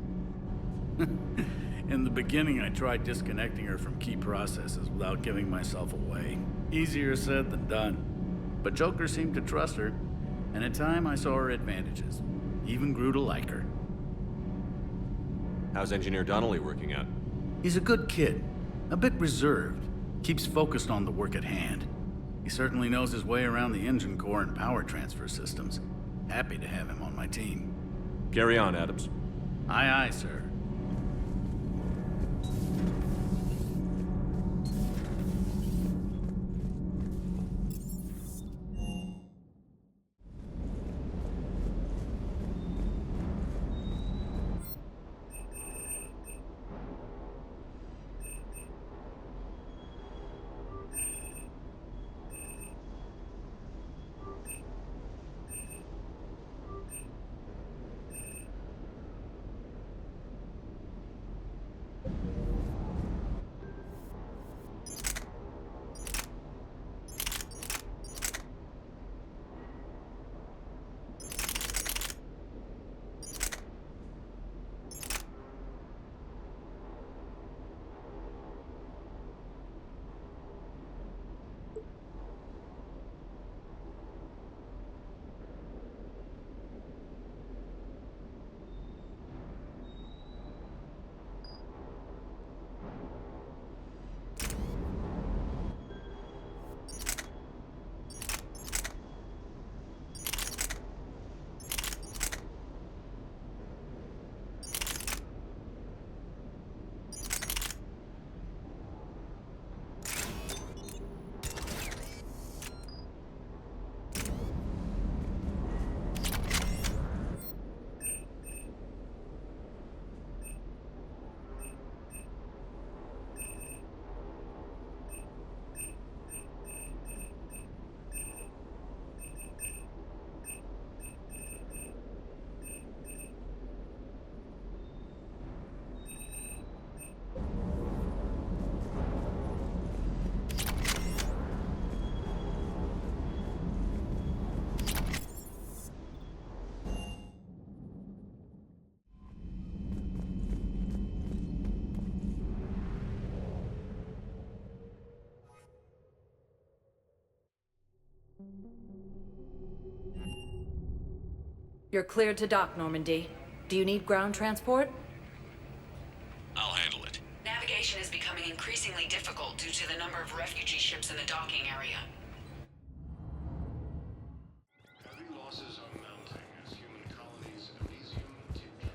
In the beginning, I tried disconnecting her from key processes without giving myself away. Easier said than done. But Joker seemed to trust her, and in time I saw her advantages. Even grew to like her. How's Engineer Donnelly working out? He's a good kid. A bit reserved. Keeps focused on the work at hand. He certainly knows his way around the engine core and power transfer systems. Happy to have him on my team. Carry on, Adams. Aye, aye, sir. You're cleared to dock, Normandy. Do you need ground transport? I'll handle it. Navigation is becoming increasingly difficult due to the number of refugee ships in the docking area. Heavy losses are mounting as human colonies Elysium, Tiptree,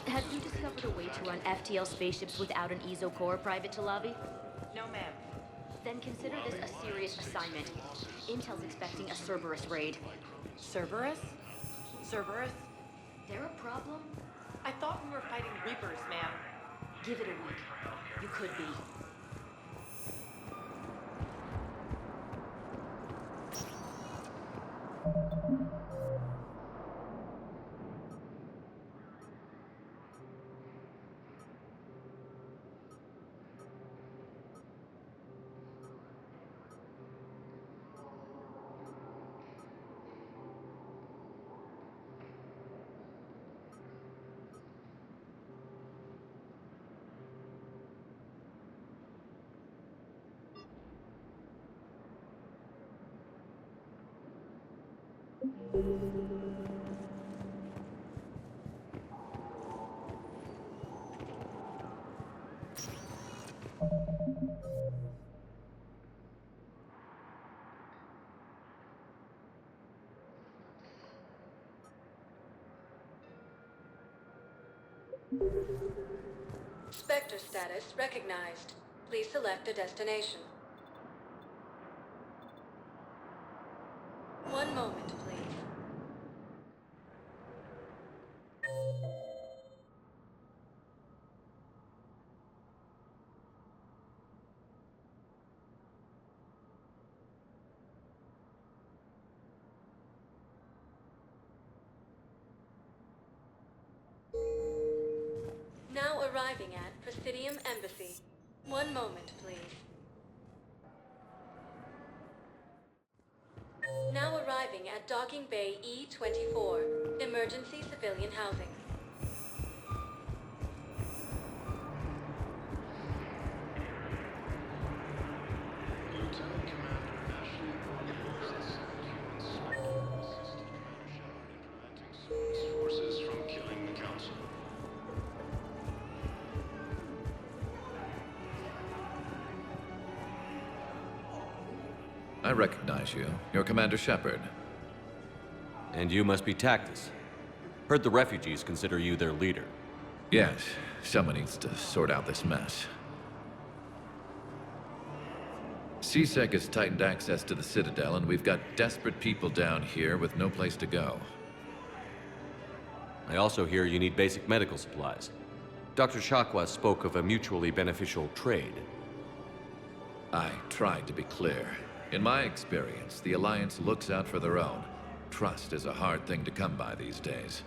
Have you discovered a way to run FTL spaceships without an ESO core, Private Talavi? No, ma'am. Then consider this a serious assignment. Intel's expecting a Cerberus raid. Cerberus? Cerberus? They're a problem? I thought we were fighting Reapers, ma'am. Give it a week. You could be. Spectre status recognized. Please select a destination. One moment, please. Now arriving at Presidium Embassy. One moment, please. Now arriving at Docking Bay E-24, Emergency Civilian Housing. Forces from killing the council. I recognize you. You're Commander Shepard. And you must be Tactus. Heard the refugees consider you their leader. Yes, someone needs to sort out this mess. CSEC has tightened access to the Citadel, and we've got desperate people down here with no place to go. I also hear you need basic medical supplies. Dr. Shakwa spoke of a mutually beneficial trade. I tried to be clear. In my experience, the Alliance looks out for their own. Trust is a hard thing to come by these days.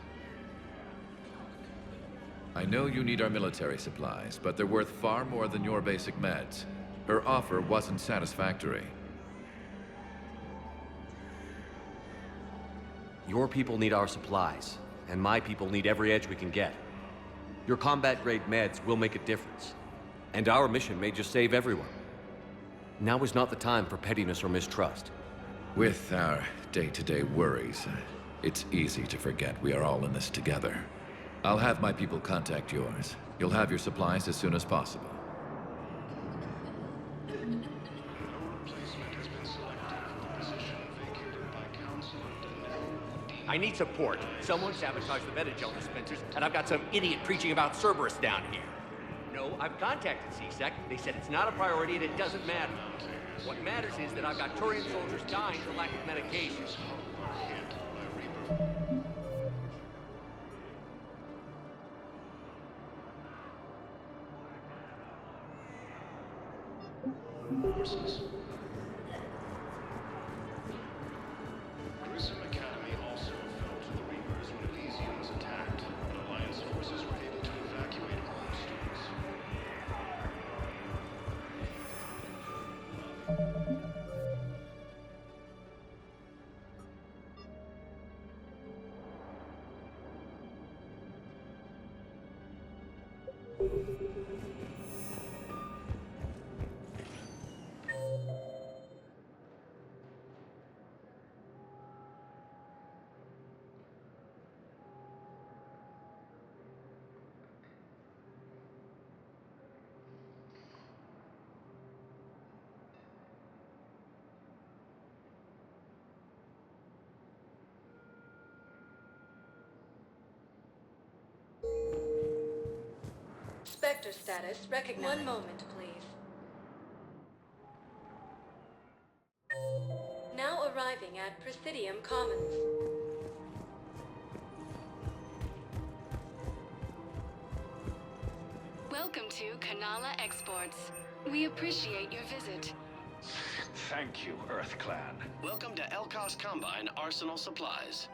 I know you need our military supplies, but they're worth far more than your basic meds. Her offer wasn't satisfactory. Your people need our supplies, and my people need every edge we can get. Your combat-grade meds will make a difference, and our mission may just save everyone. Now is not the time for pettiness or mistrust. With our day-to-day worries, it's easy to forget we are all in this together. I'll have my people contact yours. You'll have your supplies as soon as possible. I need support. Someone sabotaged the Metagel dispensers, and I've got some idiot preaching about Cerberus down here. No, I've contacted CSEC. They said it's not a priority and it doesn't matter. What matters is that I've got Turian soldiers dying for lack of medication. Forces. Grissom Academy also fell to the Reapers when Elysium was attacked, but Alliance forces were able to evacuate all students. Spectre status recognized. One moment, please. Now arriving at Presidium Commons. Welcome to Kanala Exports. We appreciate your visit. Thank you, Earth Clan. Welcome to Elkos Combine Arsenal Supplies.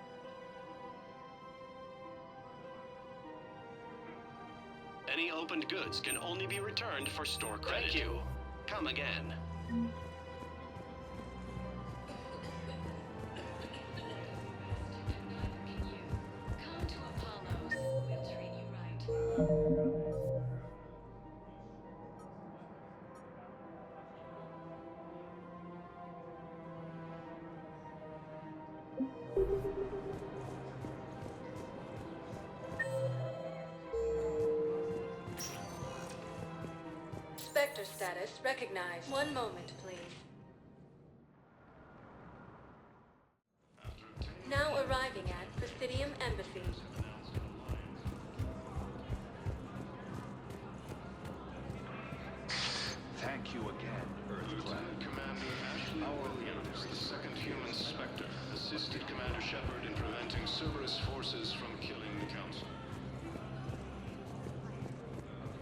Any opened goods can only be returned for store credit. Thank you. Come again. Come to Apollo's. We'll treat you right. Sector status recognized. One moment, please. Now arriving at Presidium Embassy. Thank you again, Earthclad. Commander Ashley Williams, the second human Spectre, assisted Commander Shepard in preventing Cerberus forces from killing the Council.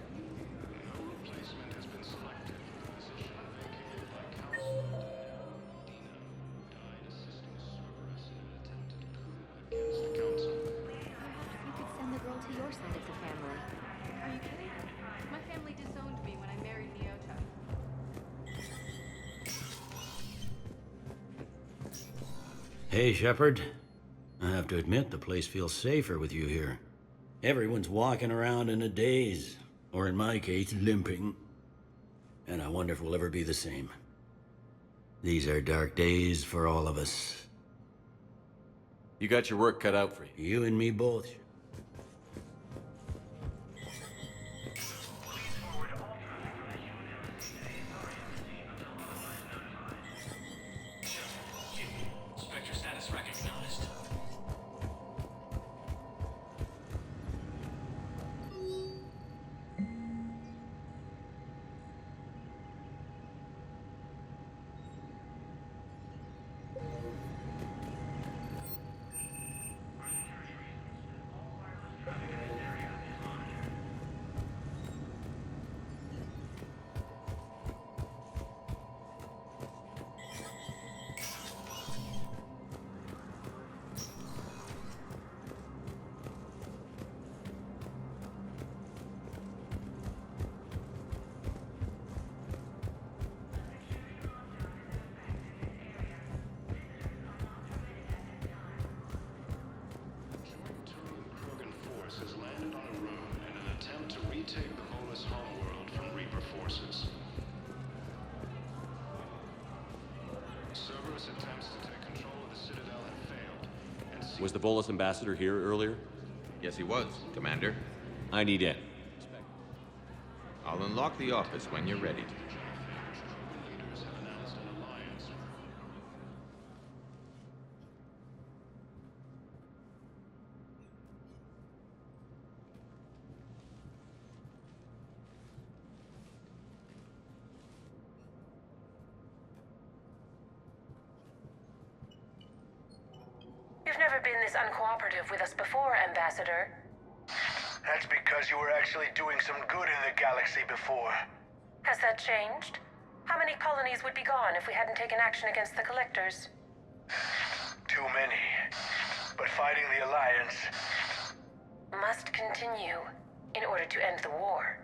No replacement has been selected for the position vacated by Council. Dina died assisting Cerberus in an attempted coup against the Council. Perhaps you could send the girl to your side of the family. Are you kidding? My family disowned me when I married Neota. Hey, Shepard. I have to admit, the place feels safer with you here. Everyone's walking around in a daze, or in my case, limping. And I wonder if we'll ever be the same. These are dark days for all of us. You got your work cut out for you. You and me both. Spectre status recognized. Has landed on a room in an attempt to retake the Volus homeworld from Reaper forces. Cerberus attempts to take control of the Citadel have failed, and Was the Volus ambassador here earlier? Yes, he was, Commander. I need in. I'll unlock the office when you're ready. leaders have announced an alliance. You've never been this uncooperative with us before, Ambassador. That's because you were actually doing some good in the galaxy before. Has that changed? How many colonies would be gone if we hadn't taken action against the Collectors? Too many. But fighting the Alliance... Must continue in order to end the war.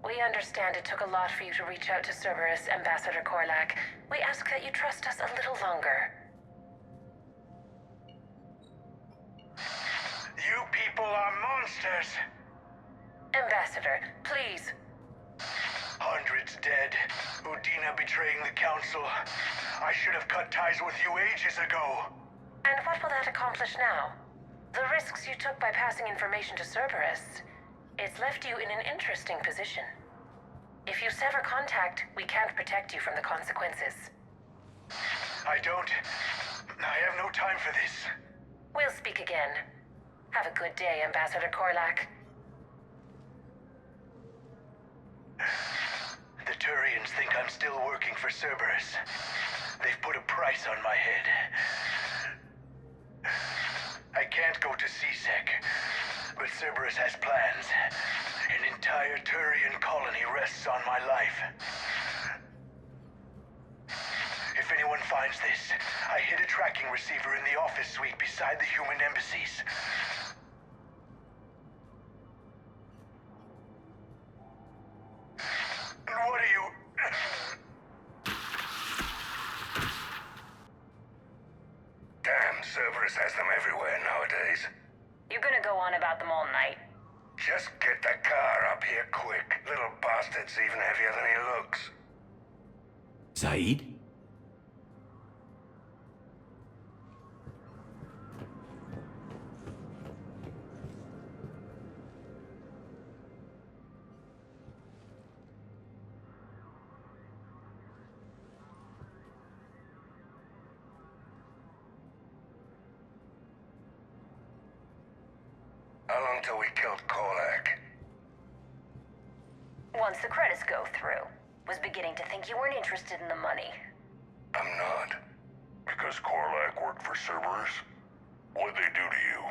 We understand it took a lot for you to reach out to Cerberus, Ambassador Korlak. We ask that you trust us a little longer. You people are monsters! Ambassador, please. Hundreds dead. Udina betraying the Council. I should have cut ties with you ages ago. And what will that accomplish now? The risks you took by passing information to Cerberus. It's left you in an interesting position. If you sever contact, we can't protect you from the consequences. I have no time for this. We'll speak again. Have a good day, Ambassador Korlak. The Turians think I'm still working for Cerberus. They've put a price on my head. I can't go to C-Sec, but Cerberus has plans. An entire Turian colony rests on my life. If anyone finds this, I hid a tracking receiver in the office suite beside the human embassies. What are you... Damn, Cerberus has them everywhere nowadays. You gonna go on about them all night? Just get the car up here quick. Little bastard's even heavier than he looks. Zaid? How long till we killed Korlak? Once the credits go through. Was beginning to think you weren't interested in the money. I'm not. Because Korlak worked for Cerberus? What'd they do to you?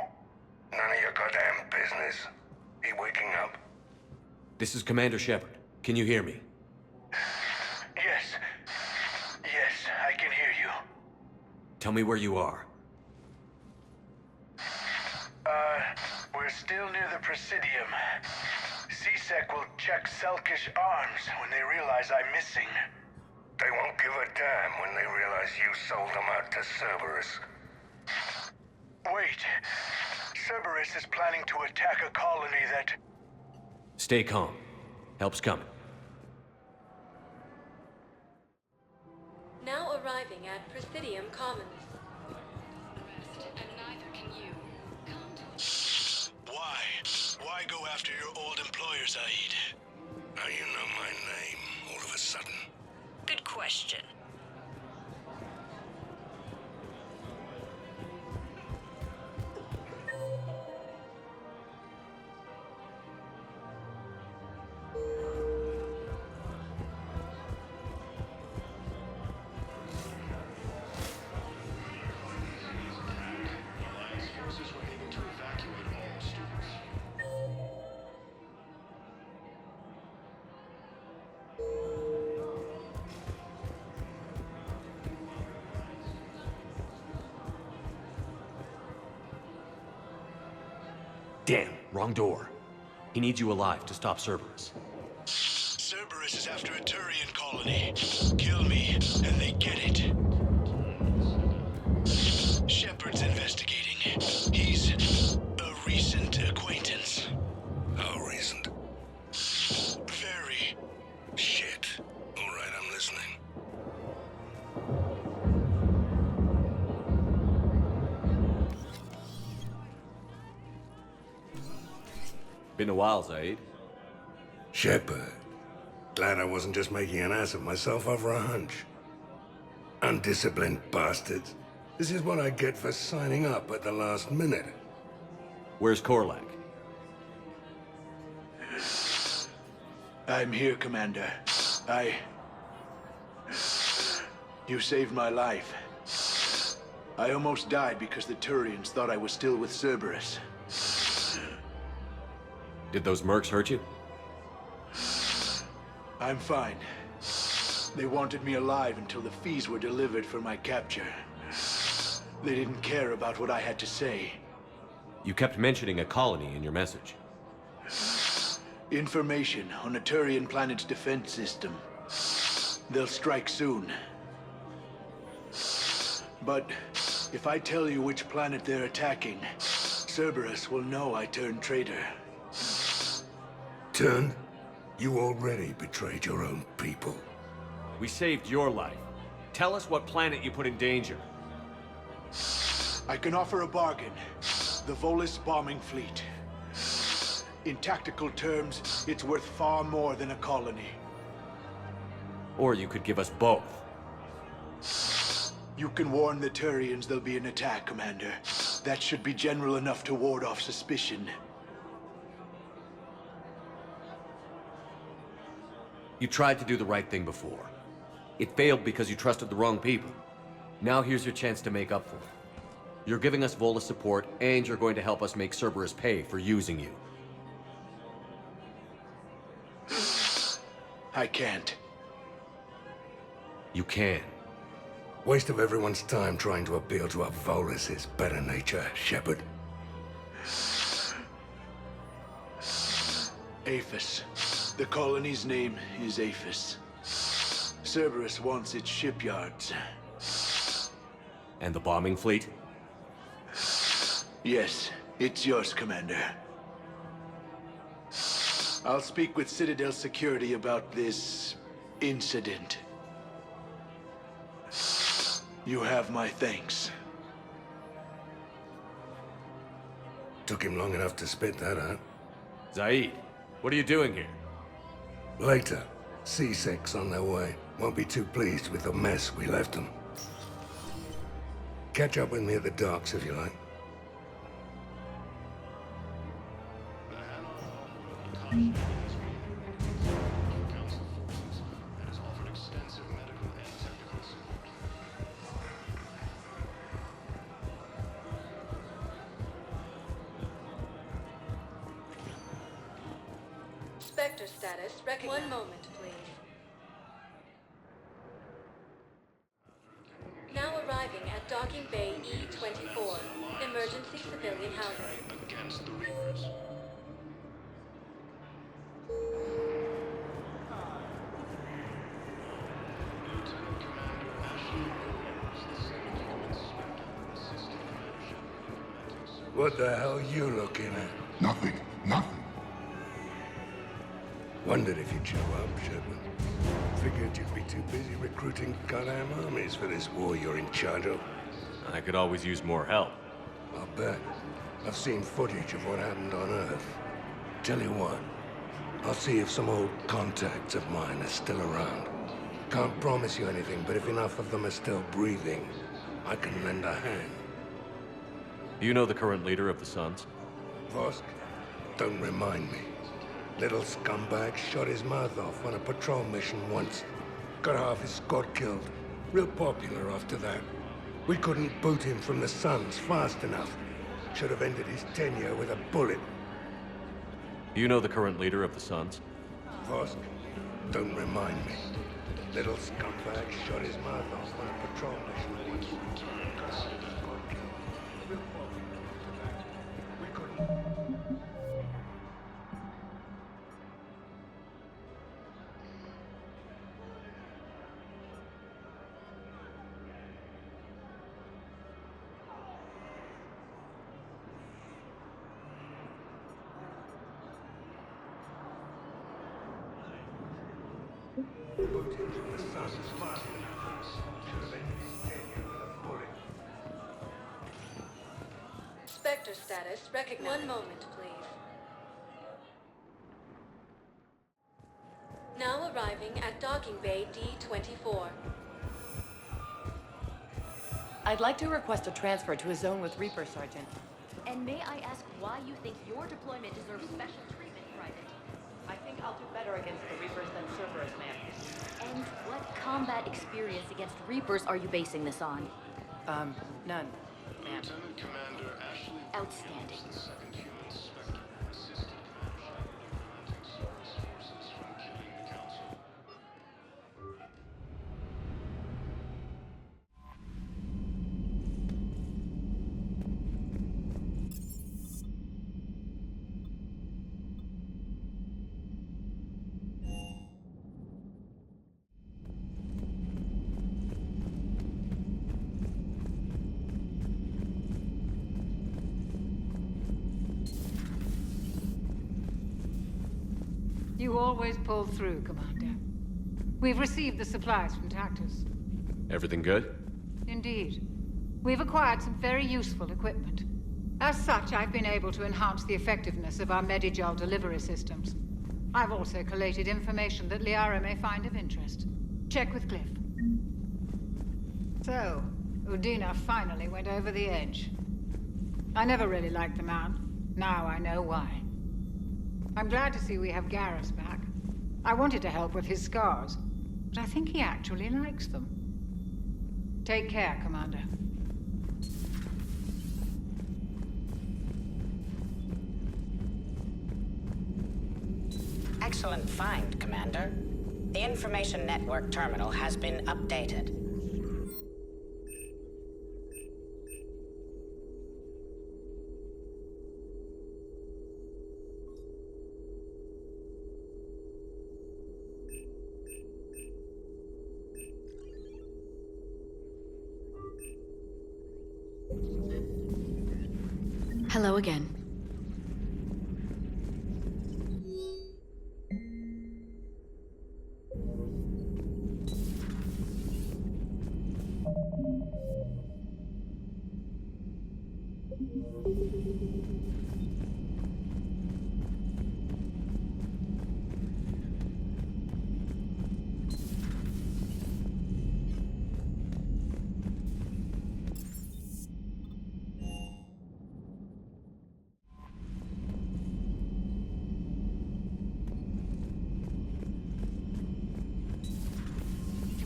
None of your goddamn business. He waking up? This is Commander Shepard. Can you hear me? Yes. Yes, I can hear you. Tell me where you are. We're still near the Presidium. C-Sec will check Selkish arms when they realize I'm missing. They won't give a damn when they realize you sold them out to Cerberus. Wait. Cerberus is planning to attack a colony that... Stay calm. Help's coming. Now arriving at Presidium Commons. And neither can you. Why? Why go after your old employer, Zaid? How you know my name, all of a sudden? Good question. Alliance forces were able to evacuate all students. Damn, wrong door. He needs you alive to stop Cerberus. Cerberus is after a Turian colony. Kill me, and they get it. Shepard's investigating. He's a recent acquaintance. How recent? Very. Shit. All right, I'm listening. Been a while, Zaid. Shepard. Glad I wasn't just making an ass of myself over a hunch. Undisciplined bastards. This is what I get for signing up at the last minute. Where's Korlak? I'm here, Commander. You saved my life. I almost died because the Turians thought I was still with Cerberus. Did those mercs hurt you? I'm fine. They wanted me alive until the fees were delivered for my capture. They didn't care about what I had to say. You kept mentioning a colony in your message. Information on a Turian planet's defense system. They'll strike soon. But if I tell you which planet they're attacking, Cerberus will know I turned traitor. Turned? You already betrayed your own people. We saved your life. Tell us what planet you put in danger. I can offer a bargain. The Volus bombing fleet. In tactical terms, it's worth far more than a colony. Or you could give us both. You can warn the Turians there'll be an attack, Commander. That should be general enough to ward off suspicion. You tried to do the right thing before. It failed because you trusted the wrong people. Now here's your chance to make up for it. You're giving us Volus support, and you're going to help us make Cerberus pay for using you. I can't. You can. Waste of everyone's time trying to appeal to a Volus' better nature, Shepard. Aphis. The colony's name is Aphis. Cerberus wants its shipyards. And the bombing fleet? Yes, it's yours, Commander. I'll speak with Citadel Security about this incident. You have my thanks. Took him long enough to spit that out. Zaid, what are you doing here? Later. C-Sec's on their way. Won't be too pleased with the mess we left them. Catch up with me at the docks if you like. Council forces and has offered extensive medical and technical support. Spectre status recognized. One moment, please. Now arriving at Docking Bay E-24. Emergency civilian housing. Against the Reapers. Lieutenant Commander Ashley is the second human inspector assisting Commander Shepard in implementing Cerberus. What the hell you looking at? Nothing. Nothing. Wondered if you'd show up, Shepard. Figured you'd be too busy recruiting goddamn armies for this war you're in charge of. I could always use more help. I'll bet. I've seen footage of what happened on Earth. Tell you what, I'll see if some old contacts of mine are still around. Can't promise you anything, but if enough of them are still breathing, I can lend a hand. You know the current leader of the Suns? Vosk? Don't remind me. Little scumbag shot his mouth off on a patrol mission once. Got half his squad killed. Real popular after that. We couldn't boot him from the Suns fast enough. Should have ended his tenure with a bullet. You know the current leader of the Suns? Vosk? Don't remind me. Little scumbag shot his mouth off on a patrol mission once. Got half his squad killed. Real popular after that. We couldn't... Spectre status recognized. One moment, please. Now arriving at Docking Bay D-24. I'd like to request a transfer to a zone with Reaper, Sergeant. And may I ask why you think your deployment deserves special treatment, Private? I think I'll do better against the Reapers than Cerberus, ma'am. And what combat experience against Reapers are you basing this on? None, ma'am. Lieutenant Commander Ashley Outstanding. is the second human inspector assisting Commander Shepard in preventing Cerberus forces from killing the Council. You always pull through, Commander. We've received the supplies from Tactus. Everything good? Indeed. We've acquired some very useful equipment. As such, I've been able to enhance the effectiveness of our Medigel delivery systems. I've also collated information that Liara may find of interest. Check with Cliff. So, Udina finally went over the edge. I never really liked the man. Now I know why. I'm glad to see we have Garrus back. I wanted to help with his scars, but I think he actually likes them. Take care, Commander. Excellent find, Commander. The Information Network terminal has been updated. Hello again.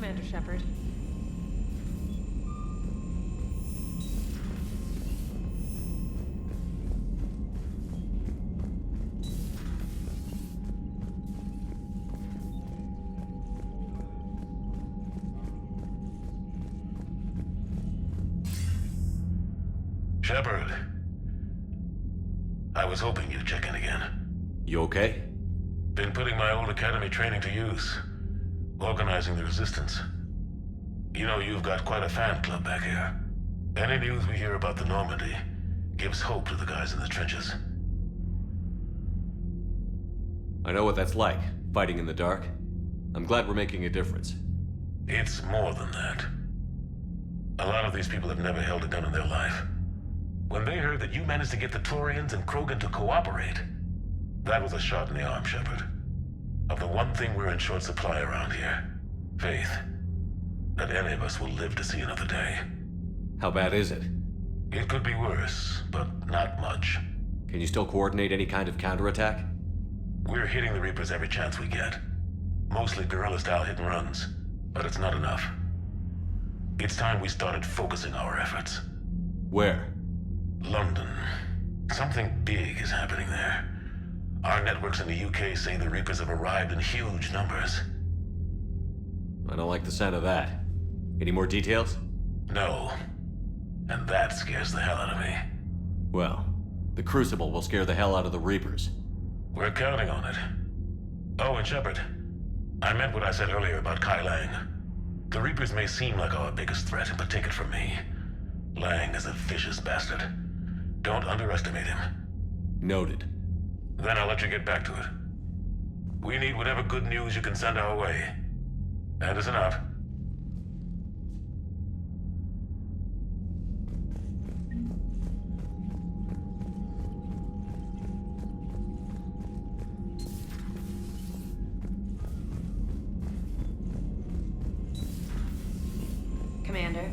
Commander Shepard. Shepard. I was hoping you'd check in again. You okay? Been putting my old academy training to use. Organizing the resistance. You know, you've got quite a fan club back here. Any news we hear about the Normandy gives hope to the guys in the trenches. I know what that's like, fighting in the dark. I'm glad we're making a difference. It's more than that. A lot of these people have never held a gun in their life. When they heard that you managed to get the Turians and Krogan to cooperate, that was a shot in the arm, Shepard. Of the one thing we're in short supply around here, faith. That any of us will live to see another day. How bad is it? It could be worse, but not much. Can you still coordinate any kind of counterattack? We're hitting the Reapers every chance we get. Mostly guerrilla-style hit and runs, but it's not enough. It's time we started focusing our efforts. Where? London. Something big is happening there. Our networks in the UK say the Reapers have arrived in huge numbers. I don't like the sound of that. Any more details? No. And that scares the hell out of me. Well, the Crucible will scare the hell out of the Reapers. We're counting on it. Oh, and Shepard, I meant what I said earlier about Kai Lang. The Reapers may seem like our biggest threat, but take it from me. Lang is a vicious bastard. Don't underestimate him. Noted. Then I'll let you get back to it. We need whatever good news you can send our way. Anderson out. Commander.